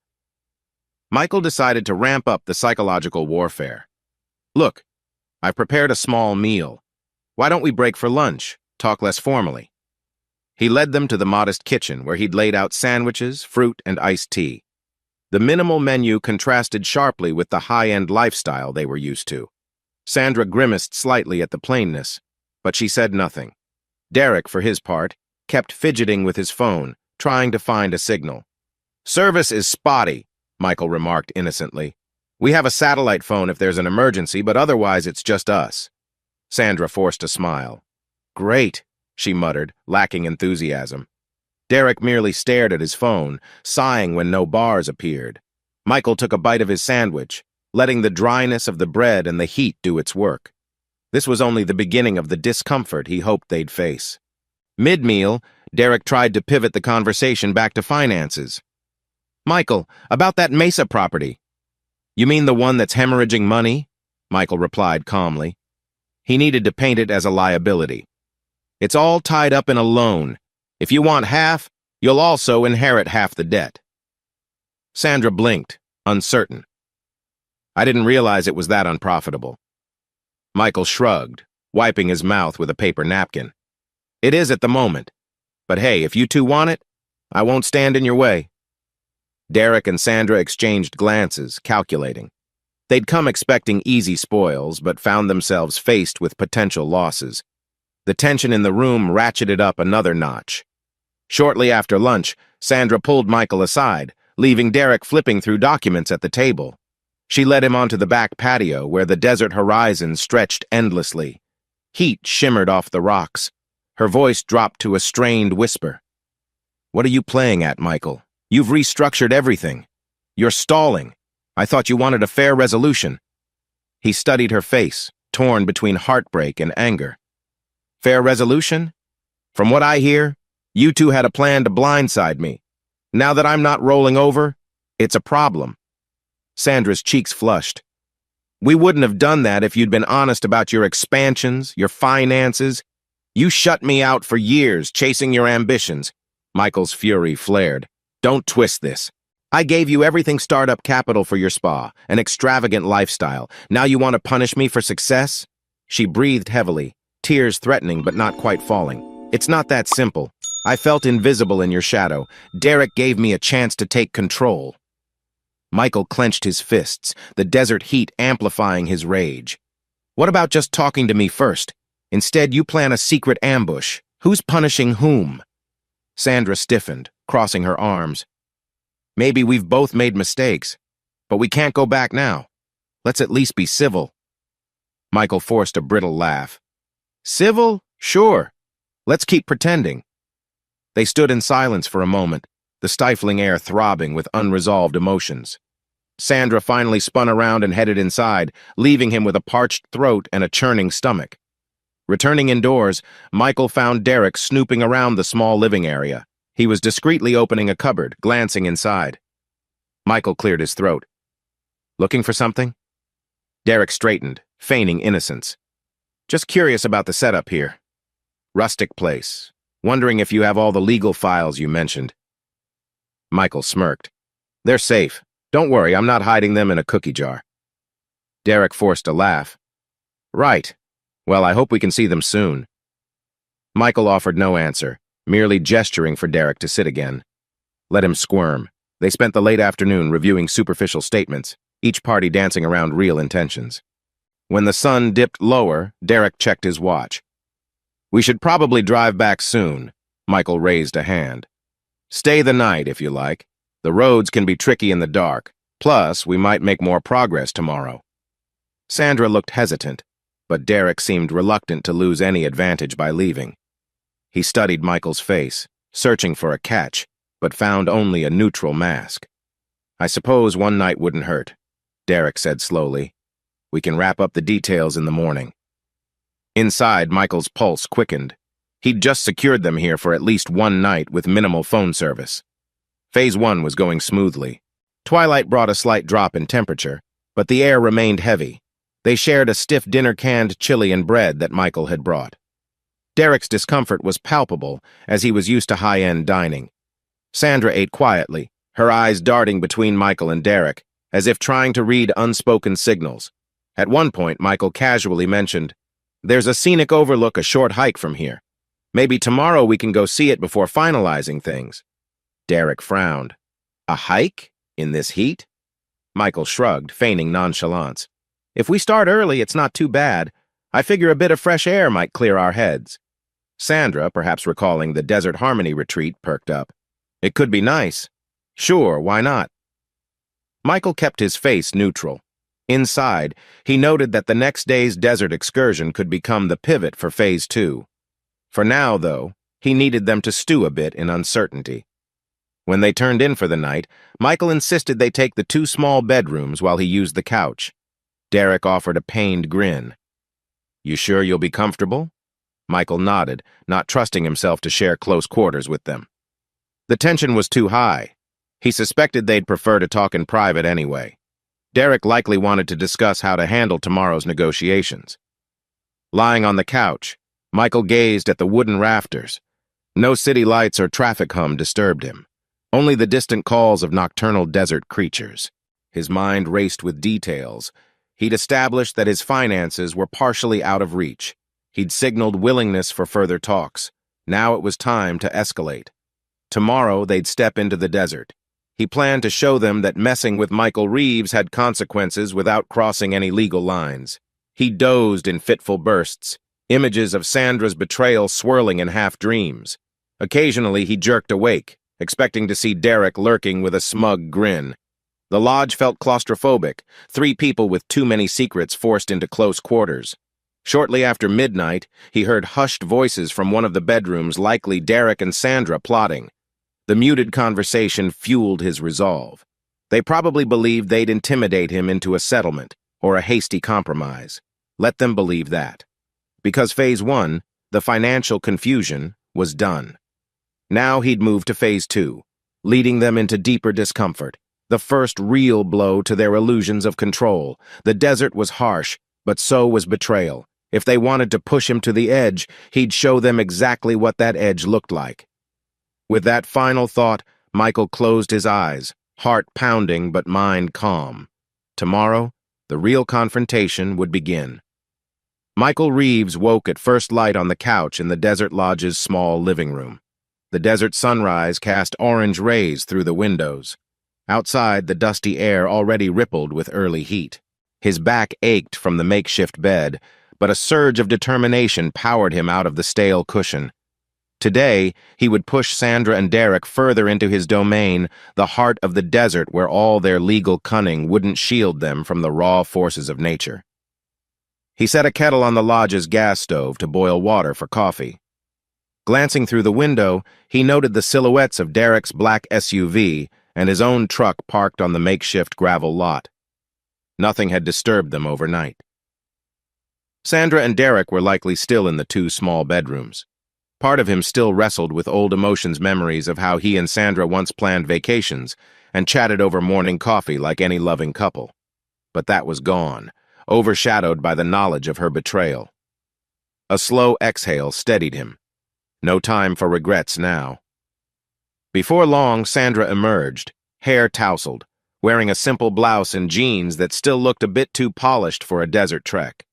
Michael decided to ramp up the psychological warfare. Look, I've prepared a small meal. Why don't we break for lunch, talk less formally? He led them to the modest kitchen where he'd laid out sandwiches, fruit, and iced tea. The minimal menu contrasted sharply with the high-end lifestyle they were used to. Sandra grimaced slightly at the plainness, but she said nothing. Derek, for his part, kept fidgeting with his phone, trying to find a signal. Service is spotty, Michael remarked innocently. We have a satellite phone if there's an emergency, but otherwise it's just us. Sandra forced a smile. Great, she muttered, lacking enthusiasm. Derek merely stared at his phone, sighing when no bars appeared. Michael took a bite of his sandwich, letting the dryness of the bread and the heat do its work. This was only the beginning of the discomfort he hoped they'd face. Mid-meal, Derek tried to pivot the conversation back to finances. Michael, about that Mesa property. You mean the one that's hemorrhaging money? Michael replied calmly. He needed to paint it as a liability. It's all tied up in a loan. If you want half, you'll also inherit half the debt. Sandra blinked, uncertain. I didn't realize it was that unprofitable. Michael shrugged, wiping his mouth with a paper napkin. It is at the moment. But hey, if you two want it, I won't stand in your way. Derek and Sandra exchanged glances, calculating. They'd come expecting easy spoils, but found themselves faced with potential losses. The tension in the room ratcheted up another notch. Shortly after lunch, Sandra pulled Michael aside, leaving Derek flipping through documents at the table. She led him onto the back patio where the desert horizon stretched endlessly. Heat shimmered off the rocks. Her voice dropped to a strained whisper. What are you playing at, Michael? You've restructured everything. You're stalling. I thought you wanted a fair resolution. He studied her face, torn between heartbreak and anger. Fair resolution? From what I hear, you two had a plan to blindside me. Now that I'm not rolling over, it's a problem. Sandra's cheeks flushed. We wouldn't have done that if you'd been honest about your expansions, your finances. You shut me out for years, chasing your ambitions. Michael's fury flared. Don't twist this. I gave you everything startup capital for your spa, an extravagant lifestyle. Now you want to punish me for success? She breathed heavily, tears threatening but not quite falling. It's not that simple. I felt invisible in your shadow. Derek gave me a chance to take control. Michael clenched his fists, the desert heat amplifying his rage. What about just talking to me first? Instead, you plan a secret ambush. Who's punishing whom? Sandra stiffened, crossing her arms. Maybe we've both made mistakes, but we can't go back now. Let's at least be civil. Michael forced a brittle laugh. Civil? Sure. Let's keep pretending. They stood in silence for a moment, the stifling air throbbing with unresolved emotions. Sandra finally spun around and headed inside, leaving him with a parched throat and a churning stomach. Returning indoors, Michael found Derek snooping around the small living area. He was discreetly opening a cupboard, glancing inside. Michael cleared his throat. Looking for something? Derek straightened, feigning innocence. Just curious about the setup here. Rustic place. Wondering if you have all the legal files you mentioned. Michael smirked. They're safe. Don't worry, I'm not hiding them in a cookie jar. Derek forced a laugh. Right. Well, I hope we can see them soon. Michael offered no answer, merely gesturing for Derek to sit again. Let him squirm. They spent the late afternoon reviewing superficial statements, each party dancing around real intentions. When the sun dipped lower, Derek checked his watch. We should probably drive back soon. Michael raised a hand. Stay the night, if you like. The roads can be tricky in the dark. Plus, we might make more progress tomorrow. Sandra looked hesitant, but Derek seemed reluctant to lose any advantage by leaving. He studied Michael's face, searching for a catch, but found only a neutral mask. "I suppose one night wouldn't hurt," Derek said slowly. "We can wrap up the details in the morning." Inside, Michael's pulse quickened. He'd just secured them here for at least one night with minimal phone service. Phase 1 was going smoothly. Twilight brought a slight drop in temperature, but the air remained heavy. They shared a stiff dinner-canned chili and bread that Michael had brought. Derek's discomfort was palpable, as he was used to high-end dining. Sandra ate quietly, her eyes darting between Michael and Derek, as if trying to read unspoken signals. At one point, Michael casually mentioned, "There's a scenic overlook a short hike from here. Maybe tomorrow we can go see it before finalizing things." Derek frowned. "A hike? In this heat?" Michael shrugged, feigning nonchalance. "If we start early, it's not too bad. I figure a bit of fresh air might clear our heads." Sandra, perhaps recalling the Desert Harmony retreat, perked up. "It could be nice." "Sure, why not?" Michael kept his face neutral. Inside, he noted that the next day's desert excursion could become the pivot for Phase 2. For now, though, he needed them to stew a bit in uncertainty. When they turned in for the night, Michael insisted they take the 2 small bedrooms while he used the couch. Derek offered a pained grin. "You sure you'll be comfortable?" Michael nodded, not trusting himself to share close quarters with them. The tension was too high. He suspected they'd prefer to talk in private anyway. Derek likely wanted to discuss how to handle tomorrow's negotiations. Lying on the couch, Michael gazed at the wooden rafters. No city lights or traffic hum disturbed him. Only the distant calls of nocturnal desert creatures. His mind raced with details. He'd established that his finances were partially out of reach. He'd signaled willingness for further talks. Now it was time to escalate. Tomorrow they'd step into the desert. He planned to show them that messing with Michael Reeves had consequences without crossing any legal lines. He dozed in fitful bursts, images of Sandra's betrayal swirling in half-dreams. Occasionally he jerked awake, expecting to see Derek lurking with a smug grin. The lodge felt claustrophobic, 3 people with too many secrets forced into close quarters. Shortly after midnight, he heard hushed voices from one of the bedrooms, likely Derek and Sandra plotting. The muted conversation fueled his resolve. They probably believed they'd intimidate him into a settlement or a hasty compromise. Let them believe that. Because Phase 1, the financial confusion, was done. Now he'd move to Phase 2, leading them into deeper discomfort, the first real blow to their illusions of control. The desert was harsh, but so was betrayal. If they wanted to push him to the edge, he'd show them exactly what that edge looked like. With that final thought, Michael closed his eyes, heart pounding but mind calm. Tomorrow, the real confrontation would begin. Michael Reeves woke at first light on the couch in the Desert Lodge's small living room. The desert sunrise cast orange rays through the windows. Outside, the dusty air already rippled with early heat. His back ached from the makeshift bed, but a surge of determination powered him out of the stale cushion. Today, he would push Sandra and Derek further into his domain, the heart of the desert where all their legal cunning wouldn't shield them from the raw forces of nature. He set a kettle on the lodge's gas stove to boil water for coffee. Glancing through the window, he noted the silhouettes of Derek's black SUV and his own truck parked on the makeshift gravel lot. Nothing had disturbed them overnight. Sandra and Derek were likely still in the 2 small bedrooms. Part of him still wrestled with old emotions, memories of how he and Sandra once planned vacations and chatted over morning coffee like any loving couple. But that was gone, overshadowed by the knowledge of her betrayal. A slow exhale steadied him. No time for regrets now. Before long, Sandra emerged, hair tousled, wearing a simple blouse and jeans that still looked a bit too polished for a desert trek.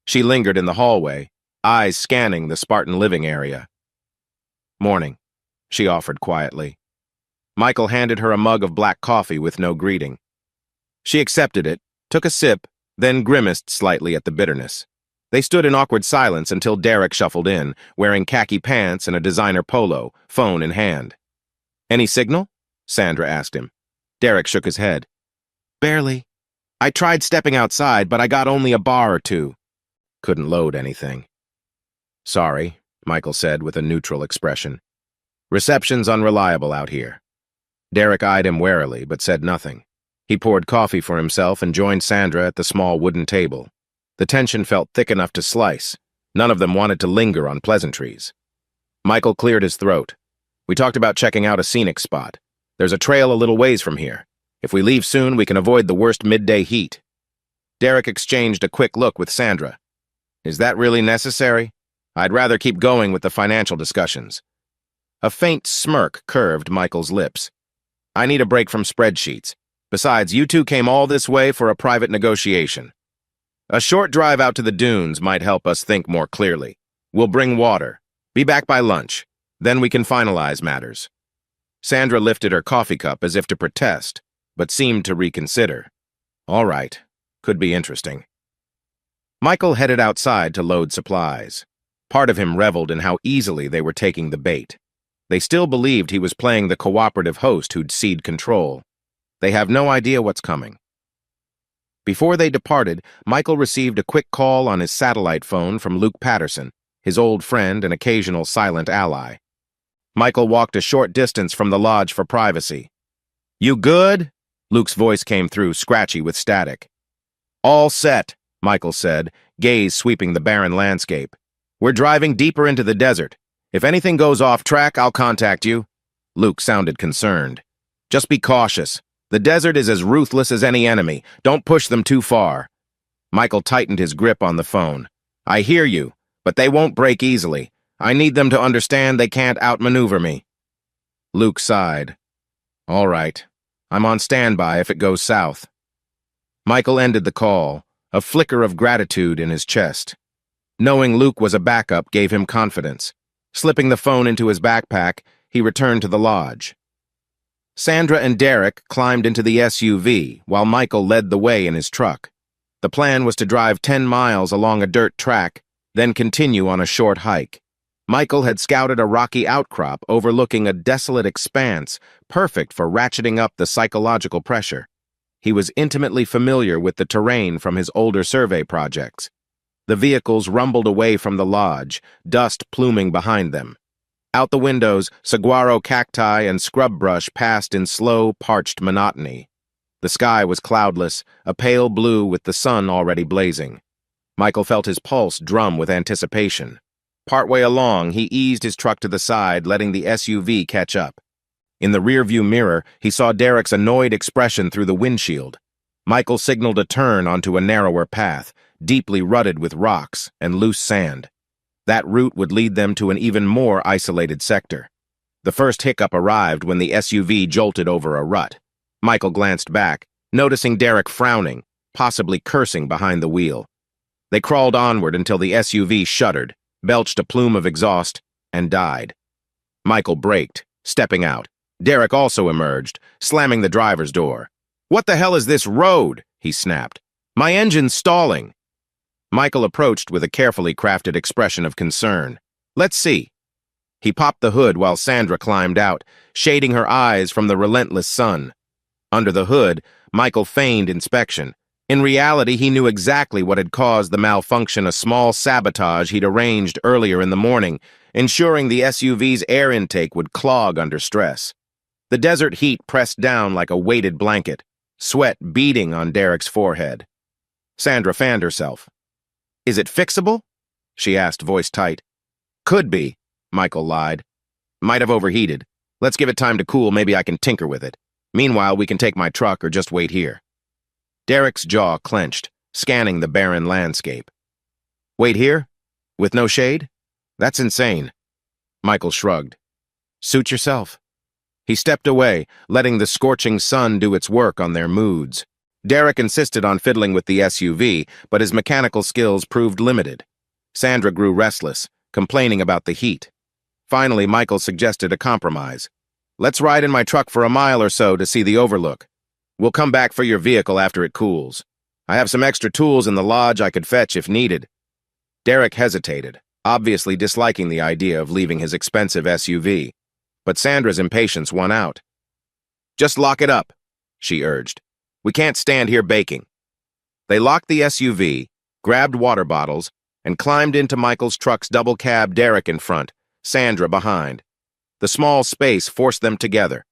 She lingered in the hallway, eyes scanning the Spartan living area. "Morning," she offered quietly. Michael handed her a mug of black coffee with no greeting. She accepted it, took a sip, then grimaced slightly at the bitterness. They stood in awkward silence until Derek shuffled in, wearing khaki pants and a designer polo, phone in hand. "Any signal?" Sandra asked him. Derek shook his head. "Barely." I tried stepping outside, but I got only a bar or two. Couldn't load anything. Sorry, Michael said with a neutral expression. Reception's unreliable out here. Derek eyed him warily, but said nothing. He poured coffee for himself and joined Sandra at the small wooden table. The tension felt thick enough to slice. None of them wanted to linger on pleasantries. Michael cleared his throat. We talked about checking out a scenic spot. There's a trail a little ways from here. If we leave soon, we can avoid the worst midday heat. Derek exchanged a quick look with Sandra. Is that really necessary? I'd rather keep going with the financial discussions. A faint smirk curved Michael's lips. I need a break from spreadsheets. Besides, you two came all this way for a private negotiation. A short drive out to the dunes might help us think more clearly. We'll bring water. Be back by lunch. Then we can finalize matters. Sandra lifted her coffee cup as if to protest, but seemed to reconsider. All right. Could be interesting. Michael headed outside to load supplies. Part of him reveled in how easily they were taking the bait. They still believed he was playing the cooperative host who'd cede control. They have no idea what's coming. Before they departed, Michael received a quick call on his satellite phone from Luke Patterson, his old friend and occasional silent ally. Michael walked a short distance from the lodge for privacy. You good? Luke's voice came through, scratchy with static. All set, Michael said, gaze sweeping the barren landscape. We're driving deeper into the desert. If anything goes off track, I'll contact you. Luke sounded concerned. Just be cautious. The desert is as ruthless as any enemy. Don't push them too far. Michael tightened his grip on the phone. I hear you, but they won't break easily. I need them to understand they can't outmaneuver me. Luke sighed. All right. I'm on standby if it goes south. Michael ended the call, a flicker of gratitude in his chest. Knowing Luke was a backup gave him confidence. Slipping the phone into his backpack, he returned to the lodge. Sandra and Derek climbed into the SUV, while Michael led the way in his truck. The plan was to drive 10 miles along a dirt track, then continue on a short hike. Michael had scouted a rocky outcrop overlooking a desolate expanse, perfect for ratcheting up the psychological pressure. He was intimately familiar with the terrain from his older survey projects. The vehicles rumbled away from the lodge, dust pluming behind them. Out the windows, saguaro cacti and scrub brush passed in slow, parched monotony. The sky was cloudless, a pale blue with the sun already blazing. Michael felt his pulse drum with anticipation. Partway along, he eased his truck to the side, letting the SUV catch up. In the rearview mirror, he saw Derek's annoyed expression through the windshield. Michael signaled a turn onto a narrower path, deeply rutted with rocks and loose sand. That route would lead them to an even more isolated sector. The first hiccup arrived when the SUV jolted over a rut. Michael glanced back, noticing Derek frowning, possibly cursing behind the wheel. They crawled onward until the SUV shuddered, belched a plume of exhaust, and died. Michael braked, stepping out. Derek also emerged, slamming the driver's door. "What the hell is this road?" he snapped. "My engine's stalling." Michael approached with a carefully crafted expression of concern. "Let's see." He popped the hood while Sandra climbed out, shading her eyes from the relentless sun. Under the hood, Michael feigned inspection. In reality, he knew exactly what had caused the malfunction, a small sabotage he'd arranged earlier in the morning, ensuring the SUV's air intake would clog under stress. The desert heat pressed down like a weighted blanket, sweat beading on Derek's forehead. Sandra fanned herself. "Is it fixable?" she asked, voice tight. "Could be," Michael lied. "Might have overheated. Let's give it time to cool, maybe I can tinker with it. Meanwhile, we can take my truck or just wait here." Derek's jaw clenched, scanning the barren landscape. "Wait here? With no shade? That's insane." Michael shrugged. "Suit yourself." He stepped away, letting the scorching sun do its work on their moods. Derek insisted on fiddling with the SUV, but his mechanical skills proved limited. Sandra grew restless, complaining about the heat. Finally, Michael suggested a compromise. "Let's ride in my truck for a mile or so to see the overlook. We'll come back for your vehicle after it cools. I have some extra tools in the lodge I could fetch if needed." Derek hesitated, obviously disliking the idea of leaving his expensive SUV. But Sandra's impatience won out. "Just lock it up," she urged. "We can't stand here baking. They locked the SUV, grabbed water bottles, and climbed into Michael's truck's double cab, Derek in front, Sandra behind. The small space forced them together.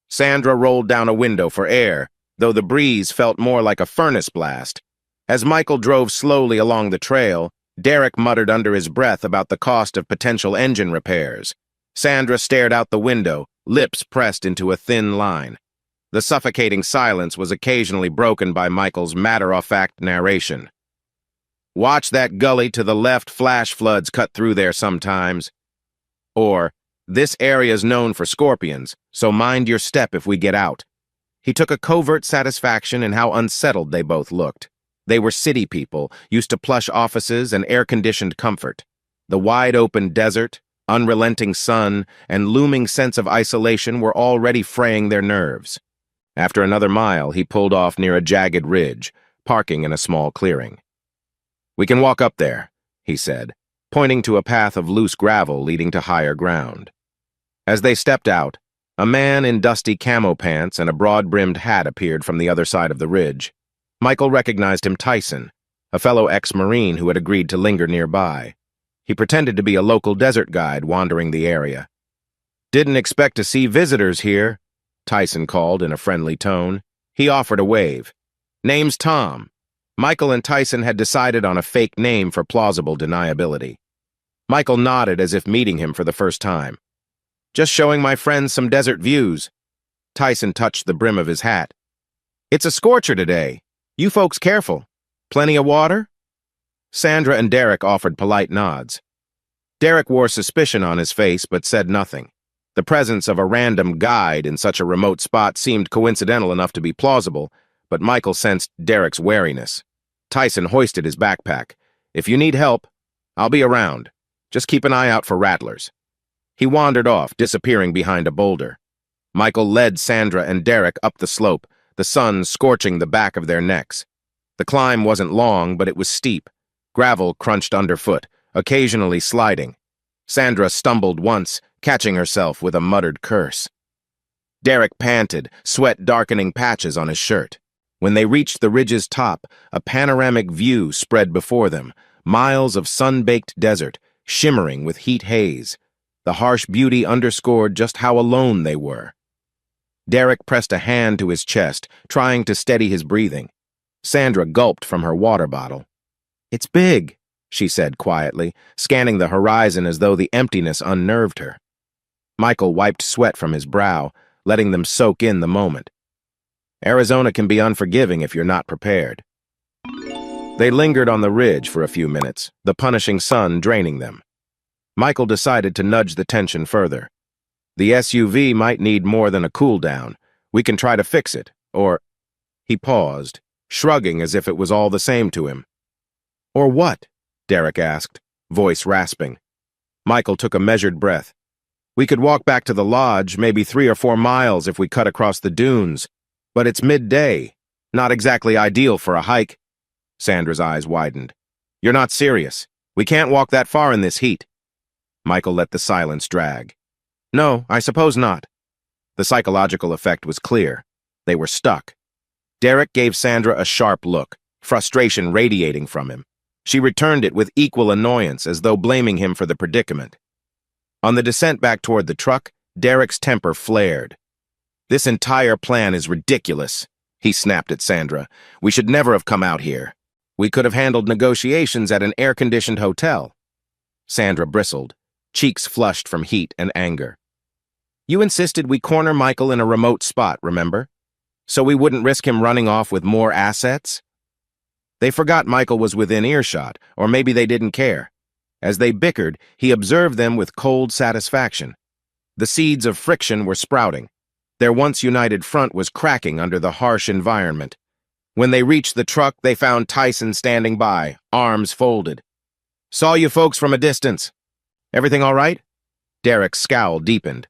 Sandra rolled down a window for air, though the breeze felt more like a furnace blast. As Michael drove slowly along the trail, Derek muttered under his breath about the cost of potential engine repairs. Sandra stared out the window, lips pressed into a thin line. The suffocating silence was occasionally broken by Michael's matter-of-fact narration. "Watch that gully to the left, flash floods cut through there sometimes." Or, "This area's known for scorpions, so mind your step if we get out." He took a covert satisfaction in how unsettled they both looked. They were city people, used to plush offices and air-conditioned comfort. The wide-open desert, unrelenting sun, and looming sense of isolation were already fraying their nerves. After another mile, he pulled off near a jagged ridge, parking in a small clearing. "We can walk up there," he said, pointing to a path of loose gravel leading to higher ground. As they stepped out, a man in dusty camo pants and a broad-brimmed hat appeared from the other side of the ridge. Michael recognized him Tyson, a fellow ex-Marine who had agreed to linger nearby. He pretended to be a local desert guide wandering the area. "Didn't expect to see visitors here," Tyson called in a friendly tone. He offered a wave. "Name's Tom." Michael and Tyson had decided on a fake name for plausible deniability. Michael nodded as if meeting him for the first time. "Just showing my friends some desert views." Tyson touched the brim of his hat. "It's a scorcher today. You folks careful. Plenty of water?" Sandra and Derek offered polite nods. Derek wore suspicion on his face but said nothing. The presence of a random guide in such a remote spot seemed coincidental enough to be plausible, but Michael sensed Derek's wariness. Tyson hoisted his backpack. "If you need help, I'll be around. Just keep an eye out for rattlers." He wandered off, disappearing behind a boulder. Michael led Sandra and Derek up the slope, the sun scorching the back of their necks. The climb wasn't long, but it was steep. Gravel crunched underfoot, occasionally sliding. Sandra stumbled once, catching herself with a muttered curse. Derek panted, sweat darkening patches on his shirt. When they reached the ridge's top, a panoramic view spread before them, miles of sun-baked desert, shimmering with heat haze. The harsh beauty underscored just how alone they were. Derek pressed a hand to his chest, trying to steady his breathing. Sandra gulped from her water bottle. "It's big," she said quietly, scanning the horizon as though the emptiness unnerved her. Michael wiped sweat from his brow, letting them soak in the moment. Arizona can be unforgiving if you're not prepared. They lingered on the ridge for a few minutes, the punishing sun draining them. Michael decided to nudge the tension further. "The SUV might need more than a cool-down. We can try to fix it, or—" He paused, shrugging as if it was all the same to him. "Or what?" Derek asked, voice rasping. Michael took a measured breath. "We could walk back to the lodge, maybe 3 or 4 miles if we cut across the dunes. But it's midday. Not exactly ideal for a hike." Sandra's eyes widened. "You're not serious. We can't walk that far in this heat." Michael let the silence drag. "No, I suppose not." The psychological effect was clear. They were stuck. Derek gave Sandra a sharp look, frustration radiating from him. She returned it with equal annoyance, as though blaming him for the predicament. On the descent back toward the truck, Derek's temper flared. "This entire plan is ridiculous," he snapped at Sandra. "We should never have come out here. We could have handled negotiations at an air-conditioned hotel." Sandra bristled, cheeks flushed from heat and anger. "You insisted we corner Michael in a remote spot, remember? So we wouldn't risk him running off with more assets?" They forgot Michael was within earshot, or maybe they didn't care. As they bickered, he observed them with cold satisfaction. The seeds of friction were sprouting. Their once united front was cracking under the harsh environment. When they reached the truck, they found Tyson standing by, arms folded. "Saw you folks from a distance. Everything all right?" Derek's scowl deepened.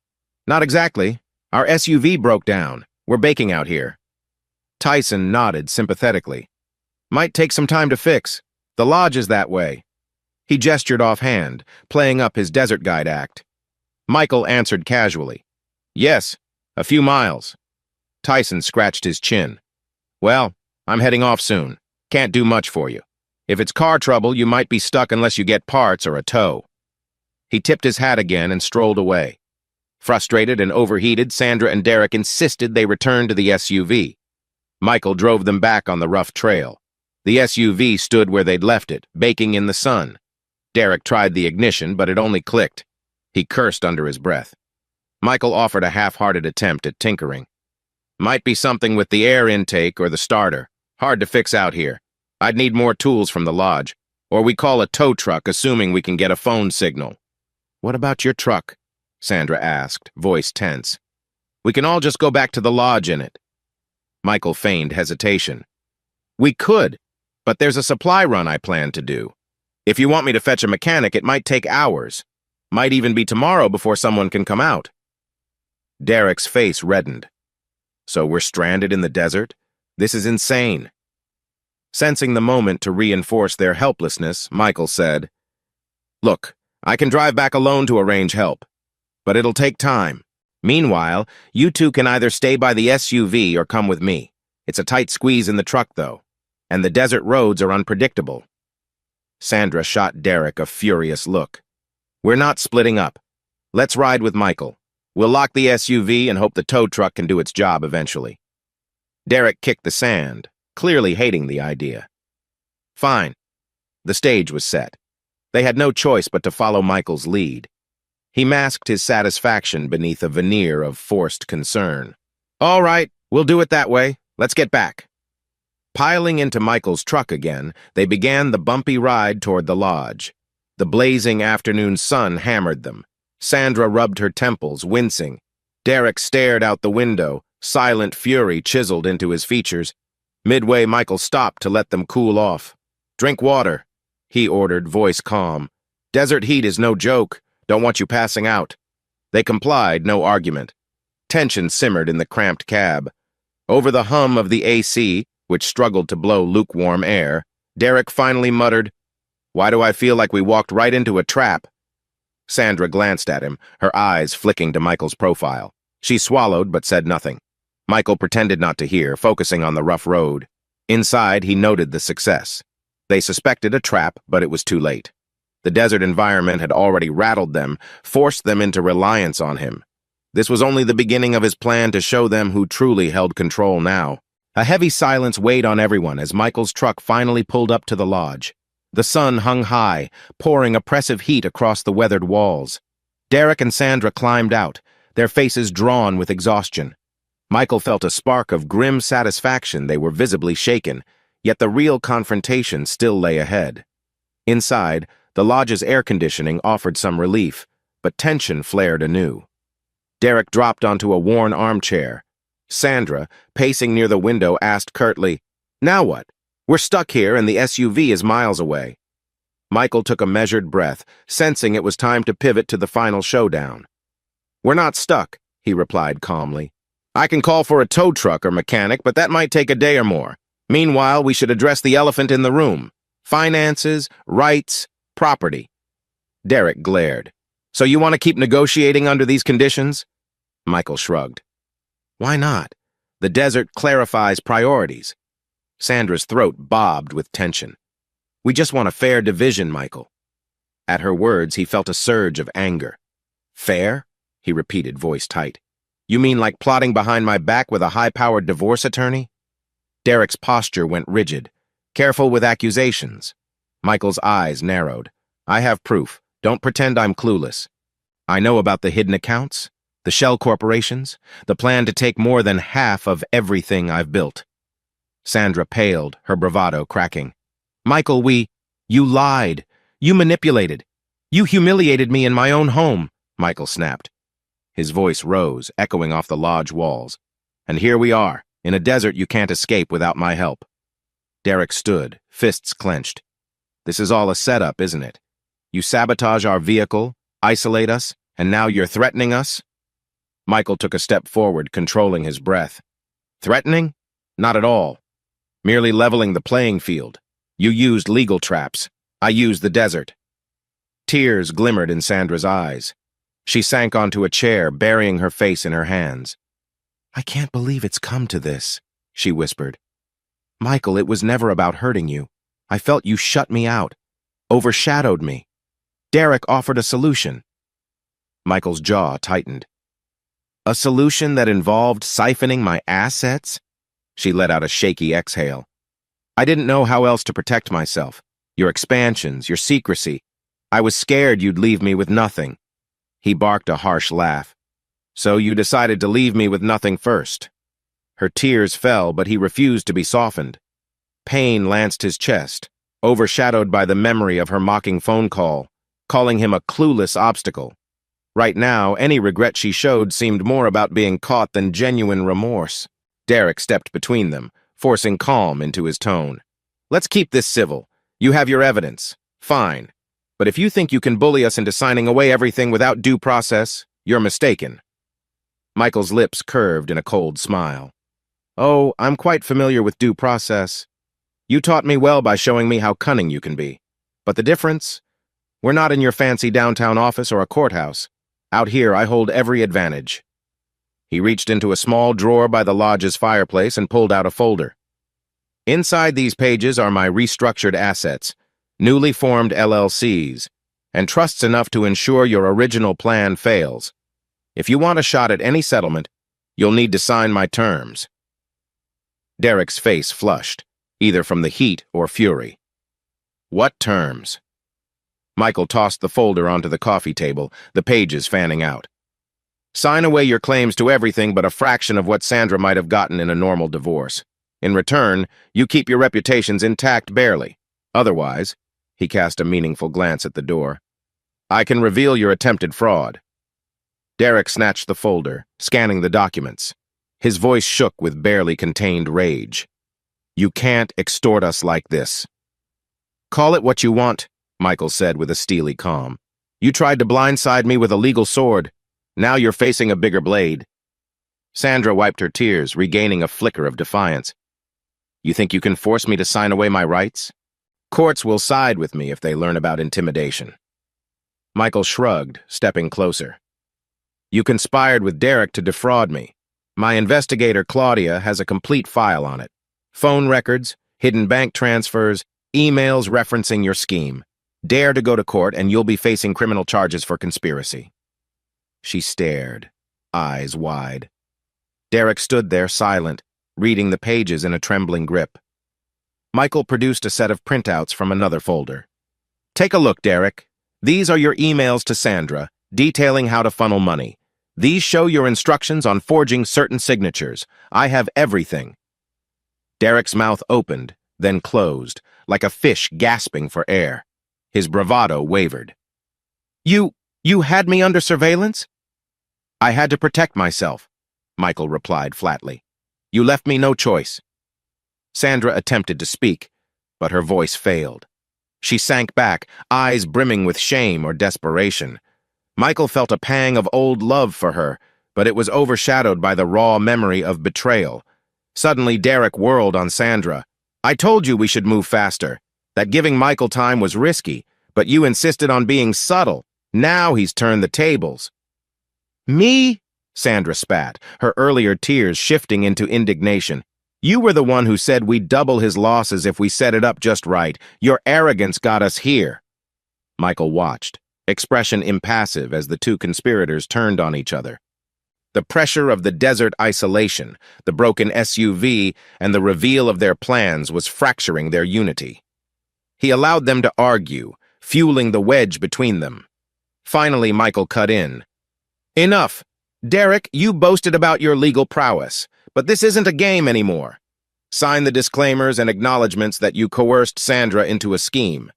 "Not exactly. Our SUV broke down. We're baking out here." Tyson nodded sympathetically. "Might take some time to fix. The lodge is that way." He gestured offhand, playing up his desert guide act. Michael answered casually. "Yes, a few miles." Tyson scratched his chin. "Well, I'm heading off soon. Can't do much for you. If it's car trouble, you might be stuck unless you get parts or a tow." He tipped his hat again and strolled away. Frustrated and overheated, Sandra and Derek insisted they return to the SUV. Michael drove them back on the rough trail. The SUV stood where they'd left it, baking in the sun. Derek tried the ignition, but it only clicked. He cursed under his breath. Michael offered a half-hearted attempt at tinkering. "Might be something with the air intake or the starter. Hard to fix out here. I'd need more tools from the lodge. Or we call a tow truck, assuming we can get a phone signal." "What about your truck?" Sandra asked, voice tense. "We can all just go back to the lodge in it." Michael feigned hesitation. "We could, but there's a supply run I plan to do. If you want me to fetch a mechanic, it might take hours. Might even be tomorrow before someone can come out." Derek's face reddened. "So we're stranded in the desert? This is insane." Sensing the moment to reinforce their helplessness, Michael said, "Look, I can drive back alone to arrange help. But it'll take time. Meanwhile, you two can either stay by the SUV or come with me. It's a tight squeeze in the truck, though, and the desert roads are unpredictable." Sandra shot Derek a furious look. "We're not splitting up. Let's ride with Michael. We'll lock the SUV and hope the tow truck can do its job eventually." Derek kicked the sand, clearly hating the idea. Fine. The stage was set. They had no choice but to follow Michael's lead. He masked his satisfaction beneath a veneer of forced concern. "All right, we'll do it that way. Let's get back." Piling into Michael's truck again, they began the bumpy ride toward the lodge. The blazing afternoon sun hammered them. Sandra rubbed her temples, wincing. Derek stared out the window, silent fury chiseled into his features. Midway, Michael stopped to let them cool off. "Drink water," he ordered, voice calm. "Desert heat is no joke. Don't want you passing out." They complied, no argument. Tension simmered in the cramped cab. Over the hum of the AC, which struggled to blow lukewarm air, Derek finally muttered, "Why do I feel like we walked right into a trap?" Sandra glanced at him, her eyes flicking to Michael's profile. She swallowed but said nothing. Michael pretended not to hear, focusing on the rough road. Inside, he noted the success. They suspected a trap, but it was too late. The desert environment had already rattled them, forced them into reliance on him. This was only the beginning of his plan to show them who truly held control now. A heavy silence weighed on everyone as Michael's truck finally pulled up to the lodge. The sun hung high, pouring oppressive heat across the weathered walls. Derek and Sandra climbed out, their faces drawn with exhaustion. Michael felt a spark of grim satisfaction. They were visibly shaken, yet the real confrontation still lay ahead. Inside, the lodge's air conditioning offered some relief, but tension flared anew. Derek dropped onto a worn armchair. Sandra, pacing near the window, asked curtly, "Now what? We're stuck here and the SUV is miles away." Michael took a measured breath, sensing it was time to pivot to the final showdown. "We're not stuck," he replied calmly. "I can call for a tow truck or mechanic, but that might take a day or more. Meanwhile, we should address the elephant in the room. Finances, rights, property." Derek glared. "So you want to keep negotiating under these conditions?" Michael shrugged. "Why not? The desert clarifies priorities." Sandra's throat bobbed with tension. "We just want a fair division, Michael." At her words, he felt a surge of anger. "Fair?" he repeated, voice tight. "You mean like plotting behind my back with a high-powered divorce attorney?" Derek's posture went rigid. "Careful with accusations." Michael's eyes narrowed. "I have proof. Don't pretend I'm clueless. I know about the hidden accounts, the shell corporations, the plan to take more than half of everything I've built." Sandra paled, her bravado cracking. "Michael, you lied. You manipulated. You humiliated me in my own home," Michael snapped. His voice rose, echoing off the lodge walls. "And here we are, in a desert you can't escape without my help." Derek stood, fists clenched. "This is all a setup, isn't it? You sabotage our vehicle, isolate us, and now you're threatening us?" Michael took a step forward, controlling his breath. "Threatening? Not at all. Merely leveling the playing field. You used legal traps. I used the desert." Tears glimmered in Sandra's eyes. She sank onto a chair, burying her face in her hands. "I can't believe it's come to this," she whispered. Michael, it was never about hurting you. I felt you shut me out, overshadowed me. Derek offered a solution. Michael's jaw tightened. A solution that involved siphoning my assets? She let out a shaky exhale. I didn't know how else to protect myself. Your expansions, your secrecy. I was scared you'd leave me with nothing. He barked a harsh laugh. So you decided to leave me with nothing first. Her tears fell, but he refused to be softened. Pain lanced his chest, overshadowed by the memory of her mocking phone call, calling him a clueless obstacle. Right now, any regret she showed seemed more about being caught than genuine remorse. Derek stepped between them, forcing calm into his tone. Let's keep this civil. You have your evidence. Fine. But if you think you can bully us into signing away everything without due process, you're mistaken. Michael's lips curved in a cold smile. Oh, I'm quite familiar with due process. You taught me well by showing me how cunning you can be. But the difference? We're not in your fancy downtown office or a courthouse. Out here, I hold every advantage. He reached into a small drawer by the lodge's fireplace and pulled out a folder. Inside these pages are my restructured assets, newly formed LLCs, and trusts enough to ensure your original plan fails. If you want a shot at any settlement, you'll need to sign my terms. Derek's face flushed, either from the heat or fury. What terms? Michael tossed the folder onto the coffee table, the pages fanning out. Sign away your claims to everything but a fraction of what Sandra might have gotten in a normal divorce. In return, you keep your reputations intact barely. Otherwise, he cast a meaningful glance at the door, I can reveal your attempted fraud. Derek snatched the folder, scanning the documents. His voice shook with barely contained rage. You can't extort us like this. Call it what you want, Michael said with a steely calm. You tried to blindside me with a legal sword. Now you're facing a bigger blade. Sandra wiped her tears, regaining a flicker of defiance. You think you can force me to sign away my rights? Courts will side with me if they learn about intimidation. Michael shrugged, stepping closer. You conspired with Derek to defraud me. My investigator, Claudia, has a complete file on it. Phone records, hidden bank transfers, emails referencing your scheme. Dare to go to court and you'll be facing criminal charges for conspiracy. She stared, eyes wide. Derek stood there silent, reading the pages in a trembling grip. Michael produced a set of printouts from another folder. Take a look, Derek. These are your emails to Sandra, detailing how to funnel money. These show your instructions on forging certain signatures. I have everything. Derek's mouth opened, then closed, like a fish gasping for air. His bravado wavered. You had me under surveillance? I had to protect myself, Michael replied flatly. You left me no choice. Sandra attempted to speak, but her voice failed. She sank back, eyes brimming with shame or desperation. Michael felt a pang of old love for her, but it was overshadowed by the raw memory of betrayal. Suddenly, Derek whirled on Sandra. I told you we should move faster, that giving Michael time was risky, but you insisted on being subtle. Now he's turned the tables. Me? Sandra spat, her earlier tears shifting into indignation. You were the one who said we'd double his losses if we set it up just right. Your arrogance got us here. Michael watched, expression impassive as the two conspirators turned on each other. The pressure of the desert isolation, the broken SUV, and the reveal of their plans was fracturing their unity. He allowed them to argue, fueling the wedge between them. Finally, Michael cut in. Enough. Derek, you boasted about your legal prowess, but this isn't a game anymore. Sign the disclaimers and acknowledgments that you coerced Sandra into a scheme.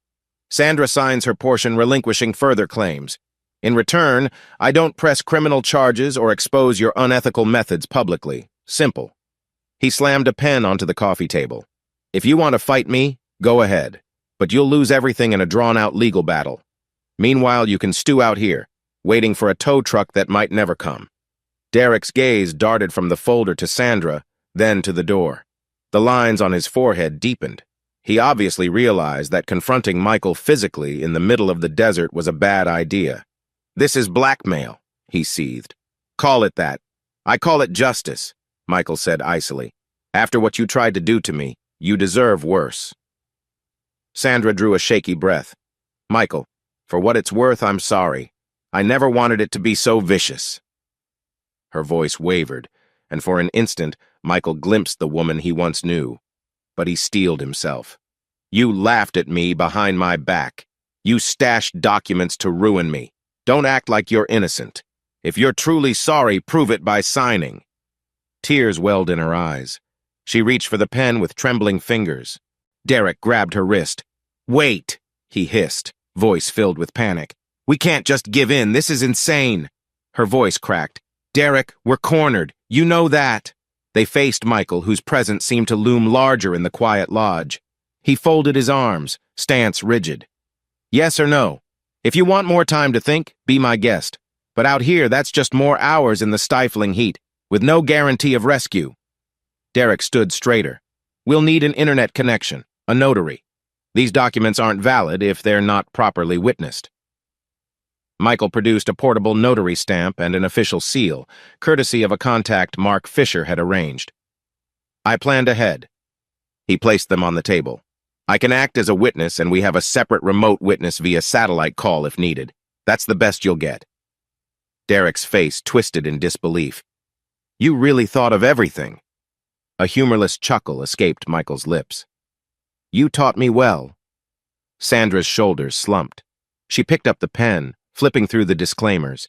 Sandra signs her portion relinquishing further claims. In return, I don't press criminal charges or expose your unethical methods publicly. Simple. He slammed a pen onto the coffee table. If you want to fight me, go ahead, but you'll lose everything in a drawn-out legal battle. Meanwhile, you can stew out here, waiting for a tow truck that might never come. Derek's gaze darted from the folder to Sandra, then to the door. The lines on his forehead deepened. He obviously realized that confronting Michael physically in the middle of the desert was a bad idea. This is blackmail, he seethed. Call it that. I call it justice, Michael said icily. After what you tried to do to me, You deserve worse. Sandra drew a shaky breath. Michael, for what it's worth, I'm sorry. I never wanted it to be so vicious. Her voice wavered, and for an instant, Michael glimpsed the woman he once knew. But he steeled himself. You laughed at me behind my back. You stashed documents to ruin me. Don't act like you're innocent. If you're truly sorry, prove it by signing. Tears welled in her eyes. She reached for the pen with trembling fingers. Derek grabbed her wrist. Wait, he hissed, voice filled with panic. We can't just give in. This is insane. Her voice cracked. Derek, we're cornered. You know that. They faced Michael, whose presence seemed to loom larger in the quiet lodge. He folded his arms, stance rigid. Yes or no? If you want more time to think, be my guest. But out here, that's just more hours in the stifling heat, with no guarantee of rescue. Derek stood straighter. We'll need an internet connection, a notary. These documents aren't valid if they're not properly witnessed. Michael produced a portable notary stamp and an official seal, courtesy of a contact Mark Fisher had arranged. I planned ahead. He placed them on the table. I can act as a witness, and we have a separate remote witness via satellite call if needed. That's the best you'll get. Derek's face twisted in disbelief. You really thought of everything. A humorless chuckle escaped Michael's lips. You taught me well. Sandra's shoulders slumped. She picked up the pen, flipping through the disclaimers.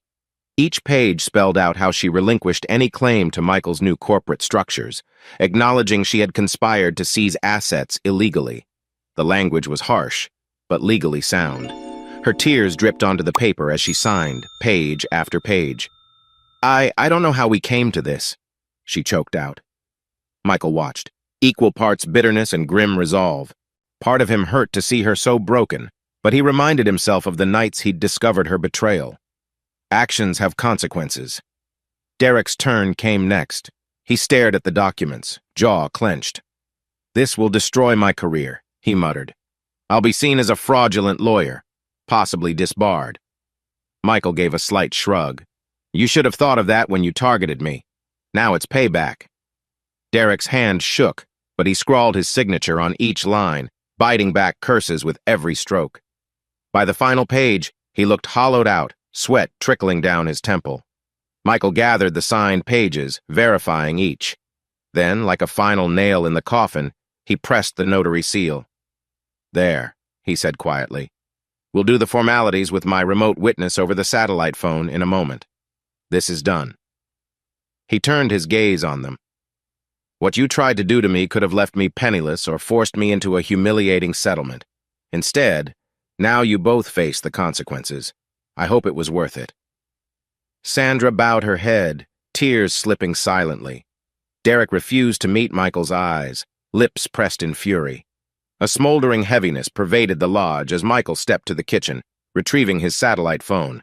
Each page spelled out how she relinquished any claim to Michael's new corporate structures, acknowledging she had conspired to seize assets illegally. The language was harsh, but legally sound. Her tears dripped onto the paper as she signed, page after page. I don't know how we came to this, she choked out. Michael watched, equal parts bitterness and grim resolve. Part of him hurt to see her so broken, but he reminded himself of the nights he'd discovered her betrayal. Actions have consequences. Derek's turn came next. He stared at the documents, jaw clenched. This will destroy my career, he muttered. I'll be seen as a fraudulent lawyer, possibly disbarred. Michael gave a slight shrug. You should have thought of that when you targeted me. Now it's payback. Derek's hand shook, but he scrawled his signature on each line, biting back curses with every stroke. By the final page, he looked hollowed out, sweat trickling down his temple. Michael gathered the signed pages, verifying each. Then, like a final nail in the coffin, he pressed the notary seal. There, he said quietly. We'll do the formalities with my remote witness over the satellite phone in a moment. This is done. He turned his gaze on them. What you tried to do to me could have left me penniless or forced me into a humiliating settlement. Instead, now you both face the consequences. I hope it was worth it. Sandra bowed her head, tears slipping silently. Derek refused to meet Michael's eyes, lips pressed in fury. A smoldering heaviness pervaded the lodge as Michael stepped to the kitchen, retrieving his satellite phone.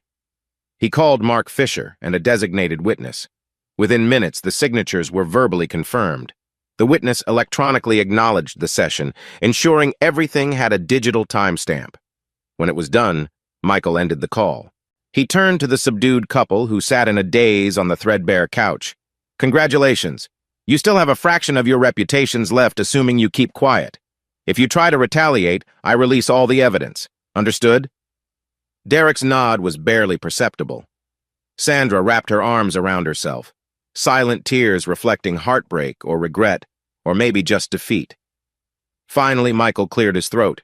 He called Mark Fisher and a designated witness. Within minutes, the signatures were verbally confirmed. The witness electronically acknowledged the session, ensuring everything had a digital timestamp. When it was done, Michael ended the call. He turned to the subdued couple who sat in a daze on the threadbare couch. Congratulations. You still have a fraction of your reputations left, assuming you keep quiet. If you try to retaliate, I release all the evidence. Understood? Derek's nod was barely perceptible. Sandra wrapped her arms around herself, silent tears reflecting heartbreak or regret, or maybe just defeat. Finally, Michael cleared his throat.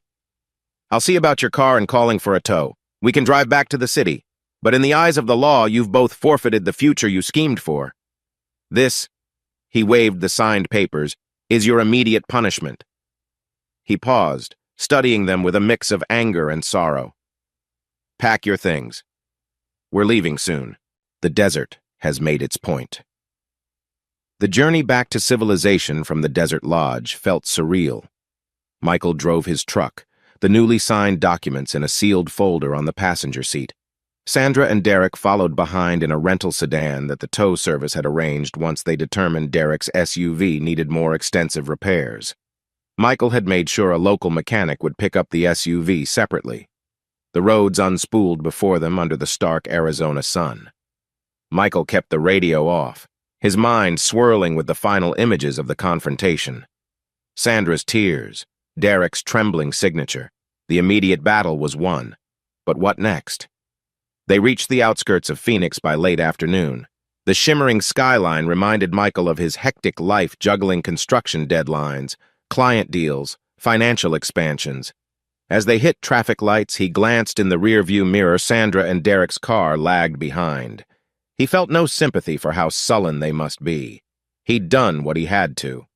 I'll see about your car and calling for a tow. We can drive back to the city, but in the eyes of the law, you've both forfeited the future you schemed for. This, he waved the signed papers, is your immediate punishment. He paused, studying them with a mix of anger and sorrow. Pack your things. We're leaving soon. The desert has made its point. The journey back to civilization from the desert lodge felt surreal. Michael drove his truck, the newly signed documents in a sealed folder on the passenger seat. Sandra and Derek followed behind in a rental sedan that the tow service had arranged once they determined Derek's SUV needed more extensive repairs. Michael had made sure a local mechanic would pick up the SUV separately. The roads unspooled before them under the stark Arizona sun. Michael kept the radio off, his mind swirling with the final images of the confrontation. Sandra's tears, Derek's trembling signature. The immediate battle was won. But what next? They reached the outskirts of Phoenix by late afternoon. The shimmering skyline reminded Michael of his hectic life juggling construction deadlines, client deals, financial expansions. As they hit traffic lights, he glanced in the rearview mirror. Sandra and Derek's car lagged behind. He felt no sympathy for how sullen they must be. He'd done what he had to.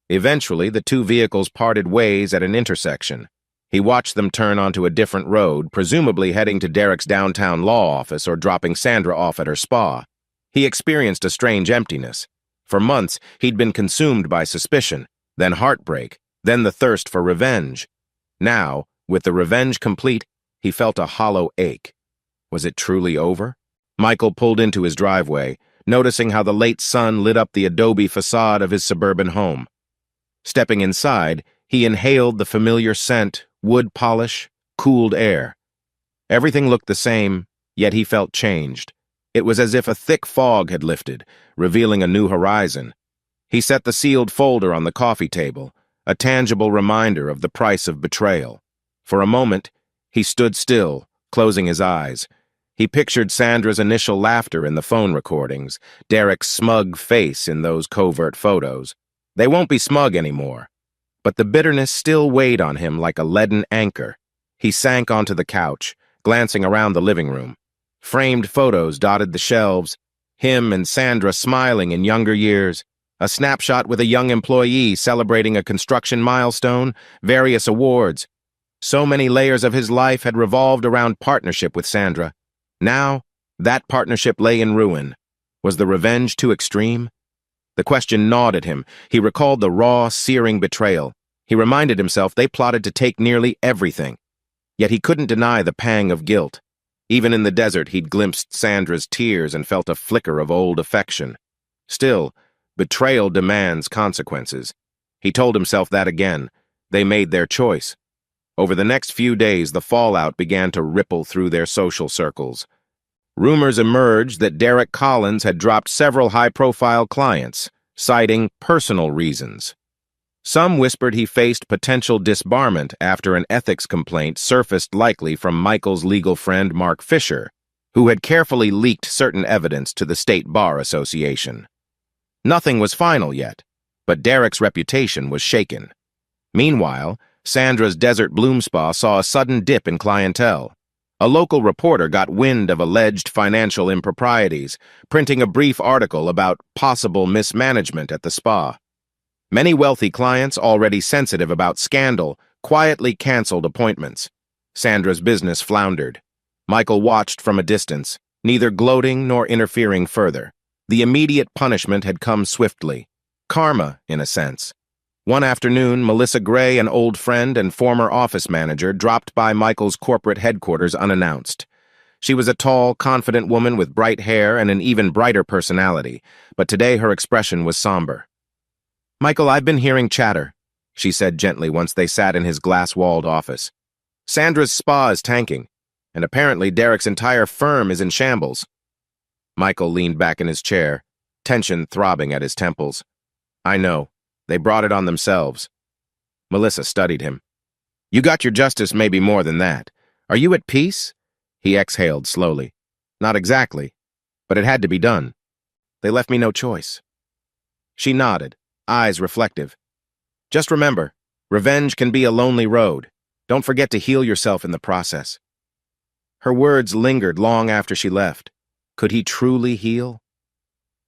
Eventually, the two vehicles parted ways at an intersection. He watched them turn onto a different road, presumably heading to Derek's downtown law office or dropping Sandra off at her spa. He experienced a strange emptiness. For months, he'd been consumed by suspicion, then heartbreak, then the thirst for revenge. Now, with the revenge complete, he felt a hollow ache. Was it truly over? Michael pulled into his driveway, noticing how the late sun lit up the adobe facade of his suburban home. Stepping inside, he inhaled the familiar scent, wood polish, cooled air. Everything looked the same, yet he felt changed. It was as if a thick fog had lifted, revealing a new horizon. He set the sealed folder on the coffee table, a tangible reminder of the price of betrayal. For a moment, he stood still, closing his eyes. He pictured Sandra's initial laughter in the phone recordings, Derek's smug face in those covert photos. They won't be smug anymore. But the bitterness still weighed on him like a leaden anchor. He sank onto the couch, glancing around the living room. Framed photos dotted the shelves, him and Sandra smiling in younger years, a snapshot with a young employee celebrating a construction milestone, various awards. So many layers of his life had revolved around partnership with Sandra. Now, that partnership lay in ruin. Was the revenge too extreme? The question gnawed at him. He recalled the raw, searing betrayal. He reminded himself they plotted to take nearly everything. Yet he couldn't deny the pang of guilt. Even in the desert, he'd glimpsed Sandra's tears and felt a flicker of old affection. Still, betrayal demands consequences. He told himself that again. They made their choice. Over the next few days, the fallout began to ripple through their social circles. Rumors emerged that Derek Collins had dropped several high-profile clients, citing personal reasons. Some whispered he faced potential disbarment after an ethics complaint surfaced, likely from Michael's legal friend Mark Fisher, who had carefully leaked certain evidence to the State Bar Association. Nothing was final yet, but Derek's reputation was shaken. Meanwhile, Sandra's Desert Bloom Spa saw a sudden dip in clientele. A local reporter got wind of alleged financial improprieties, printing a brief article about possible mismanagement at the spa. Many wealthy clients, already sensitive about scandal, quietly canceled appointments. Sandra's business floundered. Michael watched from a distance, neither gloating nor interfering further. The immediate punishment had come swiftly. Karma, in a sense. One afternoon, Melissa Gray, an old friend and former office manager, dropped by Michael's corporate headquarters unannounced. She was a tall, confident woman with bright hair and an even brighter personality, but today her expression was somber. "Michael, I've been hearing chatter," she said gently once they sat in his glass-walled office. "Sandra's spa is tanking, and apparently Derek's entire firm is in shambles." Michael leaned back in his chair, tension throbbing at his temples. "I know. They brought it on themselves." Melissa studied him. "You got your justice, maybe more than that. Are you at peace?" He exhaled slowly. "Not exactly, but it had to be done. They left me no choice." She nodded, eyes reflective. "Just remember, revenge can be a lonely road. Don't forget to heal yourself in the process." Her words lingered long after she left. Could he truly heal?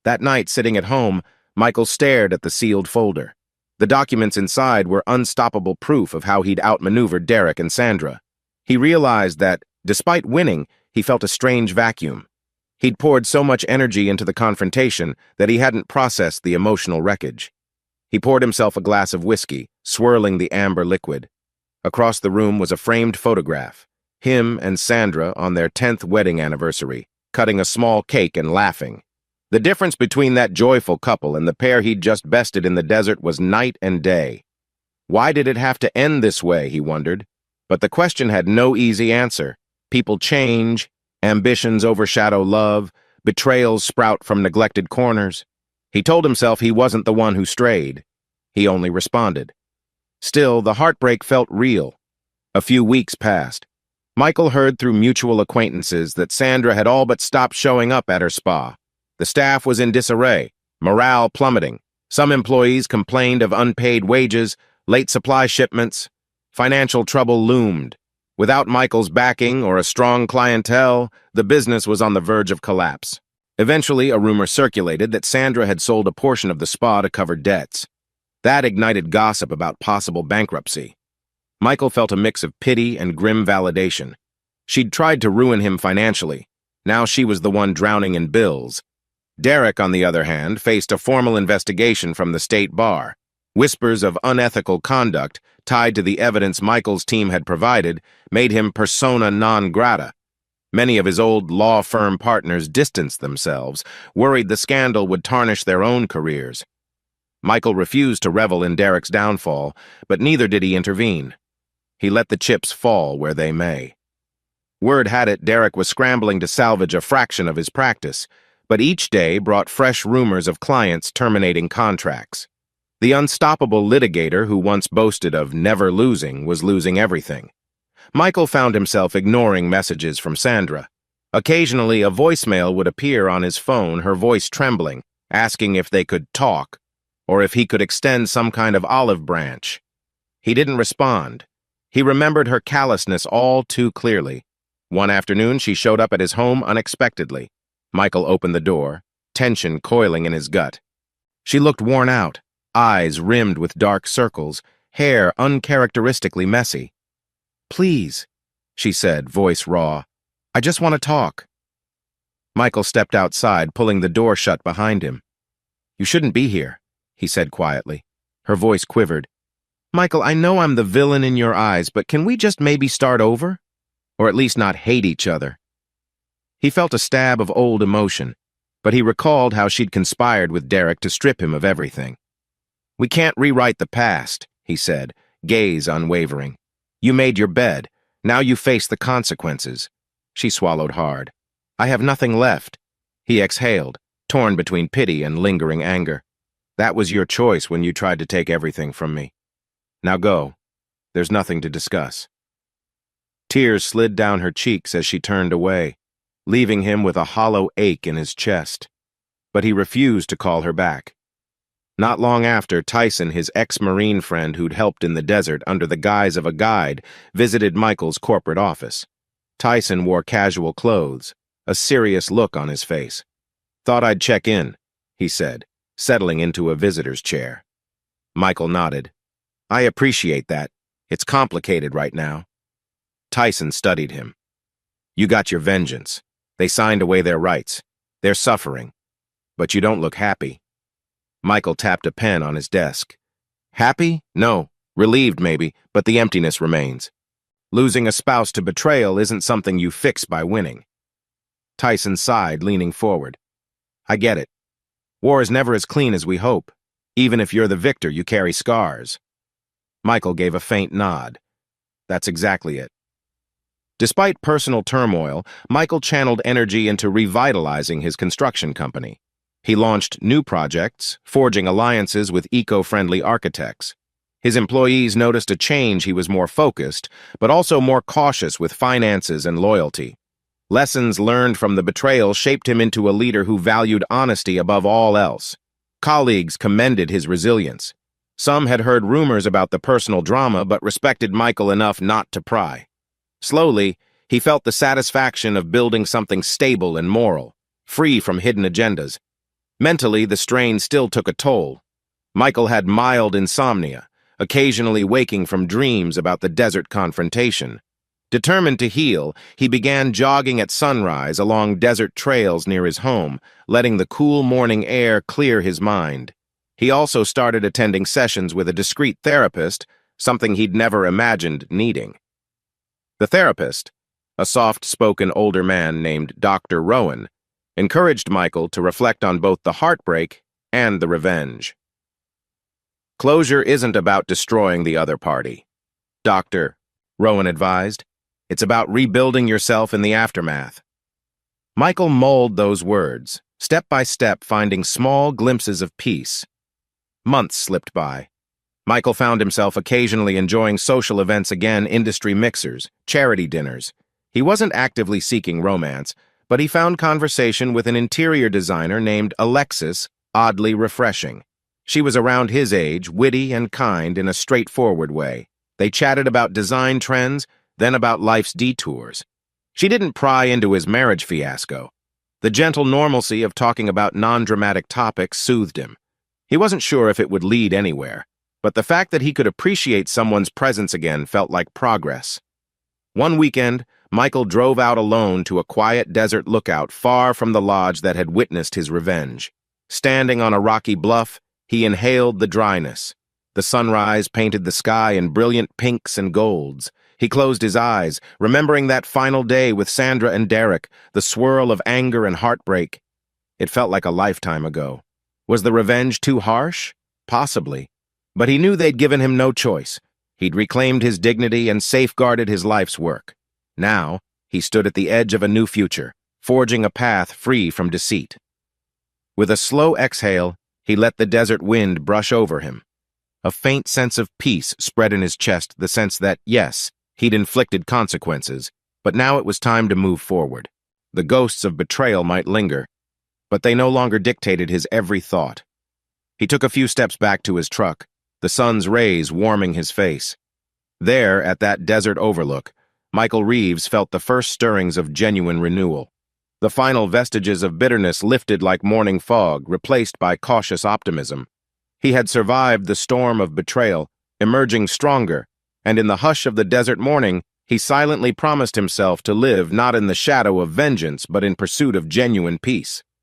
That night, sitting at home, Michael stared at the sealed folder. The documents inside were unstoppable proof of how he'd outmaneuvered Derek and Sandra. He realized that, despite winning, he felt a strange vacuum. He'd poured so much energy into the confrontation that he hadn't processed the emotional wreckage. He poured himself a glass of whiskey, swirling the amber liquid. Across the room was a framed photograph. Him and Sandra on their 10th wedding anniversary, cutting a small cake and laughing. The difference between that joyful couple and the pair he'd just bested in the desert was night and day. Why did it have to end this way, he wondered. But the question had no easy answer. People change, ambitions overshadow love, betrayals sprout from neglected corners. He told himself he wasn't the one who strayed. He only responded. Still, the heartbreak felt real. A few weeks passed. Michael heard through mutual acquaintances that Sandra had all but stopped showing up at her spa. The staff was in disarray, morale plummeting. Some employees complained of unpaid wages, late supply shipments. Financial trouble loomed. Without Michael's backing or a strong clientele, the business was on the verge of collapse. Eventually, a rumor circulated that Sandra had sold a portion of the spa to cover debts. That ignited gossip about possible bankruptcy. Michael felt a mix of pity and grim validation. She'd tried to ruin him financially. Now she was the one drowning in bills. Derek, on the other hand, faced a formal investigation from the state bar. Whispers of unethical conduct, tied to the evidence Michael's team had provided, made him persona non grata. Many of his old law firm partners distanced themselves, worried the scandal would tarnish their own careers. Michael refused to revel in Derek's downfall, but neither did he intervene. He let the chips fall where they may. Word had it Derek was scrambling to salvage a fraction of his practice, but each day brought fresh rumors of clients terminating contracts. The unstoppable litigator who once boasted of never losing was losing everything. Michael found himself ignoring messages from Sandra. Occasionally, a voicemail would appear on his phone, her voice trembling, asking if they could talk, or if he could extend some kind of olive branch. He didn't respond. He remembered her callousness all too clearly. One afternoon, she showed up at his home unexpectedly. Michael opened the door, tension coiling in his gut. She looked worn out, eyes rimmed with dark circles, hair uncharacteristically messy. "Please," she said, voice raw. "I just want to talk." Michael stepped outside, pulling the door shut behind him. "You shouldn't be here," he said quietly. Her voice quivered. "Michael, I know I'm the villain in your eyes, but can we just maybe start over? Or at least not hate each other?" He felt a stab of old emotion, but he recalled how she'd conspired with Derek to strip him of everything. "We can't rewrite the past," he said, gaze unwavering. "You made your bed. Now you face the consequences." She swallowed hard. "I have nothing left." He exhaled, torn between pity and lingering anger. "That was your choice when you tried to take everything from me. Now go. There's nothing to discuss." Tears slid down her cheeks as she turned away, leaving him with a hollow ache in his chest. But he refused to call her back. Not long after, Tyson, his ex-Marine friend who'd helped in the desert under the guise of a guide, visited Michael's corporate office. Tyson wore casual clothes, a serious look on his face. "Thought I'd check in," he said, settling into a visitor's chair. Michael nodded. "I appreciate that. It's complicated right now." Tyson studied him. "You got your vengeance. They signed away their rights. They're suffering. But you don't look happy." Michael tapped a pen on his desk. "Happy? No. Relieved, maybe, but the emptiness remains. Losing a spouse to betrayal isn't something you fix by winning." Tyson sighed, leaning forward. "I get it. War is never as clean as we hope. Even if you're the victor, you carry scars." Michael gave a faint nod. "That's exactly it." Despite personal turmoil, Michael channeled energy into revitalizing his construction company. He launched new projects, forging alliances with eco-friendly architects. His employees noticed a change. He was more focused, but also more cautious with finances and loyalty. Lessons learned from the betrayal shaped him into a leader who valued honesty above all else. Colleagues commended his resilience. Some had heard rumors about the personal drama but respected Michael enough not to pry. Slowly, he felt the satisfaction of building something stable and moral, free from hidden agendas. Mentally, the strain still took a toll. Michael had mild insomnia, occasionally waking from dreams about the desert confrontation. Determined to heal, he began jogging at sunrise along desert trails near his home, letting the cool morning air clear his mind. He also started attending sessions with a discreet therapist, something he'd never imagined needing. The therapist, a soft-spoken older man named Dr. Rowan, encouraged Michael to reflect on both the heartbreak and the revenge. "Closure isn't about destroying the other party, Dr. Rowan advised. It's about rebuilding yourself in the aftermath." Michael mulled those words, step by step finding small glimpses of peace. Months slipped by. Michael found himself occasionally enjoying social events again, industry mixers, charity dinners. He wasn't actively seeking romance, but he found conversation with an interior designer named Alexis oddly refreshing. She was around his age, witty and kind in a straightforward way. They chatted about design trends, then about life's detours. She didn't pry into his marriage fiasco. The gentle normalcy of talking about non-dramatic topics soothed him. He wasn't sure if it would lead anywhere, but the fact that he could appreciate someone's presence again felt like progress. One weekend, Michael drove out alone to a quiet desert lookout far from the lodge that had witnessed his revenge. Standing on a rocky bluff, he inhaled the dryness. The sunrise painted the sky in brilliant pinks and golds. He closed his eyes, remembering that final day with Sandra and Derek, the swirl of anger and heartbreak. It felt like a lifetime ago. Was the revenge too harsh? Possibly. But he knew they'd given him no choice. He'd reclaimed his dignity and safeguarded his life's work. Now, he stood at the edge of a new future, forging a path free from deceit. With a slow exhale, he let the desert wind brush over him. A faint sense of peace spread in his chest, the sense that, yes, he'd inflicted consequences, but now it was time to move forward. The ghosts of betrayal might linger, but they no longer dictated his every thought. He took a few steps back to his truck, the sun's rays warming his face. There, at that desert overlook, Michael Reeves felt the first stirrings of genuine renewal. The final vestiges of bitterness lifted like morning fog, replaced by cautious optimism. He had survived the storm of betrayal, emerging stronger, and in the hush of the desert morning, he silently promised himself to live not in the shadow of vengeance but in pursuit of genuine peace.